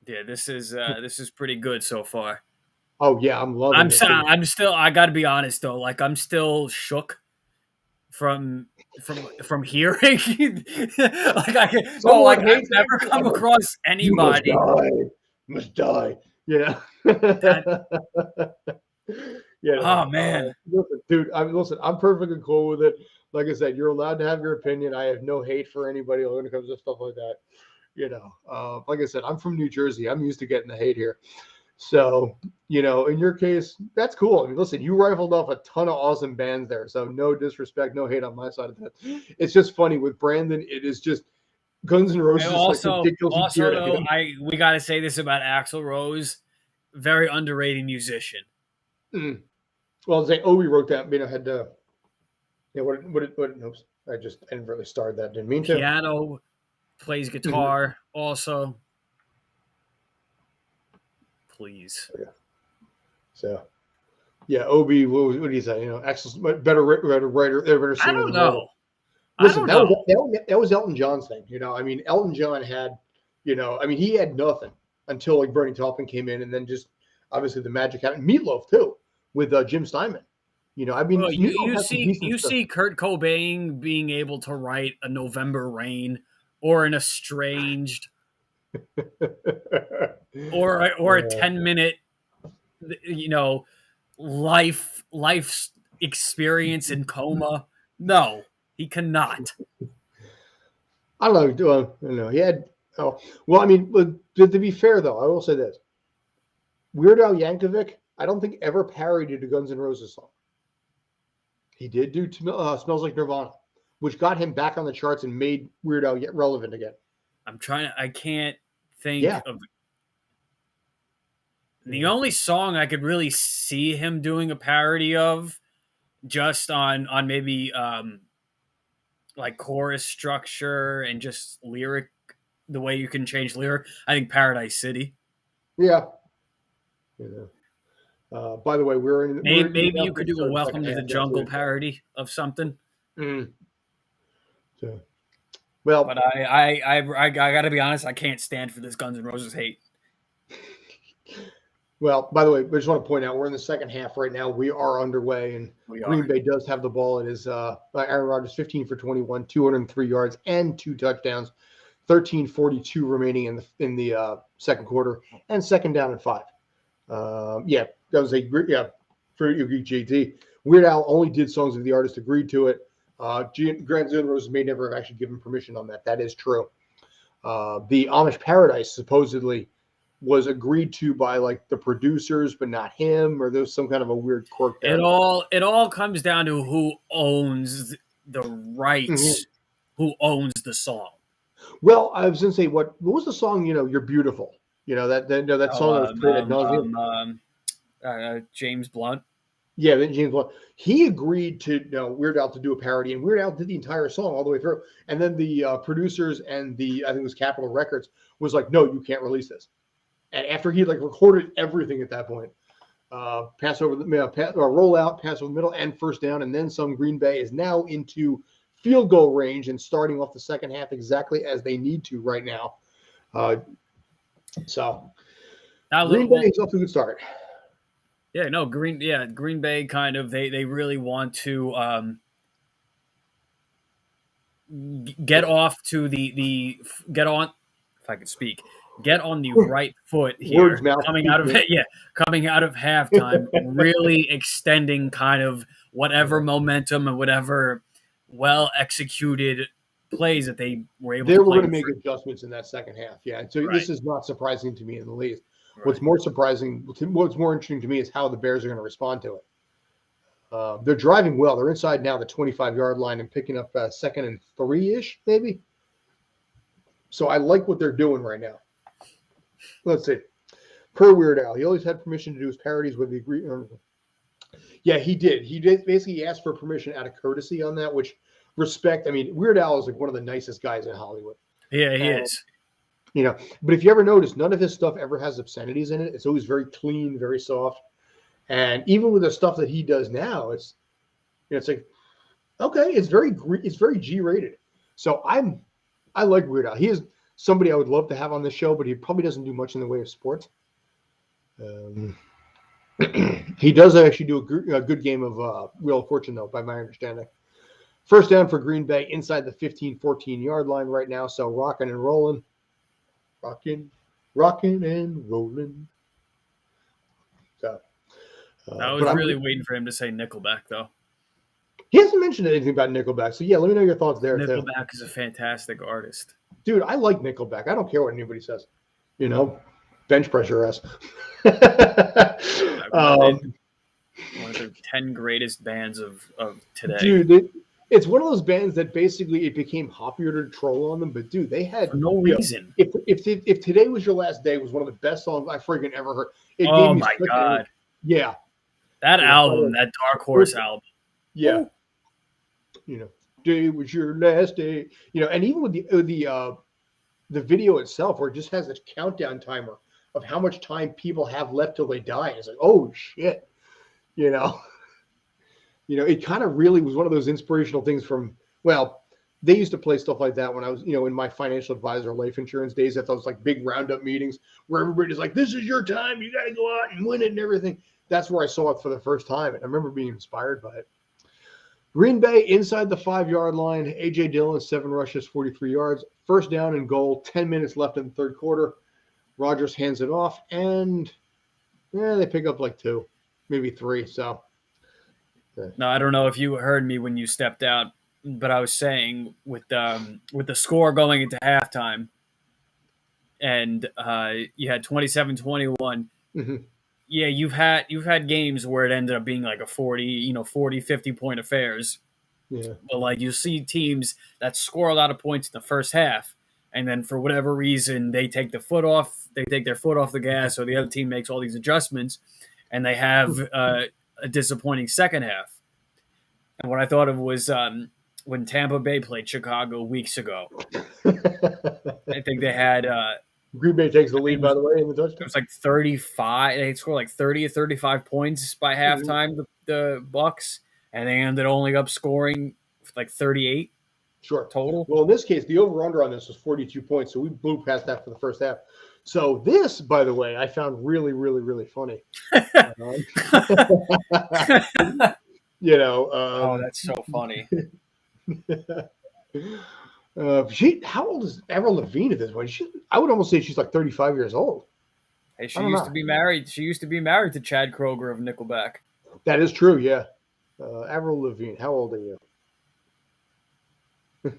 S3: yeah, this is pretty good so far.
S1: Oh yeah, I'm loving it.
S3: I'm still. I got to be honest though. Like I'm still shook from hearing. I've never come across anybody.
S1: Must die. Yeah. Yeah.
S3: Oh man.
S1: Listen, I'm perfectly cool with it. Like I said, you're allowed to have your opinion. I have no hate for anybody when it comes to stuff like that. Like I said, I'm from New Jersey. I'm used to getting the hate here. So, in your case, that's cool. I mean, listen, you rifled off a ton of awesome bands there. So no disrespect, no hate on my side of that. It's just funny with Brandon. It is just Guns N' Roses is like ridiculously geared at him.
S3: We got to say this about Axl Rose, very underrated musician.
S1: Mm. Well, say Obie wrote that. Had to. Yeah. What? Oops. I didn't really start that. Didn't mean to.
S3: Piano, plays guitar also. Please.
S1: Yeah. So, yeah, Obie. What did he say? Axel's better writer, better singer.
S3: I don't know.
S1: Listen, that was Elton John's thing. Elton John had, he had nothing until like Bernie Taupin came in, and then just obviously the magic happened. Meatloaf too, with Jim Steinman.
S3: You see Kurt Cobain being able to write a November Rain or an Estranged or a 10-minute, life experience in coma. No, he cannot.
S1: I don't know. He had. Oh, well, to be fair though, I will say this: Weird Al Yankovic, I don't think ever parodied a Guns N' Roses song. He did do "Smells Like Nirvana," which got him back on the charts and made Weird Al relevant again.
S3: I can't think of. The only song I could really see him doing a parody of, just on maybe like chorus structure and just lyric, the way you can change lyric, I think Paradise City.
S1: Yeah. By the way,
S3: maybe you could do a Welcome to the Jungle parody of something.
S1: Mm. So, well,
S3: but I got to be honest, I can't stand for this Guns N' Roses hate.
S1: Well, by the way, I just want to point out we're in the second half right now. We are underway, and Green Bay does have the ball. It is Aaron Rodgers, 15 for 21, 203 yards and 2 touchdowns, 13:42 remaining in the second quarter, and second down and 5. That was for JT. Weird Al only did songs if the artist agreed to it. Guns N' Roses may never have actually given permission on that. That is true. The Amish Paradise supposedly was agreed to by like the producers, but not him, or there's some kind of a weird quirk there.
S3: It all comes down to who owns the rights, who owns the song.
S1: Well, I was going to say, what was the song? You're Beautiful. That song that was played at nauseam.
S3: James Blunt.
S1: Yeah, James Blunt. He agreed to Weird Al to do a parody, and Weird Al did the entire song all the way through. And then the producers and I think it was Capitol Records was like, no, you can't release this. And after he recorded everything at that point, pass over the roll out, pass over the middle, and first down, and then some. Green Bay is now into field goal range and starting off the second half exactly as they need to right now. So Green Bay is off to a good start.
S3: Yeah, no, Green Bay kind of they really want to get off to get on, if I could speak. Get on the right foot here, coming out of halftime, really extending kind of whatever momentum and whatever well executed plays that they were able to play.
S1: They were going to make adjustments in that second half, and so This is not surprising to me in the least. Right. What's more interesting to me is how the Bears are going to respond to it. They're driving well. They're inside now the 25-yard line and picking up 2nd and 3-ish, maybe. So I like what they're doing right now. Let's see. Per Weird Al, he always had permission to do his parodies with the agree. Yeah, he did. He basically asked for permission out of courtesy on that, which respect. Weird Al is like one of the nicest guys in Hollywood.
S3: Yeah, he is.
S1: But if you ever notice, none of his stuff ever has obscenities in it. It's always very clean, very soft. And even with the stuff that he does now, it's like, okay, it's very G-rated. So I like Weird Al. He is somebody I would love to have on this show, but he probably doesn't do much in the way of sports. He does actually do a good game of Wheel of Fortune, though, by my understanding. First down for Green Bay inside the 14-yard line right now. So rocking and rolling. Rocking and rolling. So
S3: I was really waiting for him to say Nickelback, though.
S1: He hasn't mentioned anything about Nickelback. So, yeah, let me know your thoughts there,
S3: Nickelback is a fantastic artist.
S1: Dude, I like Nickelback. I don't care what anybody says. You know, bench pressure us.
S3: One of the 10 greatest bands of today.
S1: Dude, it's one of those bands that basically it became popular to troll on them. But dude, they had
S3: For no reason.
S1: If Today Was Your Last Day was one of the best songs I freaking ever heard. It
S3: Oh
S1: gave me
S3: my
S1: such
S3: God.
S1: Yeah.
S3: That album, that Dark Horse album.
S1: Yeah.
S3: Ooh.
S1: You know, day was your last day. You know, and even with the video itself, where it just has this countdown timer of how much time people have left till they die. It's like, oh shit. You know, it kind of really was one of those inspirational things from, well, they used to play stuff like that when I was, in my financial advisor life insurance days at those like big roundup meetings where everybody's like, this is your time. You got to go out and win it and everything. That's where I saw it for the first time. And I remember being inspired by it. Green Bay inside the 5-yard line. A.J. Dillon, 7 rushes, 43 yards. First down and goal, 10 minutes left in the third quarter. Rodgers hands it off, and they pick up like 2. Maybe 3. So,
S3: no, I don't know if you heard me when you stepped out, but I was saying with the score going into halftime, and you had 27-21.
S1: Mm-hmm.
S3: Yeah, you've had games where it ended up being like a 40, 50 point affairs.
S1: Yeah.
S3: But like you see teams that score a lot of points in the first half, and then for whatever reason they take their foot off the gas, or the other team makes all these adjustments, and they have a disappointing second half. And what I thought of was when Tampa Bay played Chicago weeks ago. I think they had
S1: Green Bay takes the lead, by the way, in the touchdown.
S3: It was like 35. They scored like 30 or 35 points by halftime, the Bucks, and they ended only up scoring like 38 total.
S1: Well, in this case, the over-under on this was 42 points, so we blew past that for the first half. So this, by the way, I found really, really, really funny.
S3: Oh, that's so funny.
S1: How old is Avril Lavigne at this point? I would almost say she's like 35 years old.
S3: Hey, she used to be married. She used to be married to Chad Kroeger of Nickelback.
S1: That is true, yeah. Avril Lavigne, how old are you?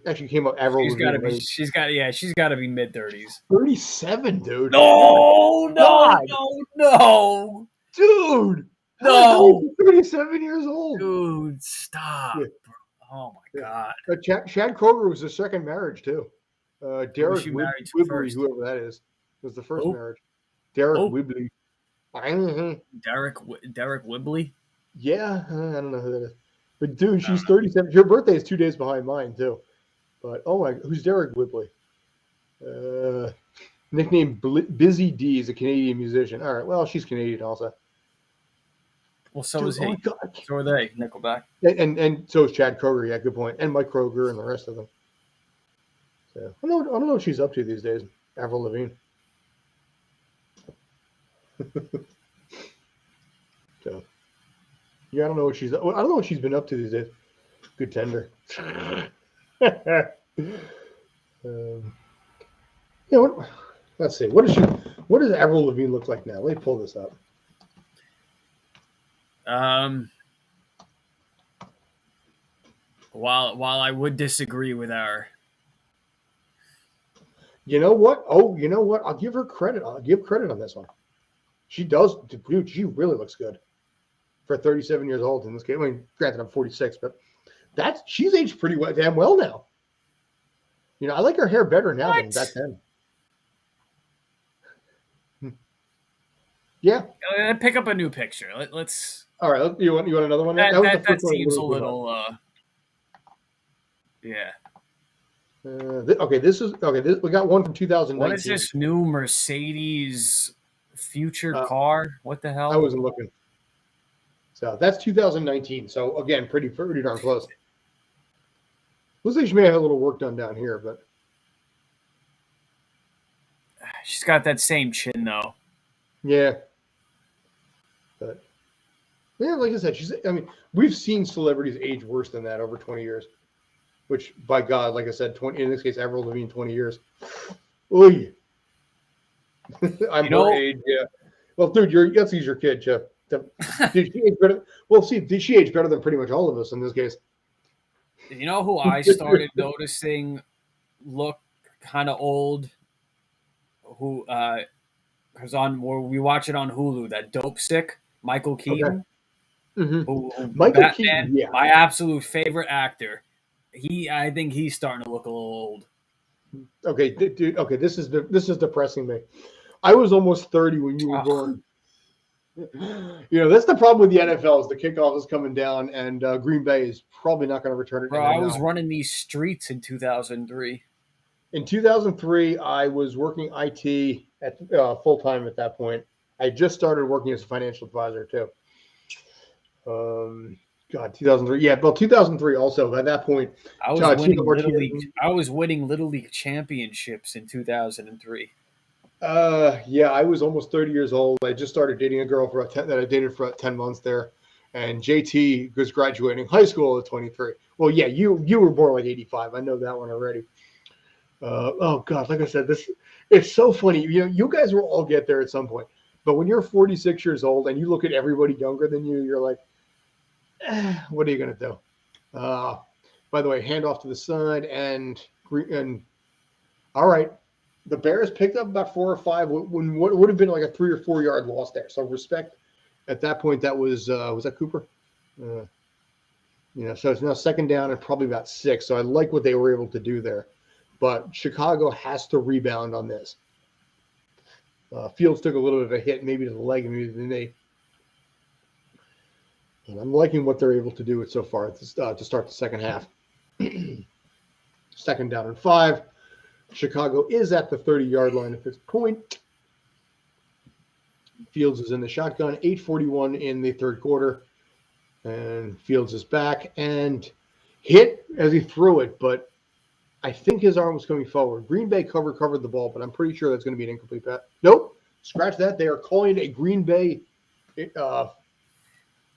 S1: Actually, came up Avril Lavigne.
S3: She's got to be mid-30s.
S1: 37, dude.
S3: No,
S1: dude.
S3: No,
S1: 37 years old.
S3: Dude, stop. Yeah. Oh my God.
S1: Chad Kroeger was his second marriage too. Derek Whibley, whoever that is, was the first marriage. Derek Whibley.
S3: Derek Whibley?
S1: Yeah, I don't know who that is. But dude, she's 37. Her birthday is 2 days behind mine too. But who's Derek Whibley? Nicknamed Busy D is a Canadian musician. All right, well, she's Canadian also.
S3: Well, so is he. So are they, Nickelback.
S1: And so is Chad Kroeger. Yeah, good point. And Mike Kroeger and the rest of them. So I don't know what she's up to these days. Avril Lavigne. So yeah, I don't know what she's been up to these days. Good tender. Let's see. What does Avril Lavigne look like now? Let me pull this up.
S3: While I would disagree with our,
S1: you know what? I'll give her credit. I'll give credit on this one. She does, dude. She really looks good for 37 years old in this game. I mean, granted, I'm 46, but she's aged pretty damn well now. I like her hair better now than back then. Yeah.
S3: Pick up a new picture. Let's.
S1: All right. You want another one?
S3: That seems a little. Yeah.
S1: We got one from 2019.
S3: What is this new Mercedes future car? What the hell?
S1: I wasn't looking. So that's 2019. So again, pretty darn close. Looks like she may have a little work done down here, but
S3: she's got that same chin though.
S1: Yeah. But yeah, like I said, we've seen celebrities age worse than that over 20 years. Which, by God, like I said, in this case, Avril Lavigne, 20 years. Oy. I'm her age, yeah. Well, dude, that's your kid, Jeff. Did she age better? Well, see, did she age better than pretty much all of us in this case?
S3: You know who I started noticing look kind of old. Who was on? Where we watch it on Hulu. That Dope Sick, Michael Keaton.
S1: Mhm.
S3: Who
S1: Michael
S3: Batman,
S1: Keaton, yeah.
S3: my absolute favorite actor. I think he's starting to look a little old.
S1: Okay, dude. Okay, this is depressing me. I was almost 30 when you were born. That's the problem with the NFL is the kickoff is coming down, and Green Bay is probably not going to return it.
S3: Bro, I was running these streets in 2003.
S1: In 2003, I was working IT at full time at that point. I just started working as a financial advisor too. God, 2003. Yeah, well, 2003 also. At that point,
S3: I was winning Little League championships in 2003.
S1: Yeah, I was almost 30 years old. I just started dating a girl that I dated for 10 months there, and JT was graduating high school at 23. Well, yeah, you were born like 85. I know that one already. Oh God, like I said, it's so funny. You guys will all get there at some point. But when you're 46 years old and you look at everybody younger than you, you're like, what are you gonna do? By the way, hand off to the side and all right. The Bears picked up about 4 or 5 when what would have been like a 3 or 4 yard loss there. So respect. At that point, that was that Cooper? So it's now second down and probably about 6. So I like what they were able to do there. But Chicago has to rebound on this. Fields took a little bit of a hit, maybe to the leg, maybe to the knee. And I'm liking what they're able to do so far to start the second half. Second down and 5. Chicago is at the 30-yard line at this point. Fields is in the shotgun, 8:41 in the third quarter. And Fields is back and hit as he threw it, but I think his arm was coming forward. Green Bay covered the ball, but I'm pretty sure that's going to be an incomplete pass. Nope. Scratch that. They are calling a Green Bay fumble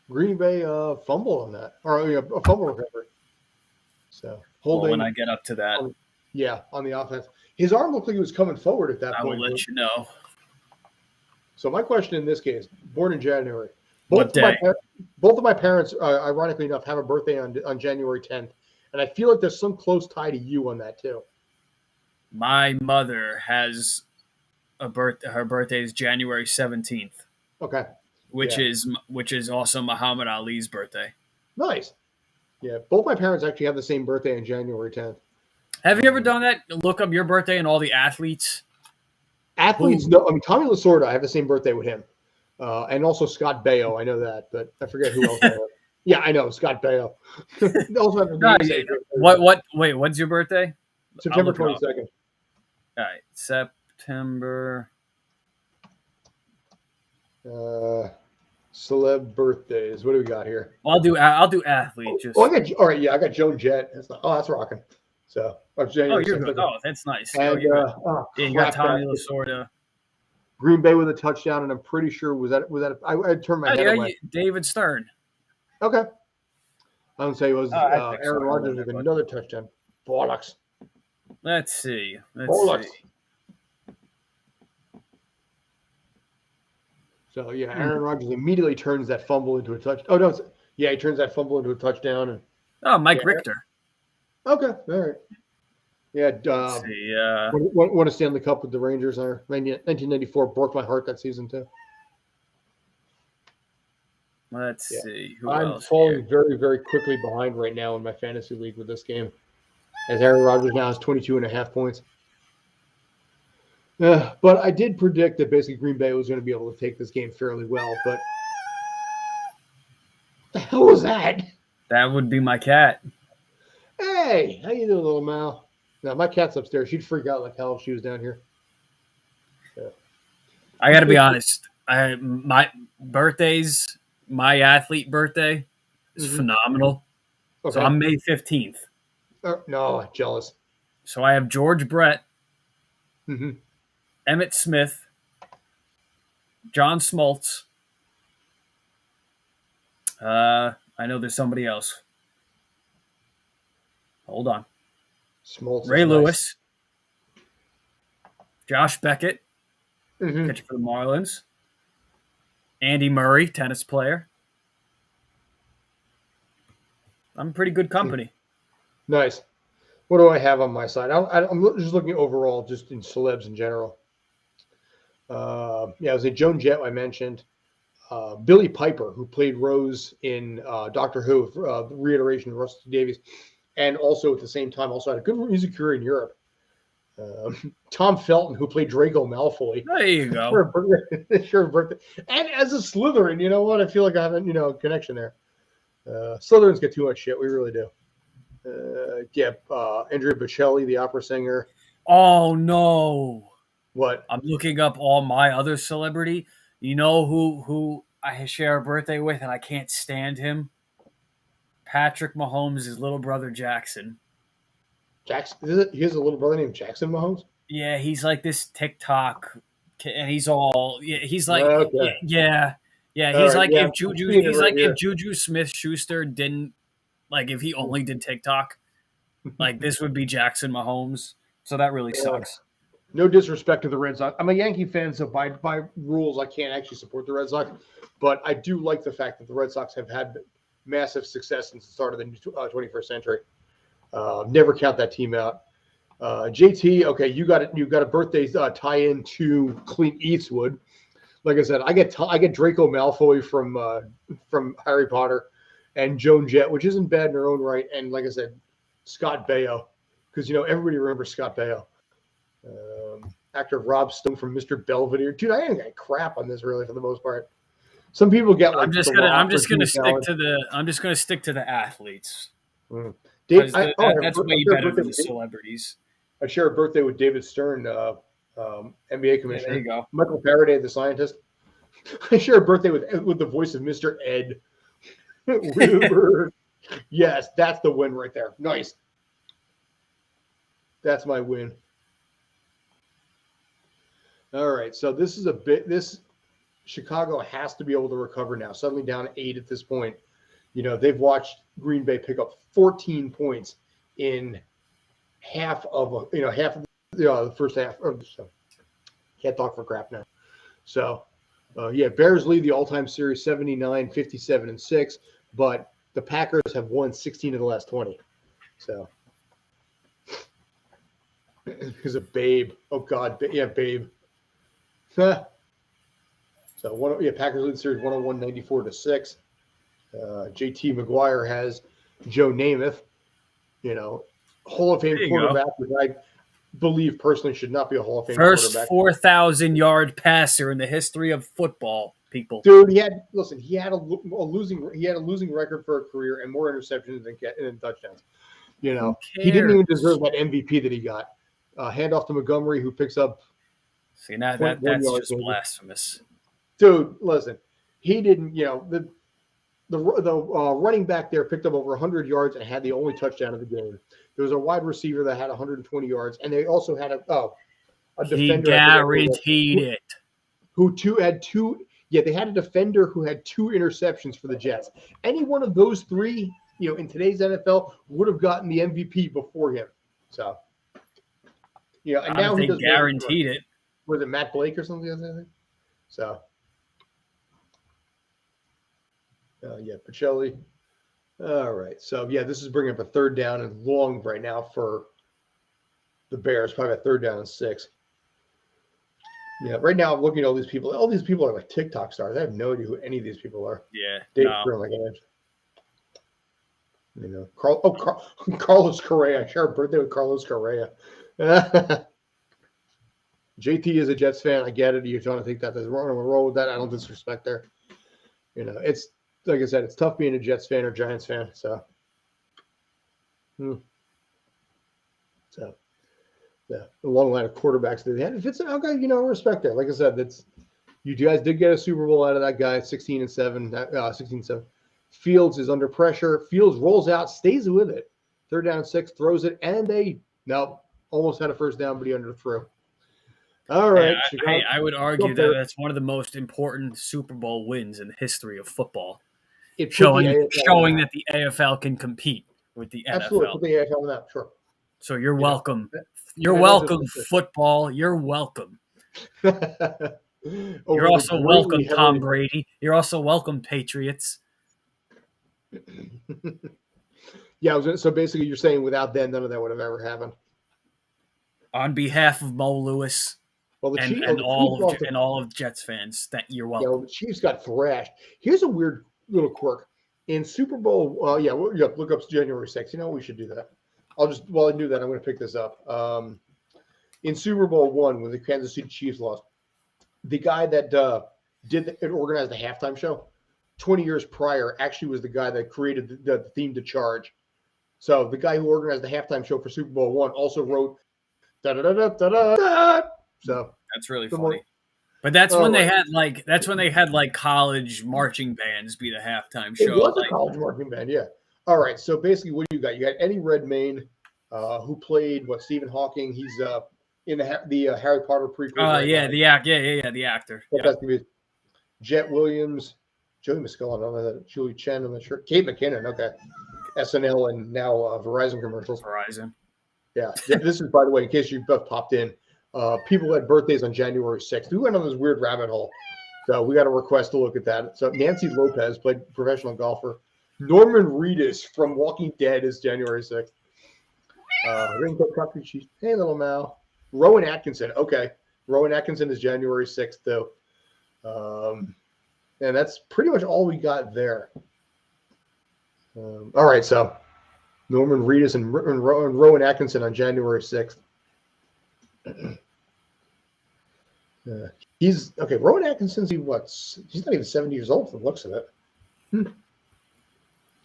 S1: on that, or a fumble recovery. So holding.
S3: When I get up to that.
S1: On the offense. His arm looked like he was coming forward at that point.
S3: I will let you know.
S1: So my question in this case, born in January.
S3: Both
S1: of my parents, ironically enough, have a birthday on January 10th. And I feel like there's some close tie to you on that too.
S3: My mother has a birthday. Her birthday is January 17th.
S1: Okay.
S3: Which is also Muhammad Ali's birthday.
S1: Nice. Yeah, both my parents actually have the same birthday on January 10th.
S3: Have you ever done that? Look up your birthday and all the athletes.
S1: No. I mean, Tommy Lasorda, I have the same birthday with him. And also Scott Baio, I know that, but I forget who else I have. Yeah, I know, Scott Baio. Also have
S3: Wait, what's your birthday?
S1: September 22nd.
S3: All right, September.
S1: Celeb birthdays. What do we got here?
S3: I'll do athlete.
S1: I got Joan Jett. That's rocking. So,
S3: you're good. Oh, that's nice.
S1: And,
S3: you got Tommy Lasorda.
S1: Green Bay with a touchdown, and I'm pretty sure was that I turned my head away.
S3: David Stern.
S1: Okay. I would say it was Aaron Rodgers with another touchdown. Bollocks.
S3: Let's see.
S1: So Aaron Rodgers immediately turns that fumble into a touch. Oh no, he turns that fumble into a touchdown. And
S3: Mike Richter.
S1: Okay, all right. Yeah, won a Stanley Cup with the Rangers. 1994 broke my heart that season too.
S3: Let's see. Who
S1: I'm
S3: else
S1: falling
S3: here?
S1: very, very quickly behind right now in my fantasy league with this game, as Aaron Rodgers now has 22.5 points. But I did predict that basically Green Bay was going to be able to take this game fairly well. But what the hell was that?
S3: That would be my cat.
S1: Hey, how you doing, little Mal? No, my cat's upstairs. She'd freak out like hell if she was down here. Yeah.
S3: I got to be honest. My athlete birthday is phenomenal. Okay. So I'm May 15th.
S1: No, jealous.
S3: So I have George Brett, Emmitt Smith, John Smoltz. I know there's somebody else. Hold on.
S1: Smoltz.
S3: Ray Lewis. Josh Beckett,
S1: pitcher
S3: for the Marlins. Andy Murray, tennis player. I'm pretty good company.
S1: Nice. What do I have on my side? I'm just looking overall, just in celebs in general. I was a Joan Jett I mentioned. Billy Piper, who played Rose in Doctor Who, the reiteration of Russell T Davies, and also at the same time also had a good music career in Europe. Tom Felton, who played Draco Malfoy.
S3: There you go.
S1: Sure, birthday. And as a Slytherin, you know what? I feel like I have a connection there. Slytherins get too much shit. We really do. Andrea Bocelli, the opera singer.
S3: Oh, no.
S1: What?
S3: I'm looking up all my other celebrity. You know who I share a birthday with and I can't stand him? Patrick Mahomes' little brother Jackson.
S1: Jackson? He has a little brother named Jackson Mahomes?
S3: Yeah, he's like this TikTok, and he's all he's like
S1: Okay.
S3: yeah. He's
S1: All right,
S3: like
S1: yeah,
S3: if Juju,
S1: I'm seeing it
S3: he's
S1: right
S3: like
S1: here.
S3: if Juju Smith-Schuster didn't if he only did TikTok, this would be Jackson Mahomes. So that really sucks.
S1: No disrespect to the Red Sox. I'm a Yankee fan, so by rules, I can't actually support the Red Sox. But I do like the fact that the Red Sox have had massive success since the start of the 21st century. Never count that team out. JT, okay, you got a birthday tie-in to Clint Eastwood. Like I said, I get Draco Malfoy from Harry Potter, and Joan Jett, which isn't bad in her own right. And like I said, Scott Baio, because everybody remembers Scott Baio. Actor Rob Stone from Mr. Belvedere. Dude, I ain't got crap on this really for the most part. Some people get
S3: I'm just gonna stick to the athletes.
S1: Dave,
S3: That's way better than the celebrities.
S1: I share a birthday with David Stern, NBA commissioner.
S3: Yeah, there you go.
S1: Michael Faraday, the scientist. I share a birthday with the voice of Mr. Ed. Yes, that's the win right there. Nice. That's my win. All right, so this Chicago has to be able to recover now. Suddenly down 8 at this point. They've watched Green Bay pick up 14 points in half of the first half. So can't talk for crap now. So Bears lead the all-time series 79, 57, and 6, but the Packers have won 16 of the last 20. So because of Babe. Oh God, Babe. So Packers lead the series 101-94-6. JT McGuire has Joe Namath, Hall of Fame quarterback, which I believe personally should not be a Hall of Fame
S3: quarterback.
S1: First
S3: 4,000-yard passer in the history of football, people.
S1: Dude, he had a losing record for a career and more interceptions than touchdowns. He didn't even deserve that MVP that he got. Handoff to Montgomery, who picks up.
S3: See, now that's just blasphemous.
S1: Dude, listen, he didn't. The running back there picked up over 100 yards and had the only touchdown of the game. There was a wide receiver that had 120 yards, and they also had a defender.
S3: He guaranteed it.
S1: They had a defender who had 2 interceptions for the Jets. Any one of those 3, in today's NFL would have gotten the MVP before him. So, and now he
S3: guaranteed it.
S1: Was it Matt Blake or something? I think. So. Pacelli. All right. So, this is bringing up a 3rd down and long right now for the Bears. Probably a 3rd down and 6. Yeah, right now I'm looking at all these people. All these people are like TikTok stars. I have no idea who any of these people are.
S3: Yeah.
S1: Dave Carlos Correa. I share a birthday with Carlos Correa. JT is a Jets fan. I get it. You're trying to think that there's wrong with that. I don't disrespect there. It's like I said, it's tough being a Jets fan or Giants fan. So, a long line of quarterbacks that they had. If it's okay, respect that. Like I said, you guys did get a Super Bowl out of that guy, 16-7. 16-7. Fields is under pressure. Fields rolls out, stays with it. 3rd down and 6, throws it, and almost had a 1st down, but he underthrew. All right.
S3: I would argue that that's one of the most important Super Bowl wins in the history of football. Showing that the AFL can compete with the NFL.
S1: Absolutely, put the AFL on that, sure.
S3: So you're welcome. You're welcome, football. You're welcome. You're also welcome, Tom Brady. You're also welcome, Patriots.
S1: Yeah, so basically you're saying without them, none of that would have ever happened.
S3: On behalf of Mo Lewis
S1: Well, the
S3: and,
S1: Chiefs,
S3: and
S1: the
S3: all
S1: Chiefs
S3: of
S1: lost
S3: and all of Jets fans, that you're
S1: Yeah,
S3: welcome.
S1: the Chiefs got thrashed. Here's a weird little quirk. In Super Bowl, look up January 6th. You know, we should do that. While I do that, I'm going to pick this up. In Super Bowl one, when the Kansas City Chiefs lost, the guy that organized the halftime show 20 years prior actually was the guy that created the theme to Charge. So the guy who organized the halftime show for Super Bowl one also wrote da da da da da da. So
S3: That's really funny. But that's when they had like college marching bands be the halftime show.
S1: It was a college marching band, yeah. All right, so basically, what do you got? You got Eddie Redmayne, who played Stephen Hawking. He's in the Harry Potter prequel.
S3: The actor.
S1: That's gonna be Jet Williams, Joey Muscala, I don't know that. Julie Chen, I'm not sure. Kate McKinnon, okay. SNL and now Verizon commercials.
S3: Verizon.
S1: Yeah, this is, by the way, in case you both popped in. People had birthdays on January 6th. We went on this weird rabbit hole. So we got a request to look at that. So Nancy Lopez played professional golfer. Norman Reedus from Walking Dead is January 6th. Hey, little Mal. Rowan Atkinson. Okay. Rowan Atkinson is January 6th, though. And that's pretty much all we got there. All right. So Norman Reedus and Rowan Atkinson on January 6th. He's okay. Rowan Atkinson's he's not even 70 years old from the looks of it.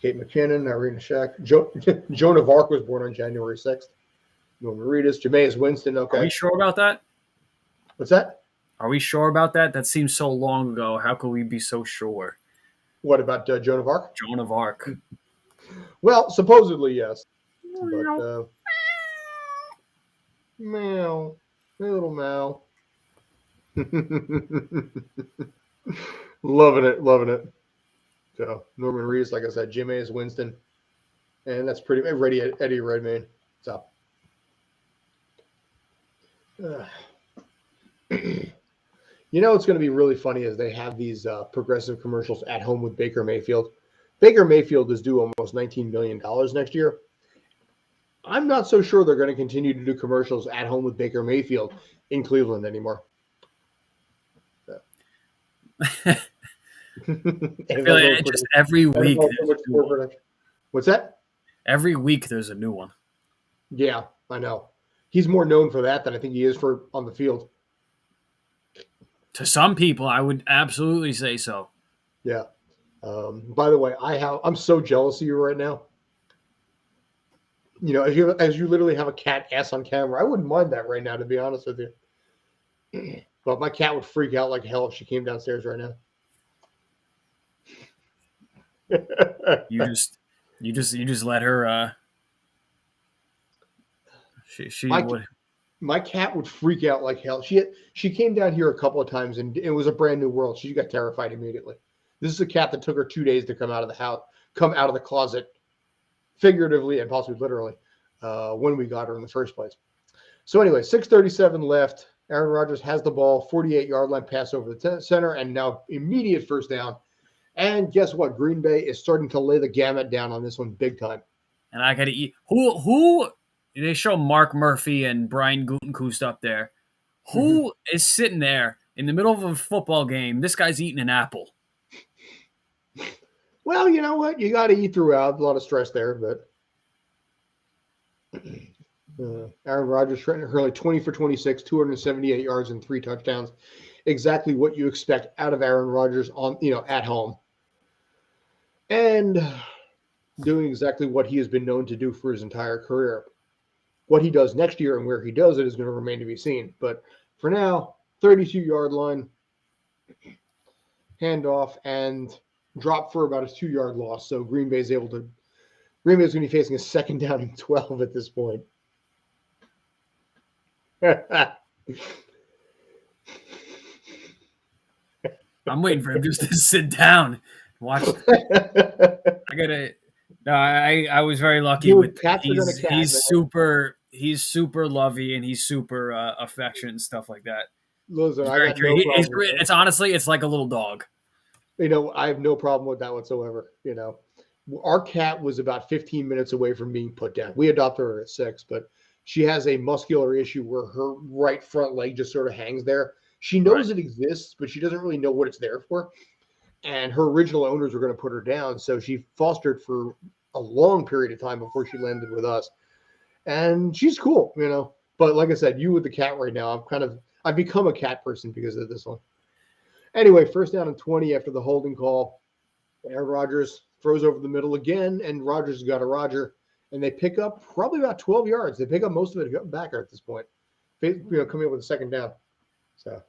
S1: Kate McKinnon, Irina Shayk, Joan of Arc was born on January 6th. Norman Reedus, Jameis Winston. Okay,
S3: are we sure about that?
S1: What's that?
S3: Are we sure about that? That seems so long ago. How could we be so sure?
S1: What about Joan of Arc?
S3: Joan of Arc.
S1: Well, supposedly yes. But meow, hey little Mal. Loving it. So Norman Reedus, like I said, Jameis Winston, and that's pretty Eddie Redmayne. So it's going to be really funny as they have these progressive commercials at home with Baker Mayfield. Baker Mayfield is due almost $19 million next year. I'm not so sure they're going to continue to do commercials at home with Baker Mayfield in Cleveland anymore.
S3: I feel like just every week.
S1: What's that?
S3: Every week there's a new one.
S1: Yeah, I know. He's more known for that than I think he is for on the field.
S3: To some people, I would absolutely say so.
S1: Yeah. By the way, I'm so jealous of you right now. You know, as you literally have a cat ass on camera, I wouldn't mind that right now, to be honest with you. But my cat would freak out like hell if she came downstairs right now.
S3: You just let her.
S1: My cat would freak out like hell. She came down here a couple of times and it was a brand new world. She got terrified immediately. This is a cat that took her 2 days to come out of the closet, figuratively and possibly literally, when we got her in the first place. So anyway, 6:37 left. Aaron Rodgers has the ball, 48-yard line pass over the center, and now immediate first down. And guess what? Green Bay is starting to lay the gamut down on this one big time.
S3: And I got to eat. Who? They show Mark Murphy and Brian Gutekunst up there. Who is sitting there in the middle of a football game? This guy's eating an apple.
S1: Well, you know what? You got to eat throughout. A lot of stress there, but Aaron Rodgers currently 20 for 26, 278 yards and 3 touchdowns. Exactly what you expect out of Aaron Rodgers at home. And doing exactly what he has been known to do for his entire career. What he does next year and where he does it is going to remain to be seen. But for now, 32-yard line, handoff, and drop for about a 2-yard loss. So Green Bay's going to be facing a second down and 12 at this point.
S3: I'm waiting for him just to sit down and watch. I was very lucky.
S1: Dude,
S3: He's super lovey and he's super affectionate and stuff like that.
S1: Listen,
S3: It's honestly, it's like a little dog.
S1: I have no problem with that whatsoever. Our cat was about 15 minutes away from being put down. We adopted her at 6, but she has a muscular issue where her right front leg just sort of hangs there. She knows it exists, but she doesn't really know what it's there for. And her original owners were going to put her down, so she fostered for a long period of time before she landed with us. And she's cool, you know. But like I said, you with the cat right now, I've become a cat person because of this one. Anyway, first down and 20 after the holding call. Aaron Rodgers throws over the middle again, and Rodgers has got a Roger, and they pick up probably about 12 yards. They pick up most of it back at this point, coming up with a second down. So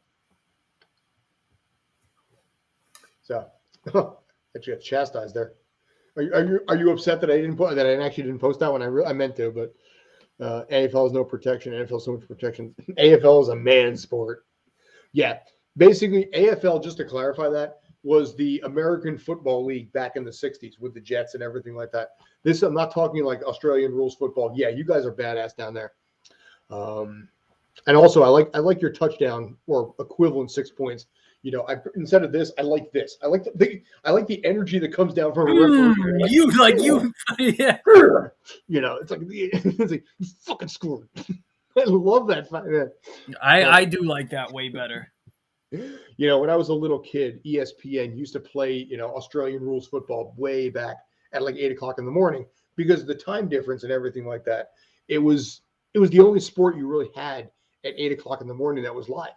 S1: that you got chastised there. Are you upset that I actually didn't post that one? I meant to, but AFL is no protection. NFL is so much protection. AFL is a man sport. Yeah, basically AFL, just to clarify that, was the American Football League back in the 60s with the Jets and everything like that. This, I'm not talking like Australian rules football. Yeah, you guys are badass down there. And also, I like your touchdown or equivalent 6 points. You know, instead of this, I like this. I like the energy that comes down from a referee.
S3: Yeah.
S1: You know, it's like you fucking scored. I love that.
S3: I do like that way better.
S1: You know, when I was a little kid, ESPN used to play, you know, Australian rules football way back at like 8 o'clock in the morning because of the time difference and everything like that. It was the only sport you really had at 8 o'clock in the morning that was live.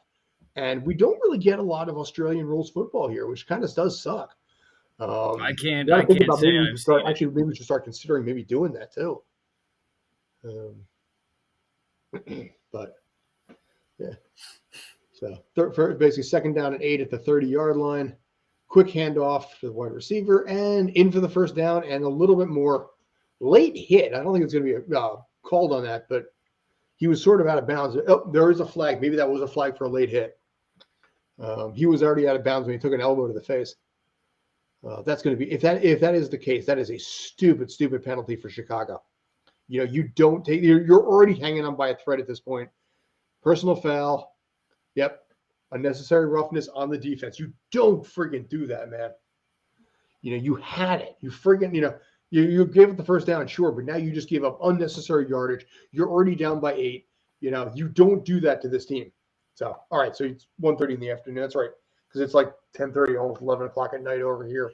S1: And we don't really get a lot of Australian rules football here, which kind of does suck.
S3: I can't
S1: say
S3: maybe
S1: we should start considering maybe doing that too. But yeah. So basically second down and 8 at the 30-yard line. Quick handoff to the wide receiver and in for the first down and a little bit more late hit. I don't think it's going to be called on that, but he was sort of out of bounds. Oh, there is a flag. Maybe that was a flag for a late hit. He was already out of bounds when he took an elbow to the face. That's going to be if that is the case, that is a stupid penalty for Chicago. You know, you don't take. You're already hanging on by a thread at this point. Personal foul. Yep. Unnecessary roughness on the defense. You don't friggin' do that, man. You know, you had it. You friggin', you know, you gave it the first down, sure, but now you just gave up unnecessary yardage. You're already down by 8. You know, you don't do that to this team. So, all right, so it's 1:30 in the afternoon. That's right, because it's like 10:30, almost 11 o'clock at night over here.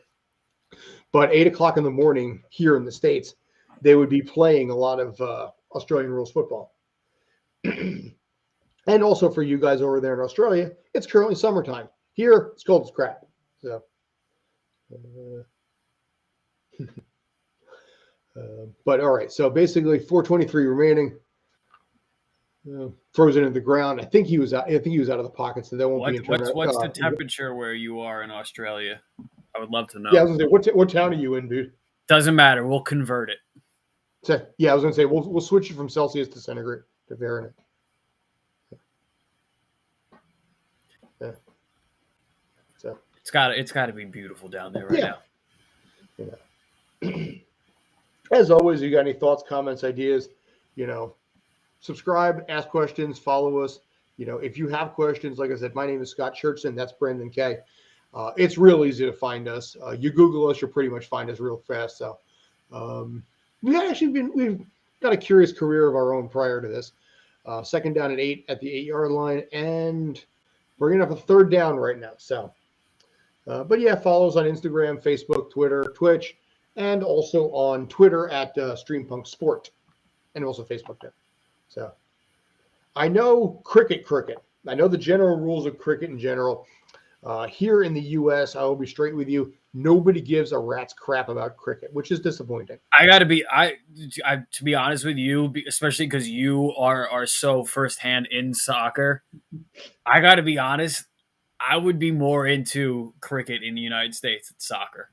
S1: But 8 o'clock in the morning here in the States, they would be playing a lot of Australian rules football. And also for you guys over there in Australia, it's currently summertime. Here, it's cold as crap. So, but all right. So basically, 4:23 remaining. Throws it into the ground. I think he was out. I think he was out of the pocket, so that won't be.
S3: What's the temperature where you are in Australia? I would love to know.
S1: Yeah, I was gonna say, what town are you in, dude?
S3: Doesn't matter. We'll convert it.
S1: So, yeah, I was gonna say we'll switch it from Celsius to centigrade to Fahrenheit. Yeah. So
S3: it's got to be beautiful down there right now.
S1: Yeah. As always, you got any thoughts, comments, ideas? You know, subscribe, ask questions, follow us. You know, if you have questions, like I said, my name is Scott Churchson. That's Brandon K. It's real easy to find us. You Google us, you'll pretty much find us real fast. So we've got a curious career of our own prior to this. Second down and 8 at the 8-yard line, and bringing up a third down right now. So, but yeah, follow us on Instagram, Facebook, Twitter, Twitch, and also on Twitter at Streampunk Sport, and also Facebook now. So, I know cricket. I know the general rules of cricket in general. Here in the U.S., I will be straight with you. Nobody gives a rat's crap about cricket, which is disappointing.
S3: To be honest with you, especially because you are so firsthand in soccer, I got to be honest. I would be more into cricket in the United States than soccer.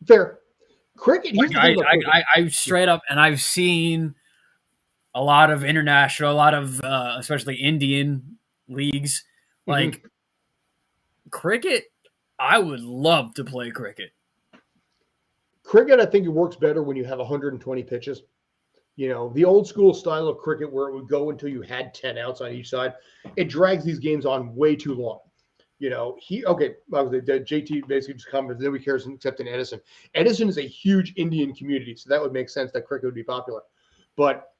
S1: Fair. Cricket.
S3: I straight up, and I've seen a lot of international, especially Indian leagues, like cricket. I would love to play cricket.
S1: Cricket, I think it works better when you have 120 pitches. You know, the old school style of cricket where it would go until you had 10 outs on each side, it drags these games on way too long. JT basically just commented, nobody cares except in Edison. Edison is a huge Indian community, so that would make sense that cricket would be popular. But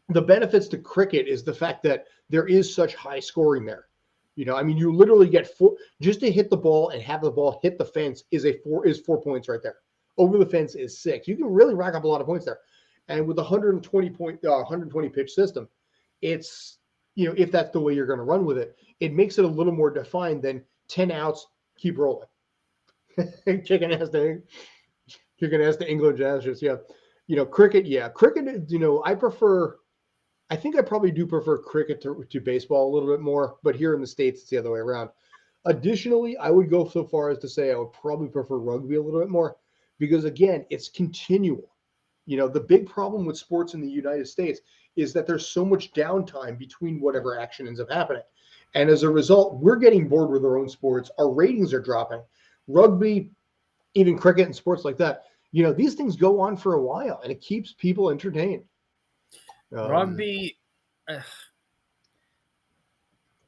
S1: the benefits to cricket is the fact that there is such high scoring there. You literally get four just to hit the ball and have the ball hit the fence is 4 points right there. Over the fence is 6. You can really rack up a lot of points there. And with the 120 pitch system, it's if that's the way you're going to run with it, it makes it a little more defined than 10 outs, keep rolling. Kicking ass to England Jazz. Yeah. Cricket. Cricket, I think I probably do prefer cricket to baseball a little bit more, but here in the States, it's the other way around. Additionally, I would go so far as to say I would probably prefer rugby a little bit more because, again, it's continual. The big problem with sports in the United States is that there's so much downtime between whatever action ends up happening. And as a result, we're getting bored with our own sports. Our ratings are dropping. Rugby, even cricket and sports like that, these things go on for a while, and it keeps people entertained.
S3: Rugby,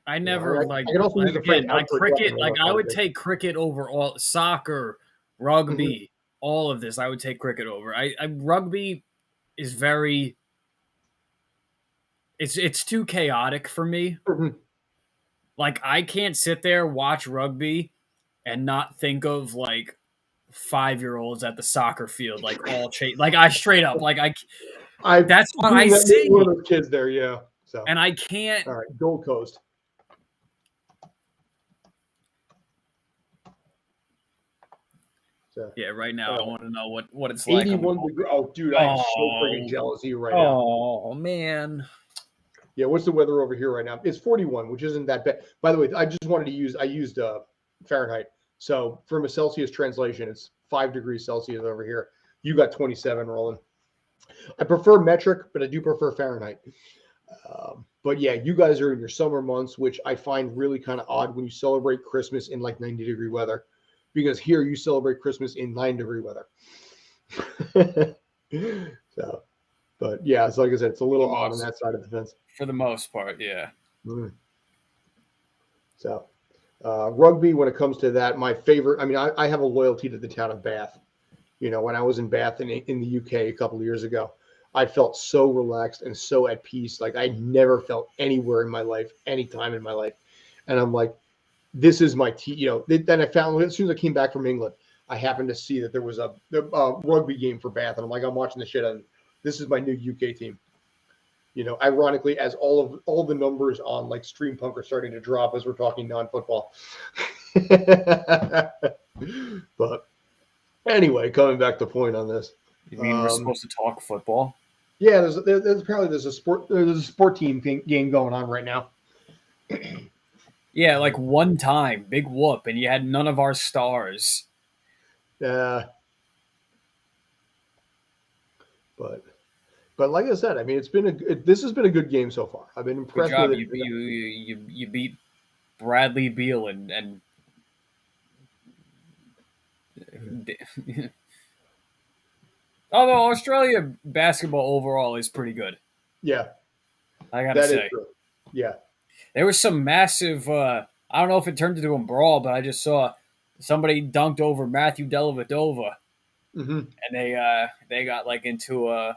S3: I never cricket. Like I would take cricket over all soccer, rugby, all of this. I would take cricket over. Rugby is very. It's too chaotic for me.
S1: Mm-hmm.
S3: Like I can't sit there watch rugby and not think of like 5-year-olds at the soccer field, like all like I straight up like that's what I see.
S1: One of those kids there, yeah. So
S3: and I can't.
S1: All right, Gold Coast. So,
S3: yeah, right now I want to know what it's like.
S1: 81 degrees. Oh, dude, I'm so freaking jealous of you right now.
S3: Oh man.
S1: Yeah, what's the weather over here right now? It's 41, which isn't that bad. By the way, I used Fahrenheit. So from a Celsius translation, it's 5 degrees Celsius over here. You got 27 rolling. I prefer metric, but I do prefer Fahrenheit. But yeah, you guys are in your summer months, which I find really kind of odd when you celebrate Christmas in like 90-degree weather, because here you celebrate Christmas in 9-degree weather. So, but yeah, it's like I said, it's a little odd on that side of the fence.
S3: For the most part, yeah.
S1: Mm. So, rugby, when it comes to that, my favorite, I have a loyalty to the town of Bath. When I was in Bath in the UK a couple of years ago, I felt so relaxed and so at peace. Like I never felt anywhere in my life, any time in my life. And I'm like, this is my team. Then I found, as soon as I came back from England, I happened to see that there was a rugby game for Bath. And I'm like, I'm watching the shit out of it. This is my new UK team. Ironically, as all the numbers on like Stream Punk are starting to drop as we're talking non-football. But anyway, coming back to point on this.
S3: You mean we're supposed to talk football?
S1: Yeah, there's a sport team game going on right now.
S3: Yeah, like one time, big whoop, and you had none of our stars.
S1: But like I said, this has been a good game so far. I've been impressed with it.
S3: You beat Bradley Beal and although Australia basketball overall is pretty good.
S1: Yeah.
S3: I gotta say.
S1: Is true. Yeah.
S3: There was some massive I don't know if it turned into a brawl, but I just saw somebody dunked over Matthew Dellavedova.
S1: Mm-hmm.
S3: And they got like into I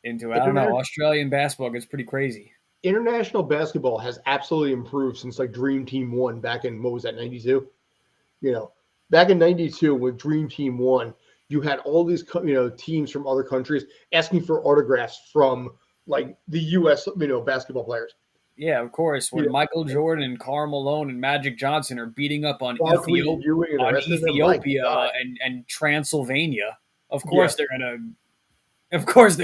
S3: don't know, Australian basketball gets pretty crazy.
S1: International basketball has absolutely improved since like Dream Team 1 back in, what was that, 92? Back in 92 when Dream Team 1, you had all these teams from other countries asking for autographs from like the U.S. basketball players.
S3: Yeah, of course. When Michael Jordan and Karl Malone and Magic Johnson are beating up on Ethiopia and Transylvania, of course they're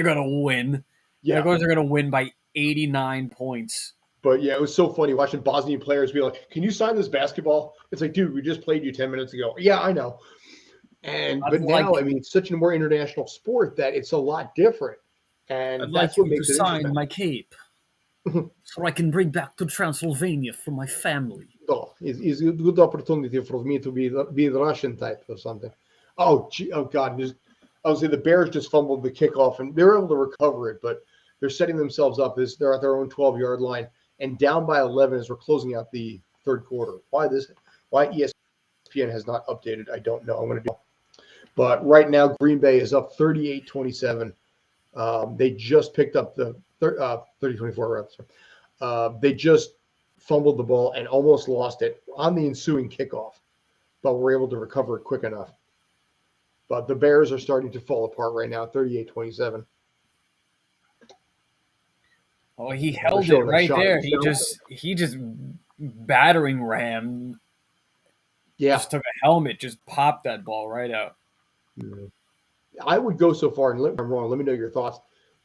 S3: gonna win. Yeah, of course they're gonna win by 89 points.
S1: But yeah, it was so funny watching Bosnian players be like, "Can you sign this basketball?" It's like, dude, we just played you 10 minutes ago. Yeah, I know. But now, it's such a more international sport that it's a lot different. And
S3: I'd like you to sign my cape so I can bring back to Transylvania for my family.
S1: Oh, it's a good opportunity for me to be the Russian type or something. Oh God! I was saying the Bears just fumbled the kickoff, and they were able to recover it, but they're setting themselves up as they're at their own 12-yard line, and down by 11 as we're closing out the third quarter. Why ESPN has not updated, I don't know. I'm going to do. But right now, Green Bay is up 38-27. They just picked up the 30-24. They just fumbled the ball and almost lost it on the ensuing kickoff, but were able to recover it quick enough. But the Bears are starting to fall apart right now, 38-27.
S3: Oh, he held it right there. He just battering ram.
S1: Yeah.
S3: Just took a helmet, just popped that ball right out.
S1: I would go so far, and if I'm wrong, let me know your thoughts.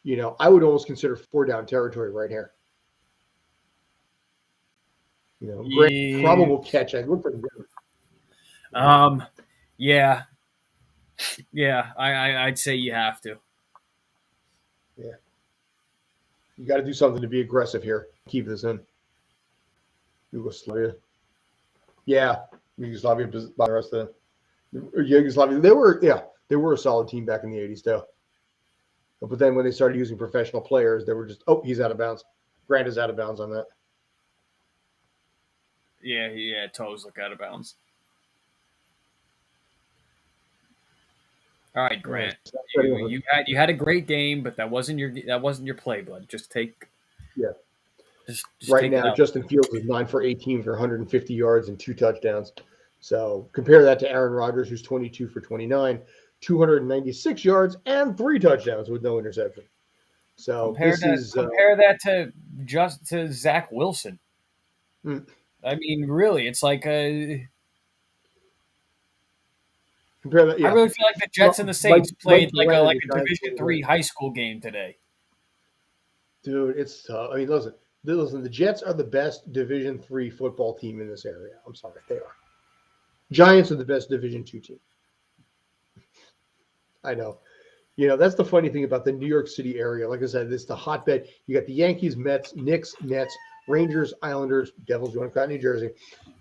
S1: I would almost consider 4-down territory right here. Great probable catch. I look pretty good.
S3: Yeah. I'd say you have to.
S1: Yeah. You got to do something to be aggressive here. Keep this in. Yugoslavia. Yeah. Yugoslavia by the rest of Yugoslavia. They were a solid team back in the 80s, too. But then when they started using professional players, they were just, he's out of bounds. Grant is out of bounds on that.
S3: Yeah, toes look out of bounds. All right, Grant. You had a great game, but that wasn't your play, bud. Just take.
S1: Yeah.
S3: Just
S1: right now, Justin Fields is 9 for 18 for 150 yards and 2 touchdowns. So compare that to Aaron Rodgers, who's 22 for 29, 296 yards and 3 touchdowns with no interception. So compare
S3: that to Zach Wilson. I mean, really, it's like a.
S1: Compare that, yeah.
S3: I really feel like the Jets and the Saints played like a Division III high school game today.
S1: Dude, it's tough. I mean, listen. The Jets are the best Division III football team in this area. I'm sorry, they are. Giants are the best Division II team. I know. That's the funny thing about the New York City area. Like I said, it's the hotbed. You got the Yankees, Mets, Knicks, Nets, Rangers, Islanders, Devils, you want to call it New Jersey,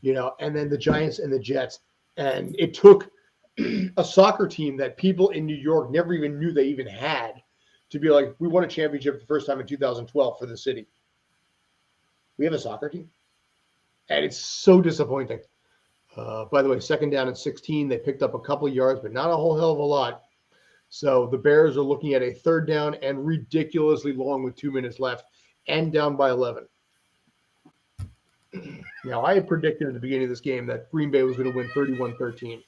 S1: and then the Giants and the Jets. And it took a soccer team that people in New York never even knew they even had to be like, we won a championship the first time in 2012 for the city. We have a soccer team. And it's so disappointing. By the way, 2nd down and 16. They picked up a couple of yards, but not a whole hell of a lot. So the Bears are looking at a 3rd down and ridiculously long with 2 minutes left and down by 11. Now, I had predicted at the beginning of this game that Green Bay was going to win 31-13.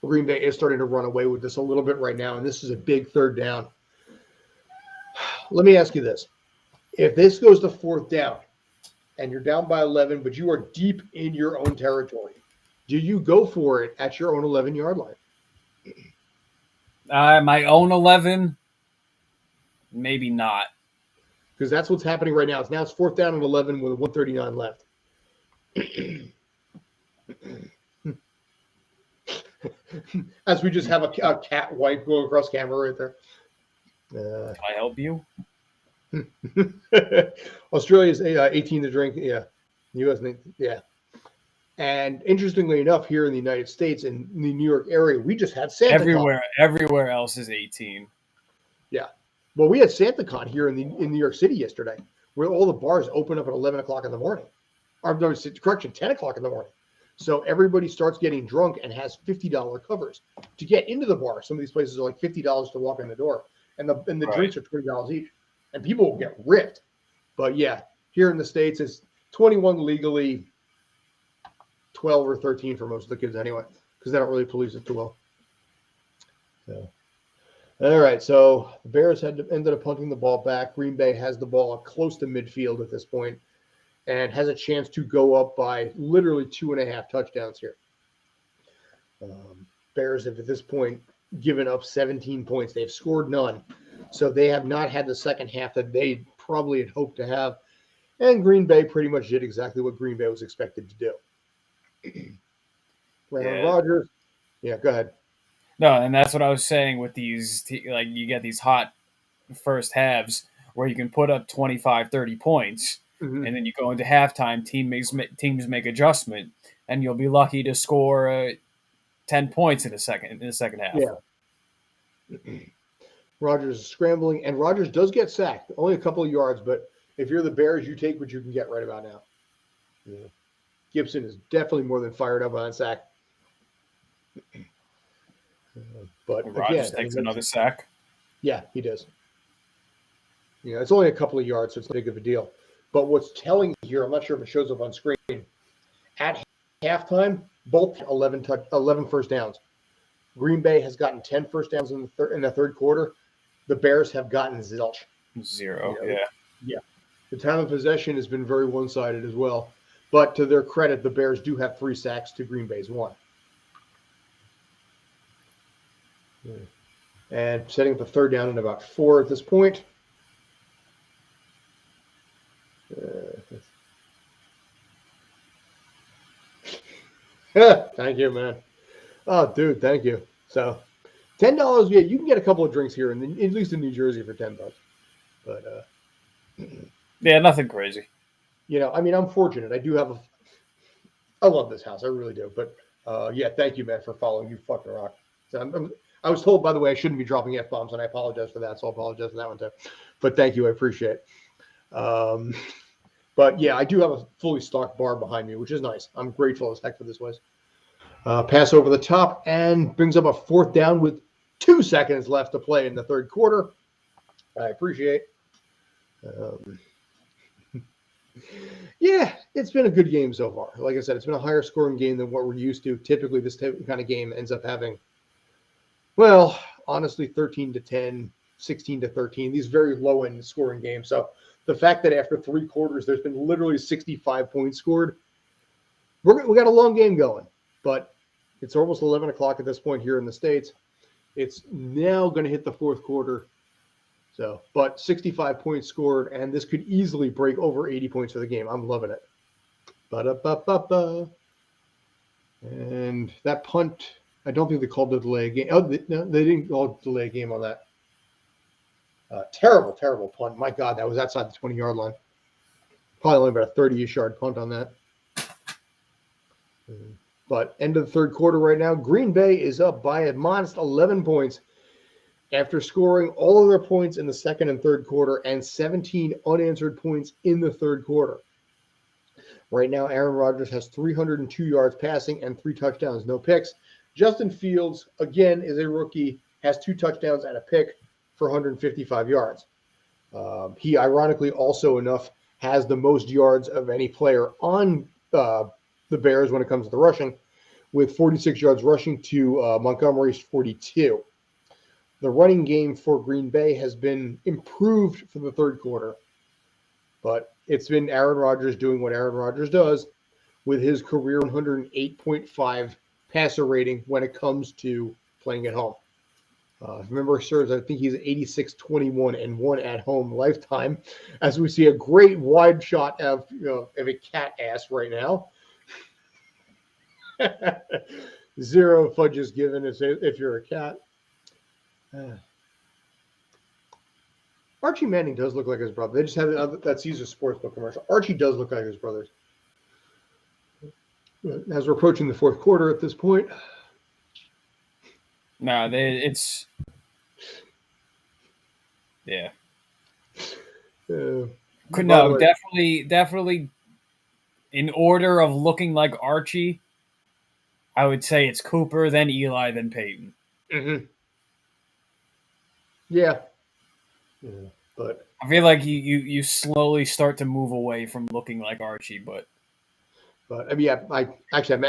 S1: Green Bay is starting to run away with this a little bit right now, and this is a big 3rd down. Let me ask you this. If this goes to 4th down and you're down by 11, but you are deep in your own territory, do you go for it at your own 11-yard line?
S3: My own 11? Maybe not.
S1: Because that's what's happening right now. It's 4th down and 11 with 139 left. As we just have a cat wipe going across camera right there.
S3: Can I help you?
S1: Australia's 18 to drink. Yeah. U.S. Yeah. And interestingly enough, here in the United States, in the New York area, we just had SantaCon.
S3: Everywhere else is 18.
S1: Yeah. Well, we had SantaCon here in New York City yesterday, where all the bars open up at 11 o'clock in the morning. 10 o'clock in the morning. So everybody starts getting drunk and has $50 covers to get into the bar. Some of these places are like $50 to walk in the door, and the drinks are $20 each, and people will get ripped. But yeah, here in the States, it's 21 legally, 12 or 13 for most of the kids anyway, because they don't really police it too well. So, all right, so the Bears ended up punting the ball back. Green Bay has the ball close to midfield at this point, and has a chance to go up by literally 2.5 touchdowns here. Bears have at this point given up 17 points. They've scored none. So they have not had the second half that they probably had hoped to have. And Green Bay pretty much did exactly what Green Bay was expected to do. Aaron Rodgers. Yeah, go ahead.
S3: No, and that's what I was saying with these, like you get these hot first halves where you can put up 25, 30 points. Mm-hmm. And then you go into halftime, teams make adjustment, and you'll be lucky to score 10 points in the second half.
S1: Yeah. Rodgers is scrambling, and Rodgers does get sacked. Only a couple of yards, but if you're the Bears, you take what you can get right about now. Yeah. Gibson is definitely more than fired up on that sack. But
S3: Rodgers
S1: again,
S3: takes another sack.
S1: Yeah, he does. It's only a couple of yards, so it's not big of a deal. But what's telling here, I'm not sure if it shows up on screen. At halftime, both 11 first downs. Green Bay has gotten 10 first downs in the third quarter. The Bears have gotten zilch.
S3: Zero.
S1: Yeah. The time of possession has been very one-sided as well. But to their credit, the Bears do have 3 sacks to Green Bay's 1. Yeah. And setting up a third down in about 4 at this point. Thank you, man. Oh, dude, thank you. So, $10, yeah, you can get a couple of drinks here, at least in New Jersey, for $10. But
S3: yeah, nothing crazy.
S1: I'm fortunate. I love this house, I really do. But yeah, thank you, man, for following. You fucking rock. So I was told, by the way, I shouldn't be dropping F-bombs, and I apologize for that. So I apologize for that one too. But thank you, I appreciate it. But yeah, I do have a fully stocked bar behind me, which is nice. I'm grateful as heck for this place. Pass over the top and brings up a 4th down with 2 seconds left to play in the third quarter. I appreciate. Yeah, it's been a good game so far. Like I said, it's been a higher scoring game than what we're used to. Typically, this kind of game ends up having, well, honestly, 13-10, 16-13, these very low-end scoring games. So the fact that after 3 quarters, there's been literally 65 points scored, we got a long game going. But it's almost 11 o'clock at this point here in the States. It's now going to hit the 4th quarter. So, but 65 points scored, and this could easily break over 80 points for the game. I'm loving it. Ba-da-ba-ba-ba. And that punt, I don't think they called the delay game. Oh, no, they didn't call delay a game on that. Terrible, terrible punt. My God, that was outside the 20-yard line. Probably only about a 30-ish yard punt on that. But end of the third quarter right now, Green Bay is up by a modest 11 points after scoring all of their points in the second and third quarter and 17 unanswered points in the third quarter. Right now, Aaron Rodgers has 302 yards passing and 3 touchdowns, no picks. Justin Fields, again, is a rookie, has 2 touchdowns and a pick for 155 yards. He, ironically, also enough, has the most yards of any player on the Bears when it comes to the rushing, with 46 yards rushing to Montgomery's 42. The running game for Green Bay has been improved for the third quarter, but it's been Aaron Rodgers doing what Aaron Rodgers does with his career 108.5 passer rating when it comes to playing at home. If memory serves, I think he's 86-21-1 at home lifetime, as we see a great wide shot of a cat ass right now. 0 fudges given if you're a cat. Archie Manning does look like his brother. They just have that Caesar Sportsbook commercial. Archie does look like his brother. As we're approaching the 4th quarter at this point.
S3: No, it's yeah. No, definitely. In order of looking like Archie, I would say it's Cooper, then Eli, then Peyton.
S1: Mm-hmm. Yeah, but
S3: I feel like you slowly start to move away from looking like Archie, but
S1: I mean, I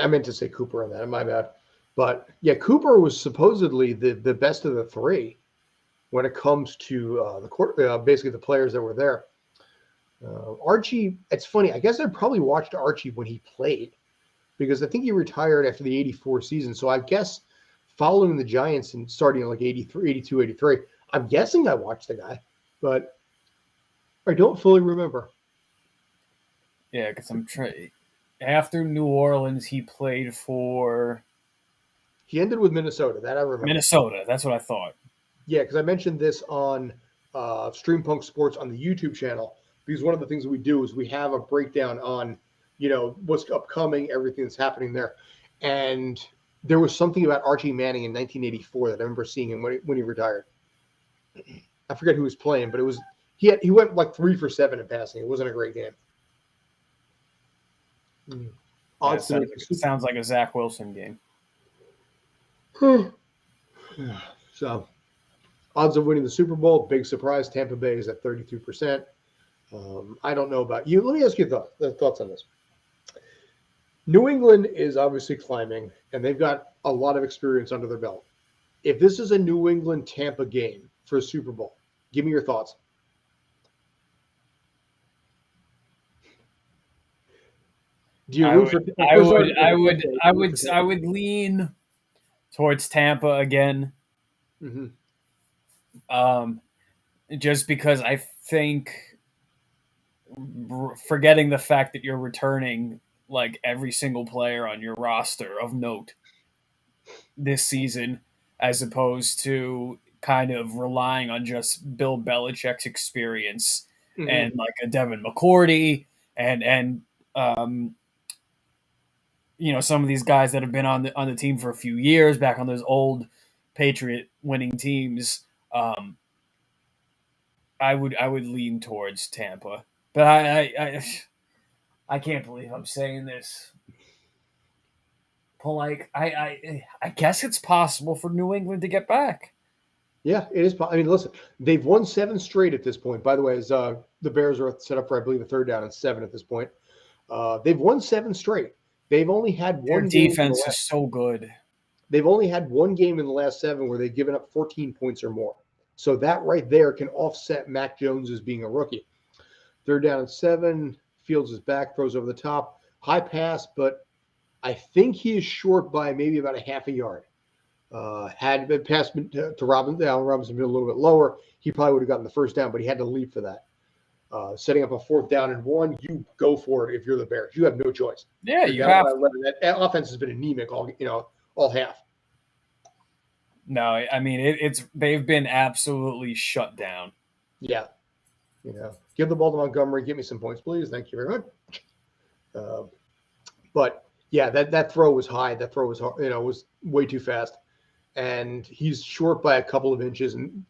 S1: meant to say Cooper on that. My bad. But yeah, Cooper was supposedly the best of the 3 when it comes to basically the players that were there. Archie, it's funny. I guess I probably watched Archie when he played, because I think he retired after the 84 season. So I guess following the Giants and starting in like 83, 82, 83, I'm guessing I watched the guy, but I don't fully remember.
S3: Yeah, because after New Orleans, he played for...
S1: He ended with Minnesota. That I remember.
S3: Minnesota, that's what I thought.
S1: Yeah, because I mentioned this on Stream Punk Sports on the YouTube channel, because one of the things that we do is we have a breakdown on, what's upcoming, everything that's happening there. And there was something about Archie Manning in 1984 that I remember seeing him when he retired. I forget who was playing, but he went like 3 for 7 in passing. It wasn't a great game. Odds to make the Super
S3: Sounds like a Zach Wilson game.
S1: So, odds of winning the Super Bowl, big surprise. Tampa Bay is at 32%. I don't know about you. Let me ask you thoughts on this. New England is obviously climbing, and they've got a lot of experience under their belt. If this is a New England-Tampa game for a Super Bowl, give me your thoughts. Do you root for?
S3: I would lean towards Tampa again.
S1: Mm-hmm.
S3: Just because I think, forgetting the fact that you're returning like every single player on your roster of note this season, as opposed to kind of relying on just Bill Belichick's experience and like a Devin McCourty and some of these guys that have been on the team for a few years, back on those old Patriot winning teams. I would lean towards Tampa, but I can't believe I'm saying this. But like I guess it's possible for New England to get back.
S1: Yeah, it is. I mean, listen, they've won 7 straight at this point. By the way, as the Bears are set up for, I believe, a 3rd down and 7 at this point. They've won 7 straight. They've only had one.
S3: Their defense is so good.
S1: They've only had one game in the last 7 where they've given up 14 points or more. So that right there can offset Mac Jones as being a rookie. 3rd down and 7. Fields is back, throws over the top. High pass, but I think he is short by maybe about a half a yard. Had been passed to Robinson, Robinson been a little bit lower, he probably would have gotten the 1st down, but he had to leap for that. Setting up a 4th down and 1, you go for it if you're the Bears. You have no choice.
S3: Yeah, you have.
S1: That offense has been anemic all half.
S3: No, I mean they've been absolutely shut down.
S1: Yeah, give the ball to Montgomery. Give me some points, please. Thank you very much. But yeah, that throw was high. That throw was was way too fast, and he's short by a couple of inches, and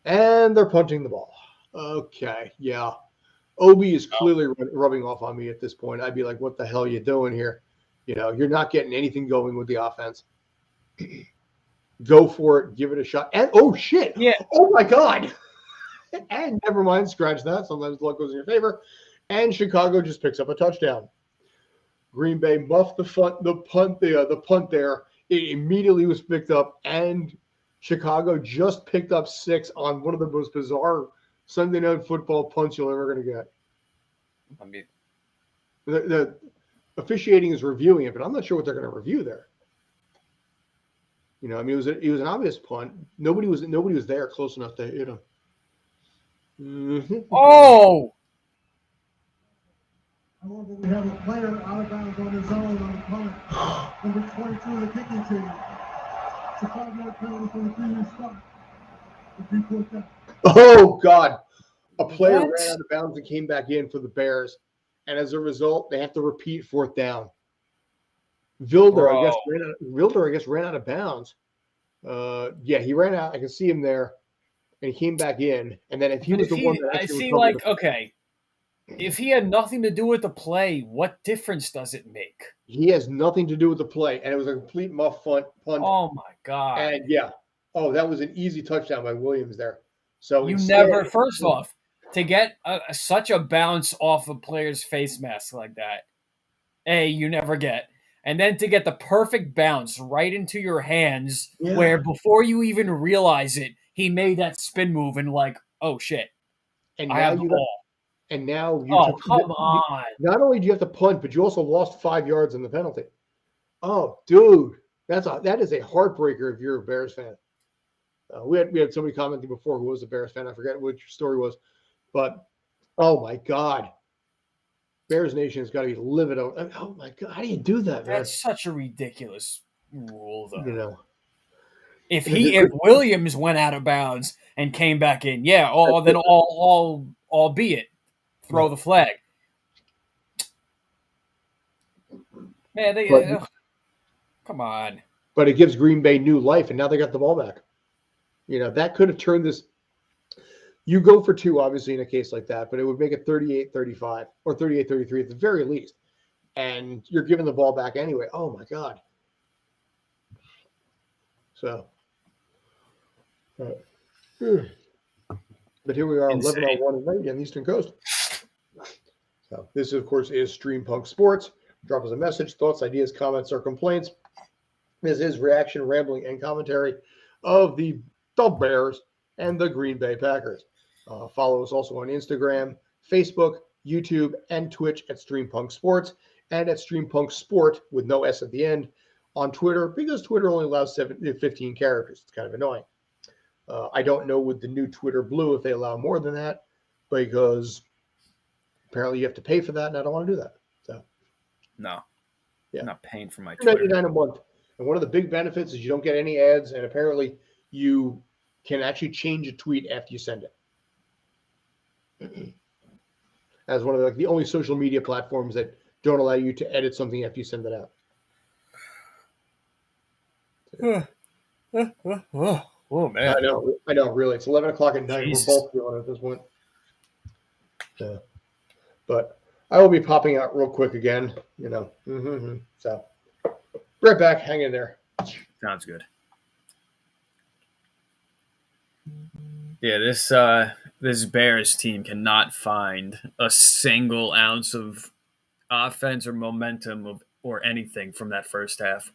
S1: they're punting the ball. Okay, yeah. Obie is clearly rubbing off on me at this point. I'd be like, what the hell are you doing here? You're not getting anything going with the offense. Go for it. Give it a shot. And, oh, shit.
S3: Yeah.
S1: Oh, my God. And never mind. Scratch that. Sometimes luck goes in your favor. And Chicago just picks up a touchdown. Green Bay muffed the punt there. It immediately was picked up. And Chicago just picked up 6 on one of the most bizarre Sunday Night Football punts you're ever going to get.
S3: I mean,
S1: the officiating is reviewing it, but I'm not sure what they're going to review there. I mean, it was an obvious punt. Nobody was there close enough to hit him. Mm-hmm.
S3: Oh!
S4: However, we have a player out of bounds on his own on the punt. Number 22 of the kicking team. Chicago penalty for the previous stop.
S1: Oh, God. A player ran out of bounds and came back in for the Bears. And as a result, they have to repeat 4th down. Vilder, I guess, ran out of bounds. Yeah, he ran out. I can see him there. And he came back in. And then if he was the one that actually
S3: okay. If he had nothing to do with the play, what difference does it make?
S1: He has nothing to do with the play. And it was a complete muff punt.
S3: Oh, my God.
S1: And, yeah. Oh, that was an easy touchdown by Williams there. So
S3: first off, to get such a bounce off a player's face mask like that, you never get. And then to get the perfect bounce right into your hands, where before you even realize it, he made that spin move and like, oh shit,
S1: and
S3: I have the ball.
S1: And now
S3: come on!
S1: Not only do you have to punt, but you also lost 5 yards in the penalty. Oh, dude, that is a heartbreaker if you're a Bears fan. We had somebody commenting before who was a Bears fan. I forget which story was, but oh my God, Bears Nation has got to be livid. Oh my God, how do you do that, man?
S3: That's such a ridiculous rule, though. If Williams went out of bounds and came back in, then albeit throw the flag. Man, come on.
S1: But it gives Green Bay new life, and now they got the ball back. That could have turned this. You go for 2, obviously, in a case like that, but it would make it 38-35 or 38-33 at the very least. And you're giving the ball back anyway. Oh, my God. So, but here we are, 11:01 at night on the Eastern Coast. So this, of course, is Stream Punk Sports. Drop us a message, thoughts, ideas, comments, or complaints. This is reaction, rambling, and commentary of the Bears and the Green Bay Packers. Follow us also on Instagram, Facebook, YouTube, and Twitch at Stream Punk Sports and at Stream Punk Sport with no S at the end on Twitter, because Twitter only allows 15 characters. It's kind of annoying. I don't know with the new Twitter Blue if they allow more than that, because apparently you have to pay for that, and I don't want to do that. So,
S3: no,
S1: yeah,
S3: I'm not paying for my Twitter.
S1: $99 a month. And one of the big benefits is you don't get any ads, and apparently you can actually change a tweet after you send it. As one of the only social media platforms that don't allow you to edit something after you send it out.
S3: Oh man,
S1: I know. Really, it's 11 o'clock at night.
S3: Jesus.
S1: We're both feeling it at this point. But I will be popping out real quick again. So, right back. Hang in there.
S3: sounds good. Yeah, this Bears team cannot find a single ounce of offense or momentum or anything from that first half.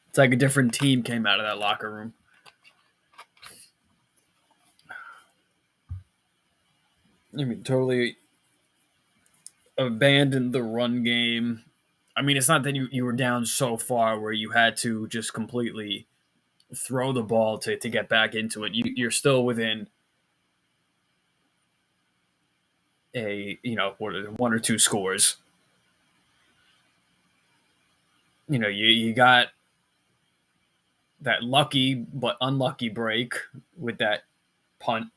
S3: It's like a different team came out of that locker room. I mean, totally abandoned the run game. I mean, it's not that you were down so far where you had to just completely throw the ball to get back into it. You're still within one or two scores. You got that lucky but unlucky break with that punt.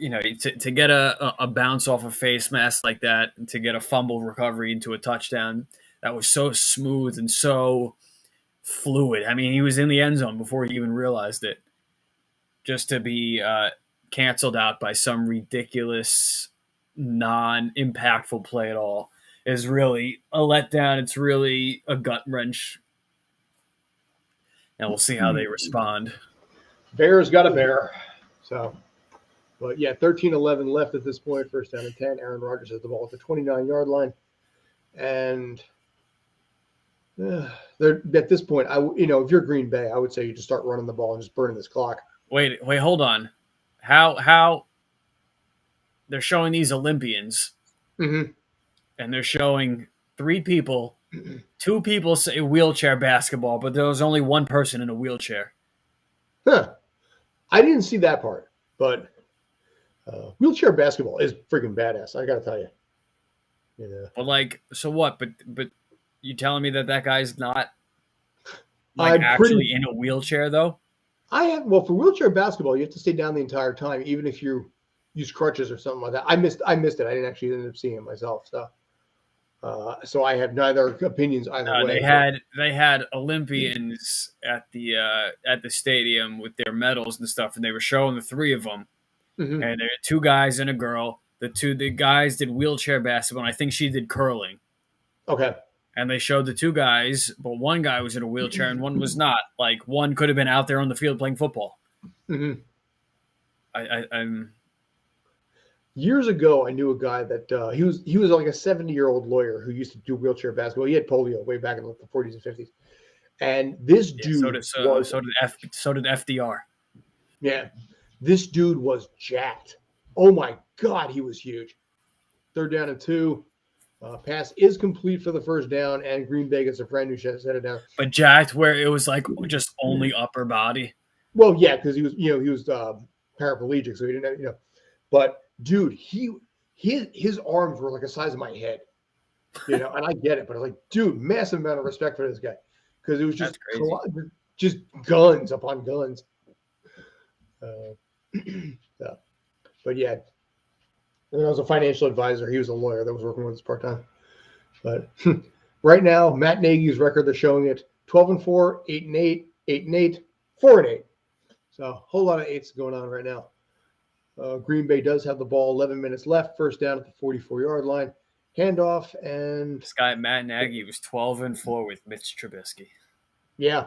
S3: To get a bounce off a face mask like that, and to get a fumble recovery into a touchdown that was so smooth and so fluid. I mean, he was in the end zone before he even realized it. Just to be canceled out by some ridiculous, non-impactful play at all is really a letdown. It's really a gut wrench. And we'll see how they respond.
S1: Bears got a bear. So, but yeah, 13-11 left at this point. First down and 10. Aaron Rodgers has the ball at the 29-yard line. And at this point, if you're Green Bay, I would say you just start running the ball and just burning this clock.
S3: Wait, hold on. How they're showing these Olympians,
S1: mm-hmm.
S3: and they're showing 3 people. 2 people say wheelchair basketball, but there was only 1 person in a wheelchair.
S1: Huh. I didn't see that part, but wheelchair basketball is freaking badass. I got to tell you.
S3: But so what? But you telling me that guy's not in a wheelchair though?
S1: For wheelchair basketball, you have to stay down the entire time, even if you use crutches or something like that. I missed it. I didn't actually end up seeing it myself. So I have neither opinions either way.
S3: They had Olympians at the stadium with their medals and stuff, and they were showing the 3 of them,
S1: mm-hmm.
S3: and there were 2 guys and a girl. The guys did wheelchair basketball, and I think she did curling.
S1: Okay. And
S3: they showed the 2 guys, but 1 guy was in a wheelchair and 1 was not. Like, 1 could have been out there on the field playing football.
S1: Mm-hmm.
S3: I'm.
S1: Years ago, I knew a guy that he was like a 70-year-old lawyer who used to do wheelchair basketball. He had polio way back in the 40s and 50s, and this dude
S3: so did FDR.
S1: Yeah, this dude was jacked. Oh my God, he was huge. 3rd down and 2. Pass is complete for the first down, and Green Bay gets a brand new set it down.
S3: But jacked, where it was like just only upper body.
S1: Well, yeah, because he was paraplegic, so he didn't have. But dude, his arms were like the size of my head, and I get it, but I was like, dude, massive amount of respect for this guy, because it was just guns upon guns. But yeah. And I was a financial advisor. He was a lawyer that was working with us part-time. But right now, Matt Nagy's record, they're showing it 12-4, 8-8, 8-8, 4-8. So a whole lot of eights going on right now. Green Bay does have the ball, 11 minutes left, first down at the 44-yard line. Handoff, and
S3: This guy, Matt Nagy, was 12-4 with Mitch Trubisky.
S1: yeah,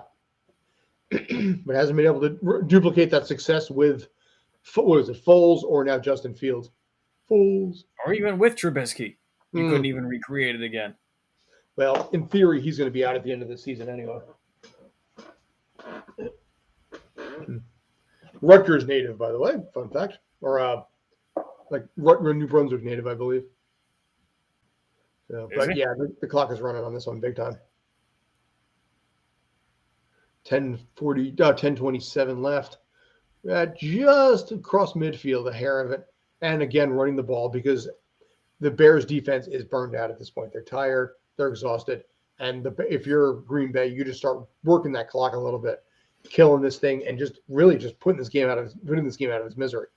S1: but hasn't been able to duplicate that success with, what is it, Foles or now Justin Fields? Foles.
S3: Or even with Trubisky. You couldn't even recreate it again.
S1: Well, in theory, he's going to be out at the end of the season anyway. Rutgers native, by the way, fun fact. Or like New Brunswick native, I believe. So, but yeah, the clock is running on this one big time. 10:27 left. Just across midfield, a hair of it. And again, running the ball because the Bears defense is burned out at this point. They're tired. They're exhausted. And if you're Green Bay, you just start working that clock a little bit, killing this thing, and just really just putting this game out of its misery.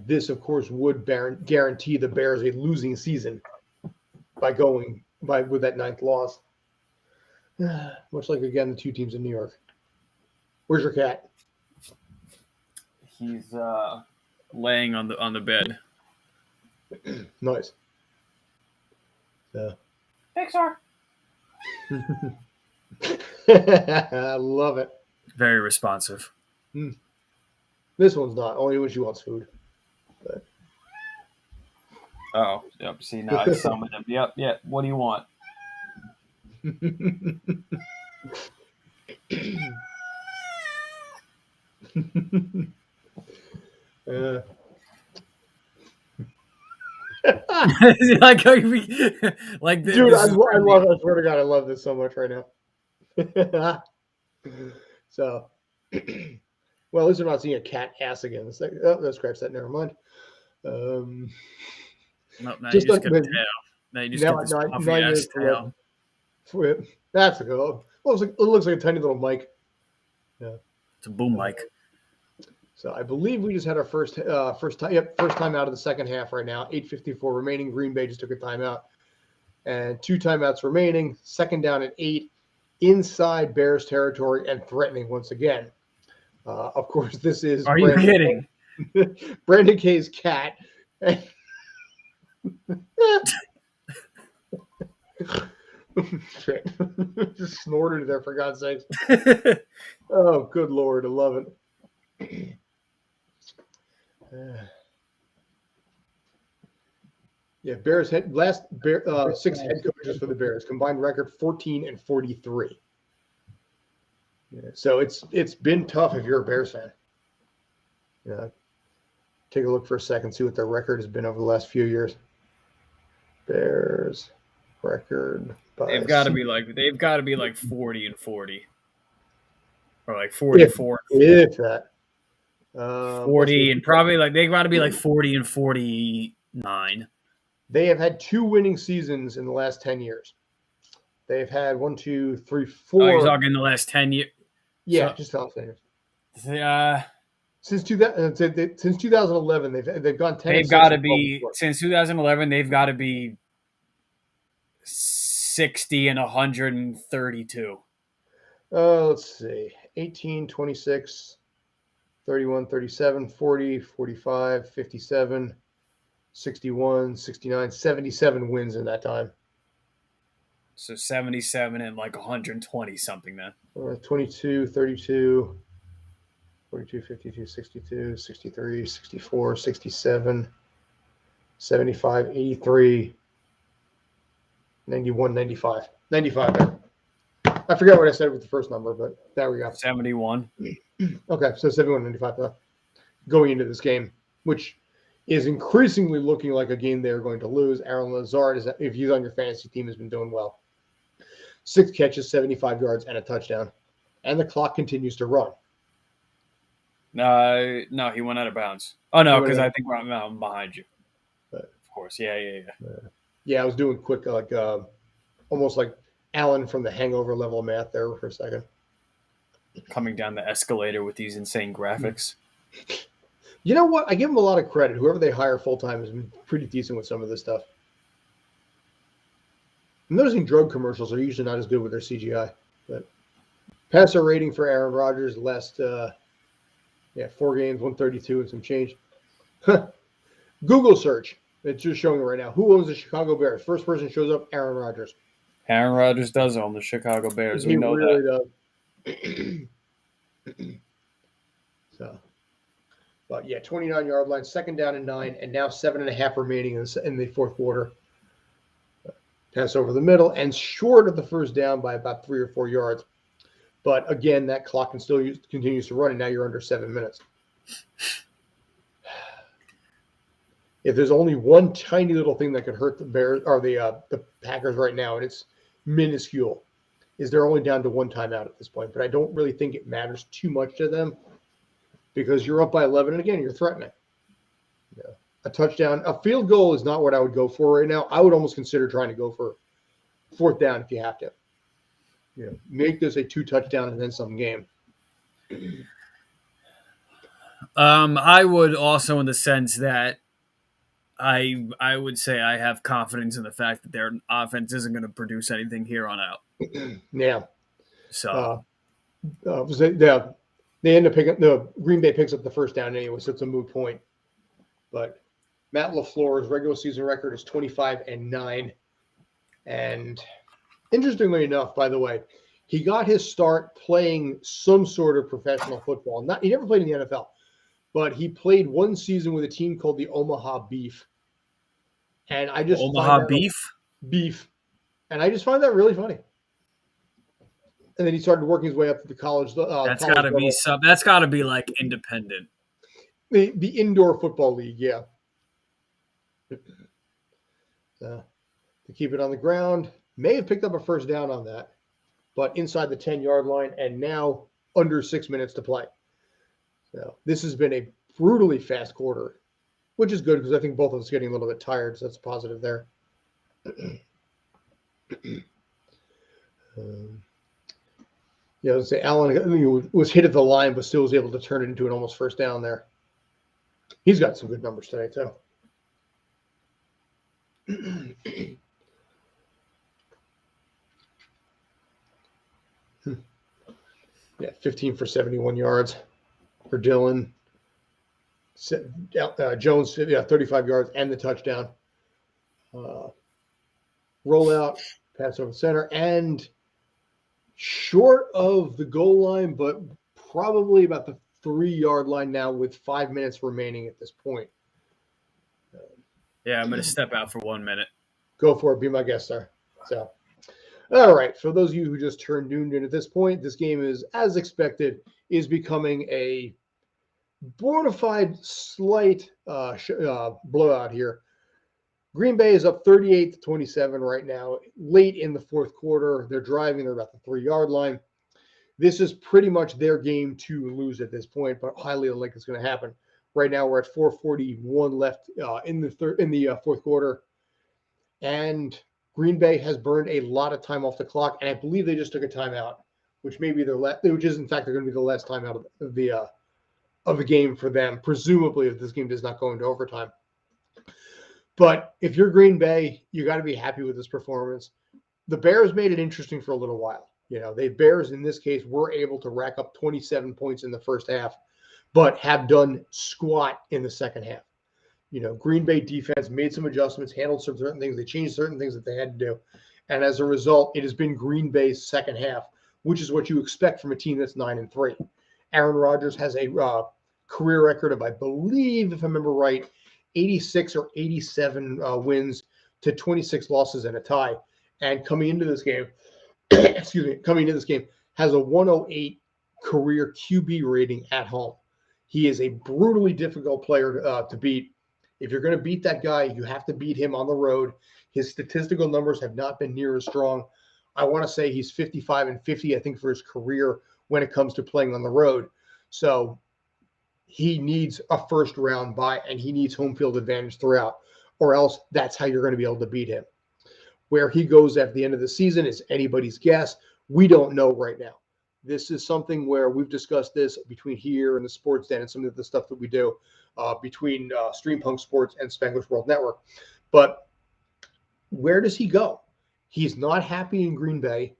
S1: This, of course, would guarantee the Bears a losing season with that ninth loss. Much like, again, the two teams in New York. Where's your cat?
S3: He's laying on the bed.
S1: Nice.
S3: Pixar.
S1: I love it.
S3: Very responsive.
S1: This one's not. Only when she wants food. But.
S3: Oh, yep. See, now I summoned him. Yep. What do you want? Like,
S1: dude, I love it. I swear to God, I love this so much right now. So, well, at least I'm not seeing a cat ass again. It's like, let's scratch that. Never mind.
S3: Nope, now you just got a tail. Now you just got this puffy ass tail.
S1: That's a good. It looks like a tiny little mic. Yeah,
S3: it's a boom mic.
S1: So I believe we just had our first time out of the second half right now. 8:54 remaining. Green Bay just took a timeout, and 2 timeouts remaining. Second down at 8, inside Bears territory and threatening once again. Of course, this is.
S3: Are you kidding?
S1: Brandon Kay's cat. Shit. Just snorted there, for God's sakes. Oh, good Lord. I love it. Yeah, Bears six head coaches for the Bears. Combined record 14-43. Yeah, so it's been tough if you're a Bears fan. Yeah. Take a look for a second, see what their record has been over the last few years. Bears record.
S3: They've got to be like 40-40, or like 44.
S1: If that.
S3: 40 and probably they've got to be like 40-49.
S1: They have had 2 winning seasons in the last 10 years. They've had 1, 2, 3, 4.
S3: Oh, you're talking the last 10 years?
S1: Yeah,
S3: so,
S1: just last 10 years. Since 2011, they've gone 10.
S3: They've got to be since 2011. They've got to be 60-132.
S1: Let's see. 18, 26, 31, 37, 40, 45, 57, 61, 69, 77 wins in that time.
S3: So 77 and like 120 something then.
S1: 22, 32, 42, 52, 62, 63, 64, 67, 75, 83, 91, 95. 95 there. I forgot what I said with the first number, but there we go.
S3: 71.
S1: Okay, so 71, 95 going into this game, which is increasingly looking like a game they're going to lose. Aaron Lazard, if he's on your fantasy team, has been doing well. 6 catches, 75 yards, and a touchdown. And the clock continues to run.
S3: No, he went out of bounds. Oh, no, because I think I'm behind you.
S1: But,
S3: of course, yeah.
S1: Yeah, I was doing quick, almost like Alan from The Hangover level of math there for a second.
S3: Coming down the escalator with these insane graphics.
S1: You know what? I give them a lot of credit. Whoever they hire full-time has been pretty decent with some of this stuff. I'm noticing drug commercials are usually not as good with their CGI. But passer rating for Aaron Rodgers last 4 games, 132 and some change. Google search. It's just showing right now. Who owns the Chicago Bears? First person shows up, Aaron Rodgers.
S3: Aaron Rodgers does own the Chicago Bears. We know
S1: really
S3: that.
S1: Does. So, but 29-yard line, 2nd down and 9, and now 7.5 remaining in the fourth quarter. Pass over the middle and short of the first down by about 3 or 4 yards. But again, that clock continues to run, and now you're under 7 minutes. If there's only one tiny little thing that could hurt the Bears or the Packers right now, and it's minuscule, is they're only down to 1 timeout at this point. But I don't really think it matters too much to them because you're up by 11, and again, you're threatening. A touchdown, a field goal is not what I would go for right now. I would almost consider trying to go for 4th down if you have to. Make this a 2-touchdown and then some game.
S3: I would also, in the sense that I would say I have confidence in the fact that their offense isn't going to produce anything here on out.
S1: Yeah.
S3: So
S1: they end up picking the Green Bay picks up the first down anyway, so it's a moot point. But Matt LaFleur's regular season record is 25-9, and interestingly enough, by the way, he got his start playing some sort of professional football. He never played in the NFL, but he played 1 season with a team called the Omaha Beef. And I just
S3: Omaha Beef,
S1: and I just find that really funny. And then he started working his way up to the college.
S3: That's got to be That's got to be like independent.
S1: The indoor football league, yeah. To keep it on the ground, may have picked up a first down on that, but inside the 10-yard line, and now under 6 minutes to play. So this has been a brutally fast quarter, which is good because I think both of us are getting a little bit tired, so that's a positive there. Let's say Allen was hit at the line, but still was able to turn it into an almost first down there. He's got some good numbers today, too. 15 for 71 yards for Dylan. Jones, 35 yards and the touchdown. Rollout, pass over the center, and short of the goal line, but probably about the 3-yard line now with 5 minutes remaining at this point.
S3: I'm going to step out for 1 minute.
S1: Go for it. Be my guest, sir. So, all right. For those of you who just tuned in at this point, this game is, as expected, is becoming a bona fide slight blowout here. Green Bay is up 38-27 right now. Late in the fourth quarter, they're driving. They're about the 3-yard line. This is pretty much their game to lose at this point, but highly unlikely it's going to happen. Right now, we're at 4:41 left in the fourth quarter, and Green Bay has burned a lot of time off the clock, and I believe they just took a timeout, which may be which is in fact they're going to be the last timeout of the game for them, presumably if this game does not go into overtime. But if you're Green Bay, you got to be happy with this performance. The Bears made it interesting for a little while. The Bears in this case were able to rack up 27 points in the first half, but have done squat in the second half. Green Bay defense made some adjustments, handled some certain things. They changed certain things that they had to do. And as a result, it has been Green Bay's second half, which is what you expect from a team that's 9-3. Aaron Rodgers has a career record of, I believe, if I remember right, 86 or 87 wins to 26 losses and a tie. And coming into this game, has a 108 career QB rating at home. He is a brutally difficult player to beat. If you're going to beat that guy, you have to beat him on the road. His statistical numbers have not been near as strong. I want to say he's 55-50, I think, for his career when it comes to playing on the road. So he needs a first-round bye, and he needs home field advantage throughout, or else that's how you're going to be able to beat him. Where he goes at the end of the season is anybody's guess. We don't know right now. This is something where we've discussed this between here and the Sports Den and some of the stuff that we do between Stream Punk Sports and Spanglish World Network. But where does he go? He's not happy in Green Bay.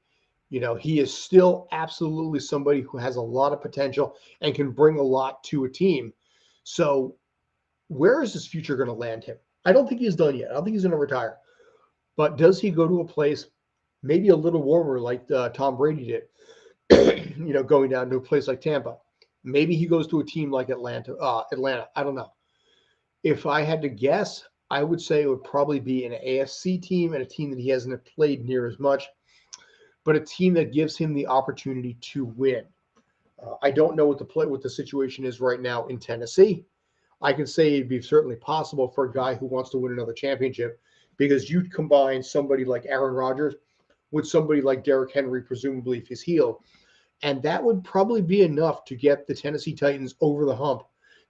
S1: He is still absolutely somebody who has a lot of potential and can bring a lot to a team. So where is his future going to land him? I don't think he's done yet. I don't think he's going to retire. But does he go to a place maybe a little warmer like Tom Brady did, going down to a place like Tampa? Maybe he goes to a team like Atlanta. I don't know. If I had to guess, I would say it would probably be an AFC team and a team that he hasn't played near as much, but a team that gives him the opportunity to win. I don't know what the situation is right now in Tennessee. I can say it'd be certainly possible for a guy who wants to win another championship, because you'd combine somebody like Aaron Rodgers with somebody like Derrick Henry, presumably if he's healed. And that would probably be enough to get the Tennessee Titans over the hump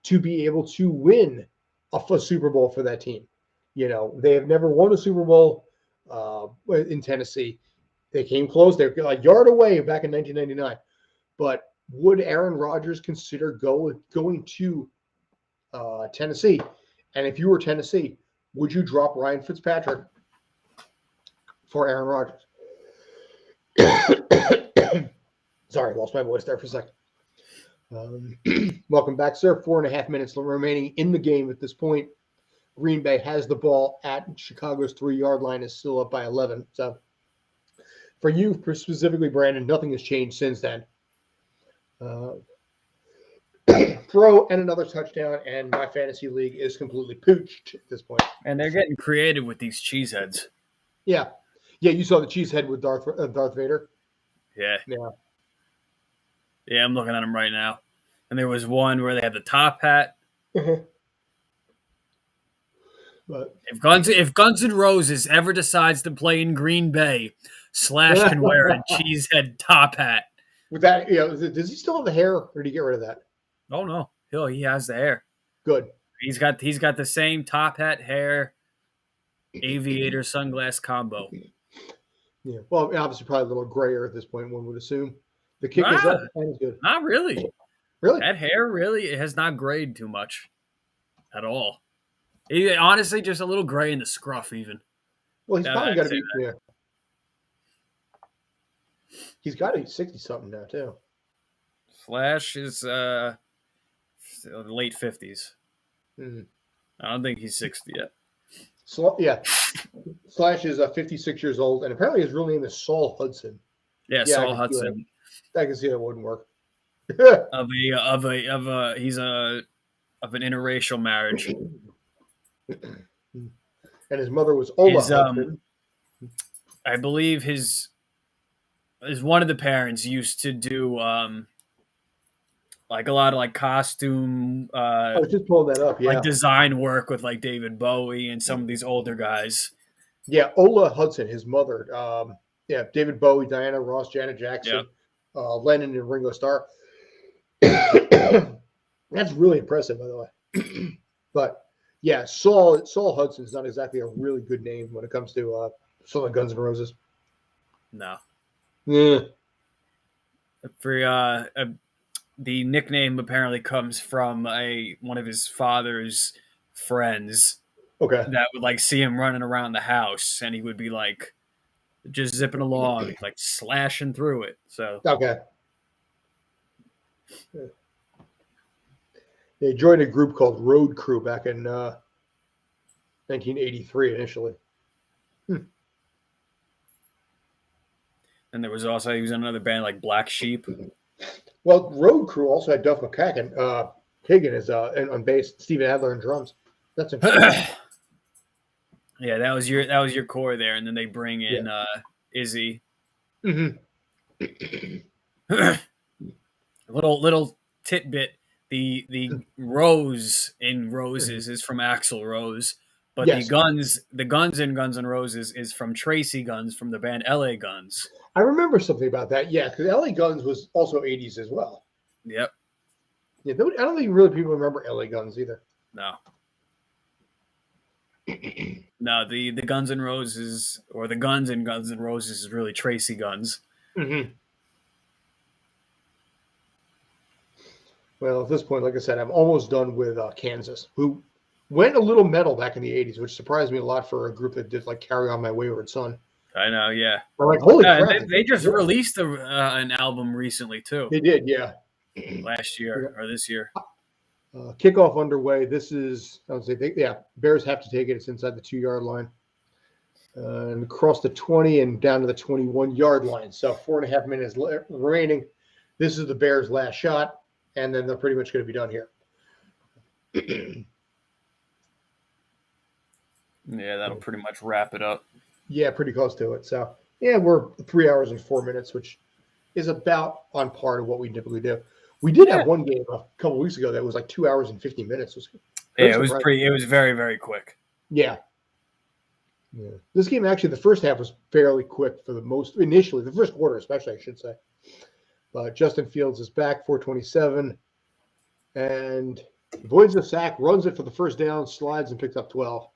S1: to be able to win a Super Bowl for that team. They have never won a Super Bowl in Tennessee. They came close. They're a yard away back in 1999. But would Aaron Rodgers consider going to Tennessee? And if you were Tennessee, would you drop Ryan Fitzpatrick for Aaron Rodgers? Sorry, lost my voice there for a second. Welcome back, sir. 4.5 minutes remaining in the game at this point. Green Bay has the ball at Chicago's 3-yard line, is still up by 11. So for you specifically, Brandon, nothing has changed since then. Throw and another touchdown, and my fantasy league is completely pooched at this point.
S3: And they're getting creative with these cheeseheads.
S1: Yeah. You saw the cheesehead with Darth Vader?
S3: Yeah.
S1: Yeah.
S3: Yeah, I'm looking at them right now. And there was one where they had the top hat.
S1: But
S3: if Guns N' Roses ever decides to play in Green Bay, Slash can wear a cheesehead top hat.
S1: With that, does he still have the hair, or did he get rid of that?
S3: Oh no, he has the hair.
S1: Good.
S3: He's got the same top hat, hair, aviator, sunglass combo.
S1: Yeah. Well, obviously, probably a little grayer at this point, one would assume. The kick is up. That is good.
S3: Not really.
S1: Really?
S3: That hair really has not grayed too much at all. Honestly, just a little gray in the scruff, even.
S1: Well, he's probably got to be. Yeah. He's got to be 60-something now, too.
S3: Slash is late 50s.
S1: Mm.
S3: I don't think he's 60 yet.
S1: Slash is 56 years old, and apparently his real name is Saul Hudson.
S3: Yeah, Saul Hudson.
S1: I can see that wouldn't work.
S3: Of an interracial marriage.
S1: And his mother was Ola Hudson.
S3: I believe his one of the parents used to do like a lot of like costume
S1: I was just pulling that up, yeah.
S3: like design work with like David Bowie and some of these older guys.
S1: Yeah, Ola Hudson, his mother. David Bowie, Diana Ross, Janet Jackson, Lennon, and Ringo Starr. That's really impressive, by the way. But yeah, Saul Hudson is not exactly a really good name when it comes to some of Guns N' Roses.
S3: No.
S1: Yeah.
S3: For the nickname apparently comes from one of his father's friends.
S1: Okay.
S3: That would like see him running around the house, and he would be like just zipping along, like slashing through it. So
S1: okay. They joined a group called Road Crew back in 1983 initially.
S3: And there was also, he was in another band like Black Sheep.
S1: Well, Road Crew also had Duff McKagan. Kagan is on bass, Steven Adler on drums. That's interesting.
S3: Yeah, that was your core there, and then they bring in Izzy.
S1: Mm-hmm.
S3: little tidbit: the Rose in Roses is from Axl Rose, but
S1: yes.
S3: the Guns in Guns N' Roses is from Tracy Guns from the band LA Guns.
S1: I remember something about that. Yeah, because LA Guns was also 80s as well.
S3: Yep.
S1: Yeah, I don't think really people remember LA Guns either.
S3: No. No, the Guns N' Roses, or the Guns in Guns N' Roses, is really Tracy Guns.
S1: Mm-hmm. Well, at this point, like I said, I'm almost done with Kansas, who went a little metal back in the 80s, which surprised me a lot for a group that did like Carry On My Wayward Son.
S3: I know, yeah.
S1: I'm like, holy
S3: And
S1: crap!
S3: they just released an album recently too,
S1: They did, yeah.
S3: last year or this year.
S1: Kickoff underway. This is, I would say, Bears have to take it. It's inside the 2-yard line. And across the 20 and down to the 21-yard line. So 4.5 minutes remaining. This is the Bears' last shot, and then they're pretty much going to be done here.
S3: Yeah, that'll pretty much wrap it up.
S1: Yeah, pretty close to it. So, yeah, we're 3 hours and 4 minutes, which is about on par to what we typically do. We did have one game a couple weeks ago that was like 2 hours and 50 minutes.
S3: It was very, very quick.
S1: Yeah. This game, actually, the first half was fairly quick for the most, initially, the first quarter especially, I should say. But Justin Fields is back, 427, and avoids the sack, runs it for the first down, slides, and picks up 12.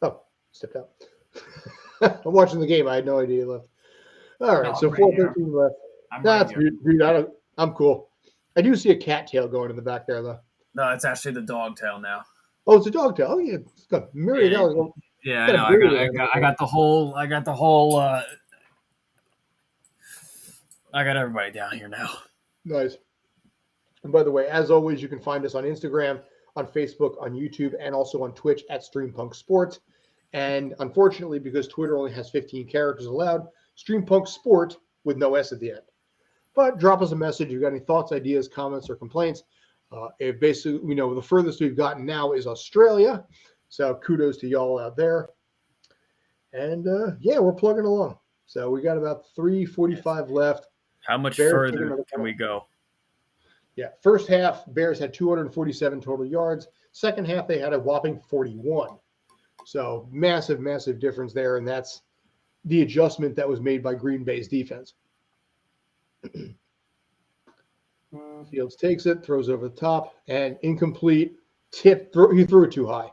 S1: Oh, stepped out. I'm watching the game. I had no idea he left. All right, so 4:13 left. That's I'm cool. I do see a cattail going in the back there, though.
S3: No, it's actually the dog tail now.
S1: Oh, it's a dog tail. Oh, yeah, it's got myriad dollars.
S3: Yeah, I know. I got the whole. I got everybody down here now.
S1: Nice. And by the way, as always, you can find us on Instagram, on Facebook, on YouTube, and also on Twitch at StreamPunk Sports. And unfortunately, because Twitter only has 15 characters allowed, StreamPunk Sport with no S at the end. But drop us a message if you've got any thoughts, ideas, comments, or complaints. Basically, the furthest we've gotten now is Australia. So kudos to y'all out there. And we're plugging along. So we got about 3:45 left.
S3: How much further can we go?
S1: Yeah, first half, Bears had 247 total yards. Second half, they had a whopping 41. So massive, massive difference there. And that's the adjustment that was made by Green Bay's defense. Fields takes it, throws over the top, and incomplete. He threw it too high.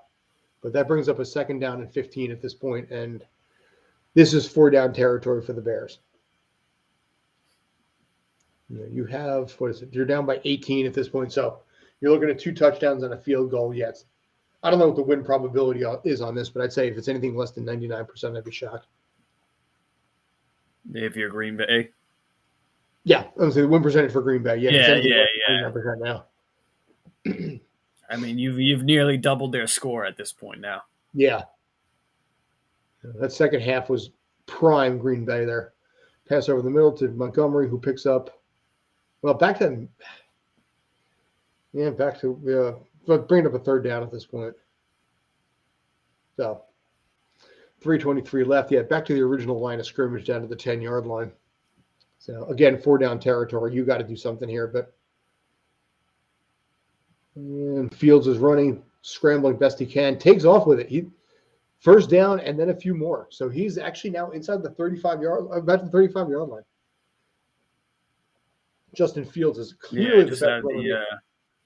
S1: But that brings up a second down and 15 at this point, and this is 4-down territory for the Bears. You have, you're down by 18 at this point, so you're looking at 2 touchdowns and a field goal. Yes. I don't know what the win probability is on this, but I'd say if it's anything less than 99%, I'd be shocked.
S3: If you're Green Bay?
S1: Yeah, I'm going to say the win percentage for Green Bay.
S3: Yeah.
S1: 99% now.
S3: I mean, you've nearly doubled their score at this point now.
S1: Yeah. That second half was prime Green Bay there. Pass over the middle to Montgomery, who picks up. Well, back to bringing up a third down at this point. So 3:23 left. Yeah, back to the original line of scrimmage down to the 10-yard line. So again, 4-down territory. You got to do something here, but. And Fields is running, scrambling best he can, takes off with it. He first down and then a few more. So he's actually now inside the 35-yard line. Justin Fields is clearly the best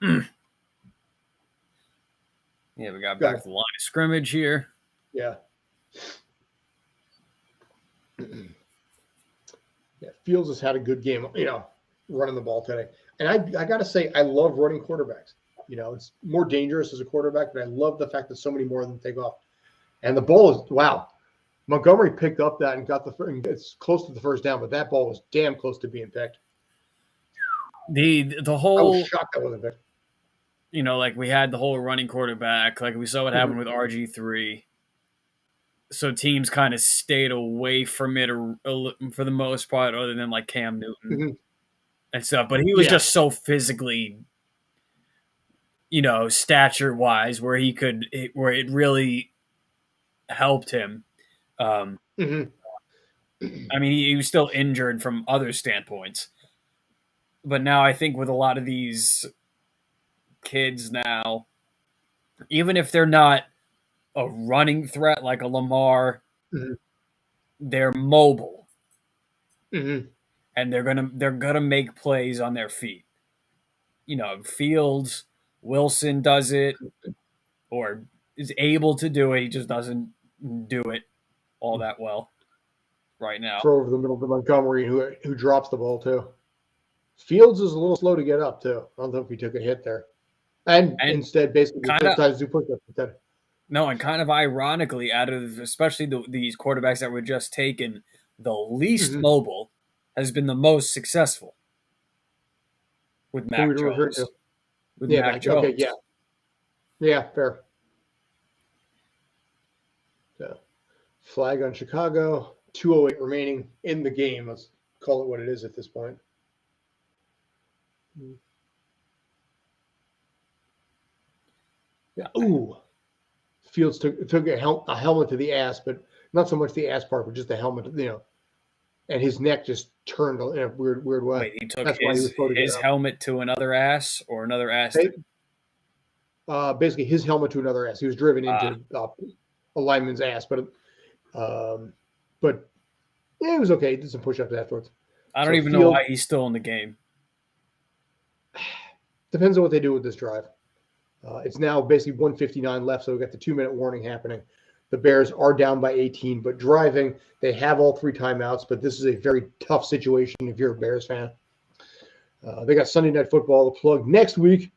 S1: runner.
S3: Yeah, we got back to the line of scrimmage here.
S1: Yeah. Fields has had a good game, running the ball today. And I got to say, I love running quarterbacks. It's more dangerous as a quarterback, but I love the fact that so many more of them take off. And the ball is, wow. Montgomery picked up that and it's close to the first down, but that ball was damn close to being picked.
S3: The whole,
S1: I was shocked that wasn't picked.
S3: Like we had the whole running quarterback, like we saw what happened with RG3. So teams kind of stayed away from it for the most part, other than like Cam Newton and stuff. But he was just so physically, stature-wise, where it really helped him. I mean, he was still injured from other standpoints. But now I think with a lot of these kids now, even if they're not a running threat like a Lamar, they're mobile. And they're gonna make plays on their feet. Fields, Wilson does it or is able to do it. He just doesn't do it all that well right now.
S1: Throw over the middle to Montgomery, who drops the ball too. Fields is a little slow to get up too. I don't know if he took a hit there, and instead basically sometimes do push-ups instead.
S3: No, and kind of ironically, out of especially these quarterbacks that were just taken, the least
S1: Mhm.
S3: mobile has been the most successful with
S1: Who we
S3: Mac
S1: referring
S3: Jones.
S1: to?
S3: With
S1: Yeah,
S3: Mac
S1: Mac. Okay,
S3: Jones.
S1: yeah, yeah, fair. So, flag on Chicago. 2:08 remaining in the game. Let's call it what it is at this point. Yeah. Ooh. Fields took a helmet to the ass, but not so much the ass part, but just the helmet, and his neck just turned in a weird way.
S3: Wait, he took
S1: That's why he was
S3: his
S1: photographed.
S3: helmet to another ass or another ass?
S1: Hey, basically his helmet to another ass. He was driven into a lineman's ass, um, but yeah, it was okay. He did some push-ups afterwards.
S3: I don't
S1: So
S3: even know
S1: Field
S3: why he's still in the game.
S1: depends on what they do with this drive. It's now basically 1:59 left, so we've got the 2-minute warning happening. The Bears are down by 18, but driving. They have all 3 timeouts, but this is a very tough situation if you're a Bears fan. They got Sunday Night Football to plug next week.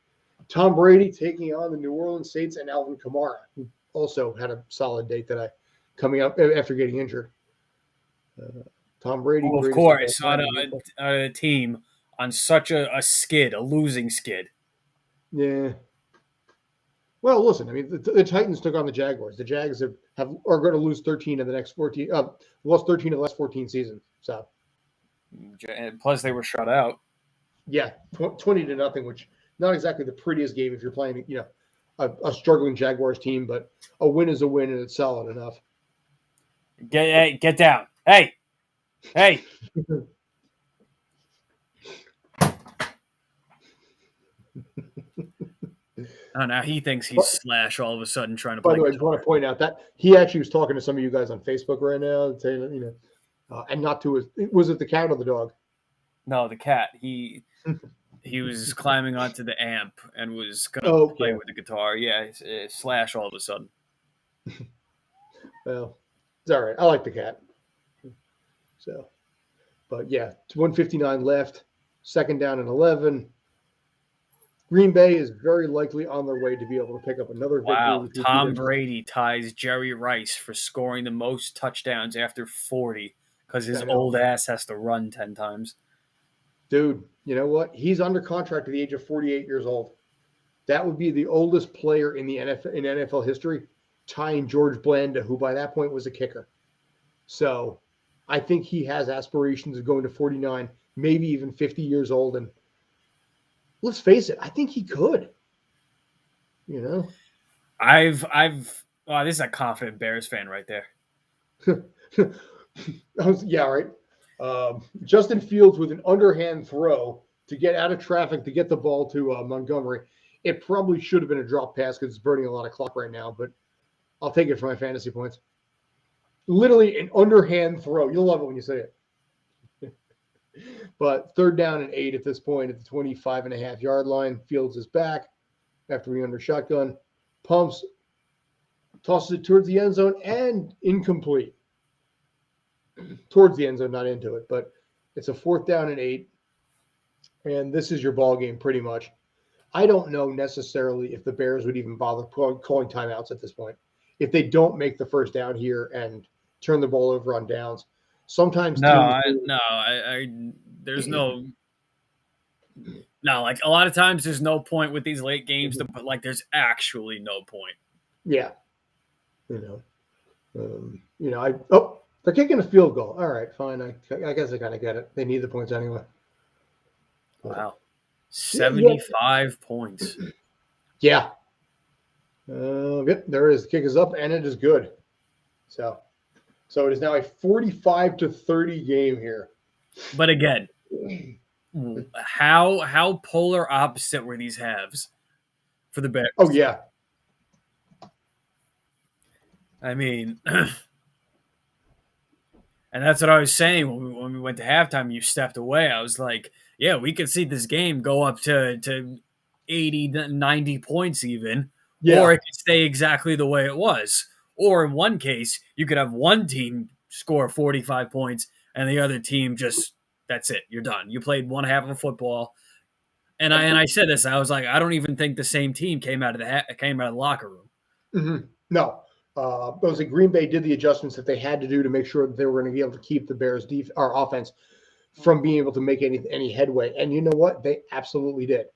S1: Tom Brady taking on the New Orleans Saints and Alvin Kamara, who also had a solid date today, coming up after getting injured. Tom Brady,
S3: Well, of
S1: greatest of
S3: course,
S1: all
S3: on
S1: time.
S3: a team on such a skid, a losing skid.
S1: Yeah. Well, listen. I mean, the Titans took on the Jaguars. The Jags are going to lose 13 of the next 14. Lost 13 of the last 14 seasons. So
S3: Plus, they were shut out.
S1: yeah, 20-0, which not exactly the prettiest game if you're playing, a struggling Jaguars team, but a win is a win and it's solid enough.
S3: Get down. Hey. Oh, now he thinks he's Slash all of a sudden trying to play.
S1: By the way, I just want to point out that he actually was talking to some of you guys on Facebook right now, saying, and not to his. Was it the cat or the dog?
S3: No, the cat. He was climbing onto the amp and was gonna play with the guitar. Yeah, Slash all of a sudden.
S1: Well, it's all right. I like the cat. So, but yeah, it's 1:59 left. Second down and 11. Green Bay is very likely on their way to be able to pick up another victory.
S3: Wow, Tom Brady ties Jerry Rice for scoring the most touchdowns after 40 because his old ass has to run 10 times.
S1: Dude, you know what? He's under contract at the age of 48 years old. That would be the oldest player in the NFL history, tying George Blanda, who by that point was a kicker. So I think he has aspirations of going to 49, maybe even 50 years old. And let's face it, I think he could.
S3: This is a confident Bears fan right there.
S1: Yeah, right. Justin Fields with an underhand throw to get out of traffic to get the ball to Montgomery. It probably should have been a drop pass because it's burning a lot of clock right now, but I'll take it for my fantasy points. Literally an underhand throw. You'll love it when you say it. But 3rd down and 8 at this point at the 25.5-yard line. Fields is back after being under shotgun. Pumps, tosses it towards the end zone and incomplete. Towards the end zone, not into it, but it's a 4th down and 8. And this is your ball game pretty much. I don't know necessarily if the Bears would even bother calling timeouts at this point. If they don't make the first down here and turn the ball over on downs. Sometimes
S3: there's no like a lot of times there's no point with these late games, but like there's actually no point.
S1: Yeah. They're kicking a field goal. All right, fine. I guess I kind of get it. They need the points anyway.
S3: Wow. 75 points.
S1: Yeah. Yep, there it is. The kick is up, and it is good. So it is now a 45-30 game here.
S3: But again, how polar opposite were these halves for the Bears?
S1: Oh, yeah.
S3: I mean, and that's what I was saying when we went to halftime. You stepped away. I was like, yeah, we could see this game go up to 80, 90 points even, or it could stay exactly the way it was. Or in one case, you could have one team score 45 points and the other team just, that's it. You're done. You played one half of football. And I said this, I was like, I don't even think the same team came out of the locker room.
S1: Mm-hmm. No. I was like Green Bay did the adjustments that they had to do to make sure that they were going to be able to keep the Bears' offense from being able to make any headway. And you know what? They absolutely did.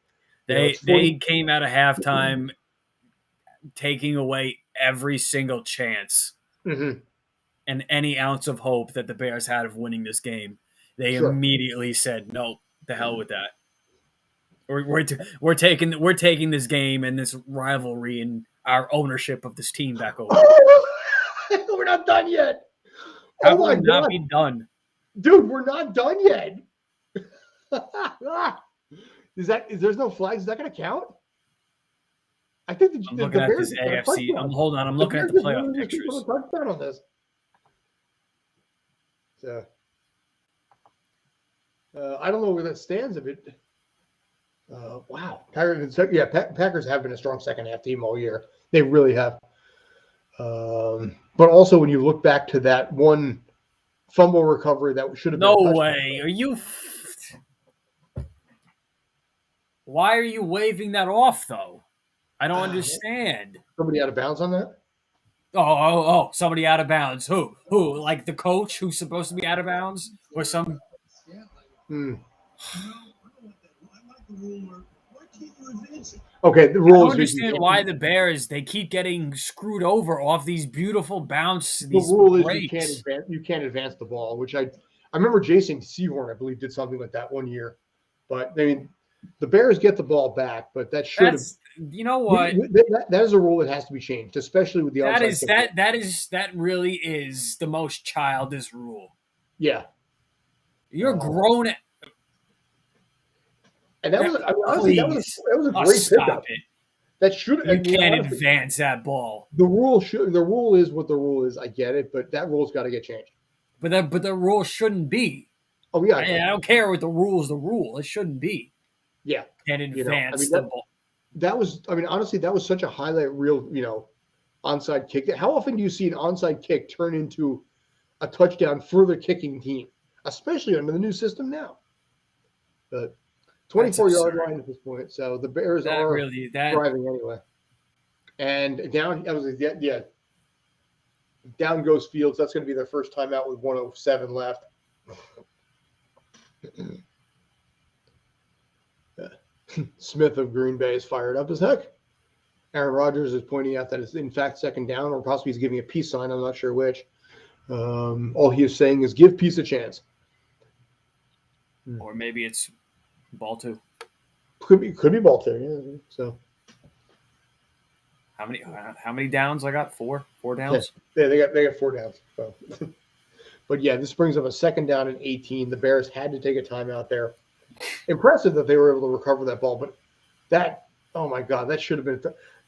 S3: They came out of halftime taking away every single chance
S1: Mm-hmm.
S3: and any ounce of hope that the Bears had of winning this game. They immediately said, "No, the hell with that. We're taking this game and this rivalry and our ownership of this team back over."
S1: We're not done yet.
S3: How will we not be done?
S1: Dude, we're not done yet. There's no flags? Is that going to count? I think
S3: I'm looking at this AFC. Hold on. I'm looking at the playoff pictures.
S1: Touchdown on this. So, I don't know where that stands. If it, wow, Packers have been a strong second half team all year. They really have. But also, when you look back to that one fumble recovery that should have been
S3: no way. Are you? Why are you waving that off though? I don't understand.
S1: Somebody out of bounds on that?
S3: Oh! Somebody out of bounds. Who? Like the coach who's supposed to be out of bounds, or some?
S1: Okay, the rules.
S3: I don't understand why the Bears they keep getting screwed over off these beautiful bounce.
S1: The rule is you can't advance the ball, which I remember Jason Sehorn, I believe, did something like that one year. But I mean, the Bears get the ball back, but that should have.
S3: You know what?
S1: That is a rule that has to be changed, especially with the onside kick.
S3: That really is the most childish rule.
S1: Yeah,
S3: you're grown.
S1: And that was a great pickup. That should
S3: you can't advance that ball.
S1: The rule is what the rule is. I get it, but that rule's got to get changed.
S3: But the rule shouldn't be.
S1: Oh yeah,
S3: I don't care what the rule is. The rule it shouldn't be.
S1: Yeah,
S3: can't advance the ball.
S1: That was, honestly, that was such a highlight reel, onside kick. How often do you see an onside kick turn into a touchdown for the kicking team, especially under the new system now? But 24-yard line at this point, so the Bears are driving anyway. And down, down goes Fields. That's going to be their first time out with 1:07 left. Smith of Green Bay is fired up as heck. Aaron Rodgers is pointing out that it's in fact second down, or possibly he's giving a peace sign. I'm not sure which. All he is saying is give peace a chance.
S3: Or maybe it's ball two.
S1: Could be ball two. Yeah. So
S3: how many downs I got? Four downs.
S1: Yeah, they got 4 downs. So. But yeah, this brings up a second down and 18. The Bears had to take a timeout there. Impressive that they were able to recover that ball, but oh my God, that should have been.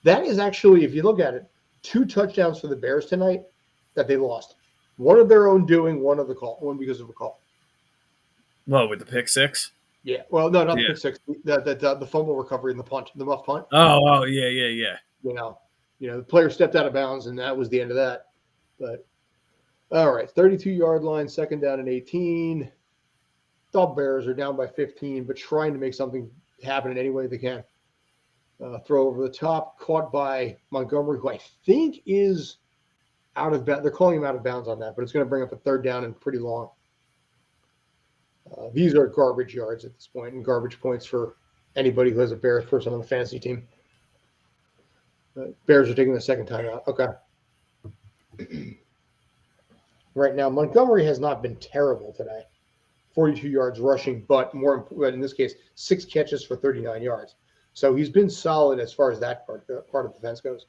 S1: That is actually, if you look at it, 2 touchdowns for the Bears tonight that they lost. One of their own doing, one because of a call.
S3: Well, with the pick six.
S1: Yeah, well, no, not the pick six. The fumble recovery and the muff punt.
S3: Oh, yeah.
S1: The player stepped out of bounds, and that was the end of that. But all right, 32-yard line, second down and 18. The Bears are down by 15, but trying to make something happen in any way they can. Throw over the top, caught by Montgomery, who I think is out of bounds. They're calling him out of bounds on that, but it's going to bring up a third down and pretty long. These are garbage yards at this point and garbage points for anybody who has a Bears person on the fantasy team. Bears are taking the second time out. Okay. Right now, Montgomery has not been terrible today. 42 yards rushing, but in this case, 6 catches for 39 yards. So he's been solid as far as that part of the defense goes.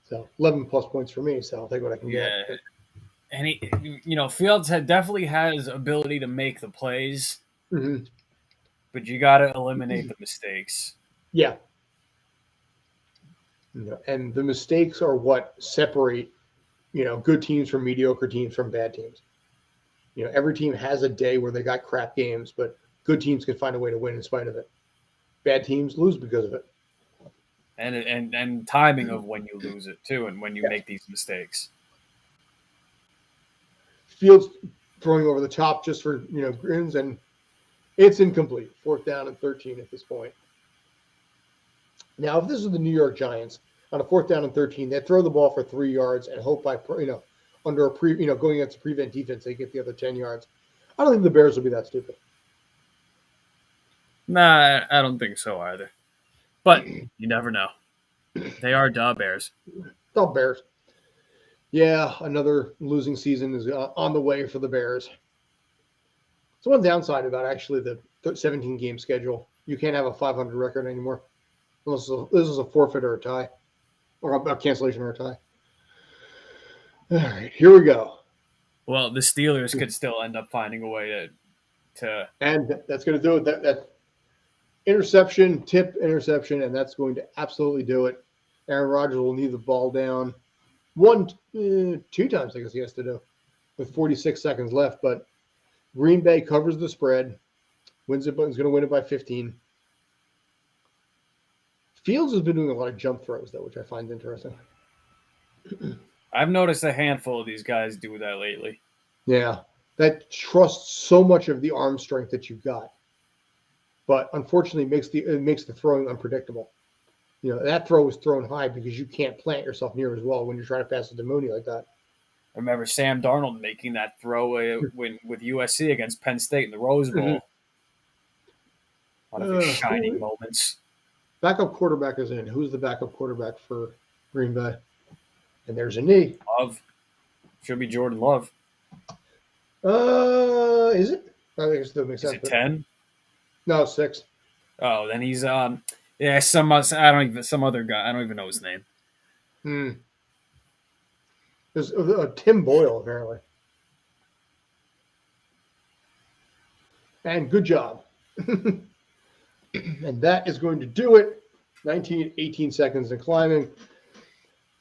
S1: So 11 plus points for me. So I'll take what I can get.
S3: And Fields definitely has ability to make the plays, but you got to eliminate the mistakes.
S1: Yeah. And the mistakes are what separate good teams from mediocre teams from bad teams. Every team has a day where they got crap games, but good teams can find a way to win in spite of it. Bad teams lose because of it.
S3: And timing of when you lose it too, and when you make these mistakes.
S1: Fields throwing over the top just for grins, and it's incomplete. 4th down and 13 at this point. Now, if this is the New York Giants on a 4th down and 13, they throw the ball for 3 yards and hope by under a going against a prevent defense, they get the other 10 yards. I don't think the Bears will be that stupid.
S3: Nah, I don't think so either. But you never know. They are Bears.
S1: The Bears. Yeah, another losing season is on the way for the Bears. It's one downside about actually the 17-game schedule. You can't have a 500 record anymore. Unless this is a forfeit or a tie. Or a cancellation or a tie. All right, here we go.
S3: Well, the Steelers could still end up finding a way to
S1: And that's going to do it. That interception, and that's going to absolutely do it. Aaron Rodgers will need the ball down 2 times, I guess he has to do, with 46 seconds left. But Green Bay covers the spread, wins it, but is going to win it by 15. Fields has been doing a lot of jump throws, though, which I find interesting.
S3: I've noticed a handful of these guys do that lately.
S1: Yeah, that trusts so much of the arm strength that you've got, but unfortunately it makes the throwing unpredictable. That throw was thrown high because you can't plant yourself near as well when you're trying to pass it to Mooney like that.
S3: I remember Sam Darnold making that throw with USC against Penn State in the Rose Bowl. One of his shining moments.
S1: Backup quarterback is in. Who's the backup quarterback for Green Bay? And there's a knee.
S3: Love. Should be Jordan Love.
S1: Is it? I think it still makes sense.
S3: Is it 10?
S1: No, 6.
S3: Oh, then he's some other guy. I don't even know his name.
S1: There's Tim Boyle apparently. And good job. And that is going to do it. 18 seconds and climbing.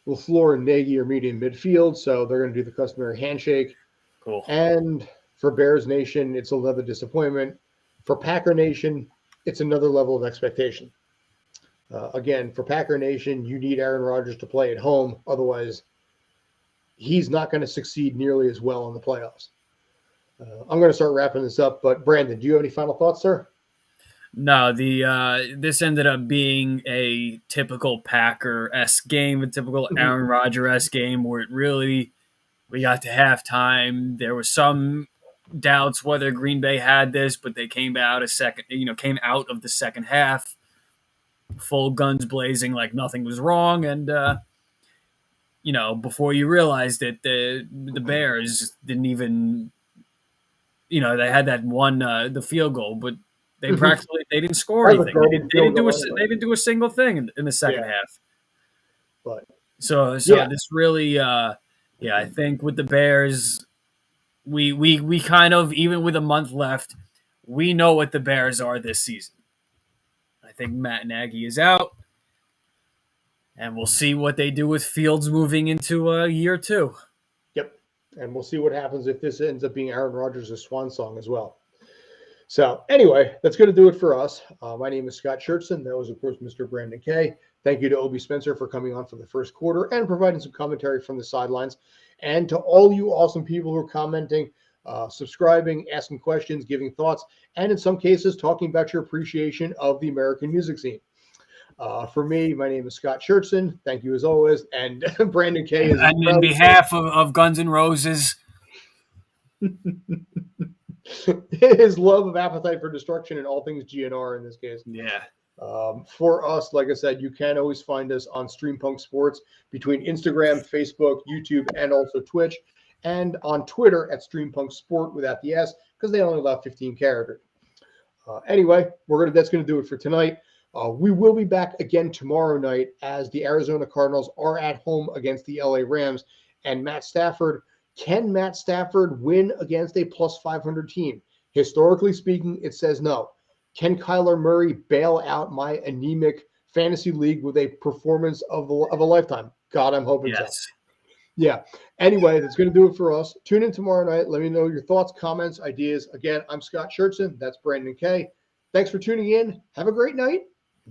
S1: LaFleur and Nagy are meeting in midfield, so they're going to do the customary handshake.
S3: Cool.
S1: And for Bears Nation, it's another disappointment. For Packer Nation, it's another level of expectation. Again, for Packer Nation, you need Aaron Rodgers to play at home. Otherwise, he's not going to succeed nearly as well in the playoffs. I'm going to start wrapping this up, but Brandon, do you have any final thoughts, sir?
S3: No, this ended up being a typical Packer-esque game, a typical Aaron Rodgers-esque game where we got to halftime. There were some doubts whether Green Bay had this, but they came out of the second half, full guns blazing like nothing was wrong, and before you realized it, the Bears didn't even, they had that one the field goal, but they practically they didn't score anything. They didn't do a single thing in the second half.
S1: But
S3: so this really, I think with the Bears, we kind of, even with a month left, we know what the Bears are this season. I think Matt Nagy is out, and we'll see what they do with Fields moving into year 2.
S1: Yep, and we'll see what happens if this ends up being Aaron Rodgers' swan song as well. So anyway, that's going to do it for us. My name is Scott Schertzen. That was, of course, Mr. Brandon Kay. Thank you to Obie Spencer for coming on for the first quarter and providing some commentary from the sidelines. And to all you awesome people who are commenting, subscribing, asking questions, giving thoughts, and in some cases, talking about your appreciation of the American music scene. For me, my name is Scott Schertzen. Thank you as always. And Brandon Kay is...
S3: And in behalf of Guns N' Roses...
S1: his love of Appetite for Destruction and all things GNR in this case.
S3: Yeah.
S1: For us, like I said, you can always find us on Streampunk Sports between Instagram, Facebook, YouTube, and also Twitch, and on Twitter at Streampunk Sport without the S, because they only allow 15 characters. Anyway, that's going to do it for tonight. We will be back again tomorrow night as the Arizona Cardinals are at home against the LA Rams, and Can Matt Stafford win against a plus 500 team? Historically speaking, it says no. Can Kyler Murray bail out my anemic fantasy league with a performance of a lifetime? God, I'm hoping so. Yeah. Anyway, that's going to do it for us. Tune in tomorrow night. Let me know your thoughts, comments, ideas. Again, I'm Scott Schertzen. That's Brandon Kay. Thanks for tuning in. Have a great night.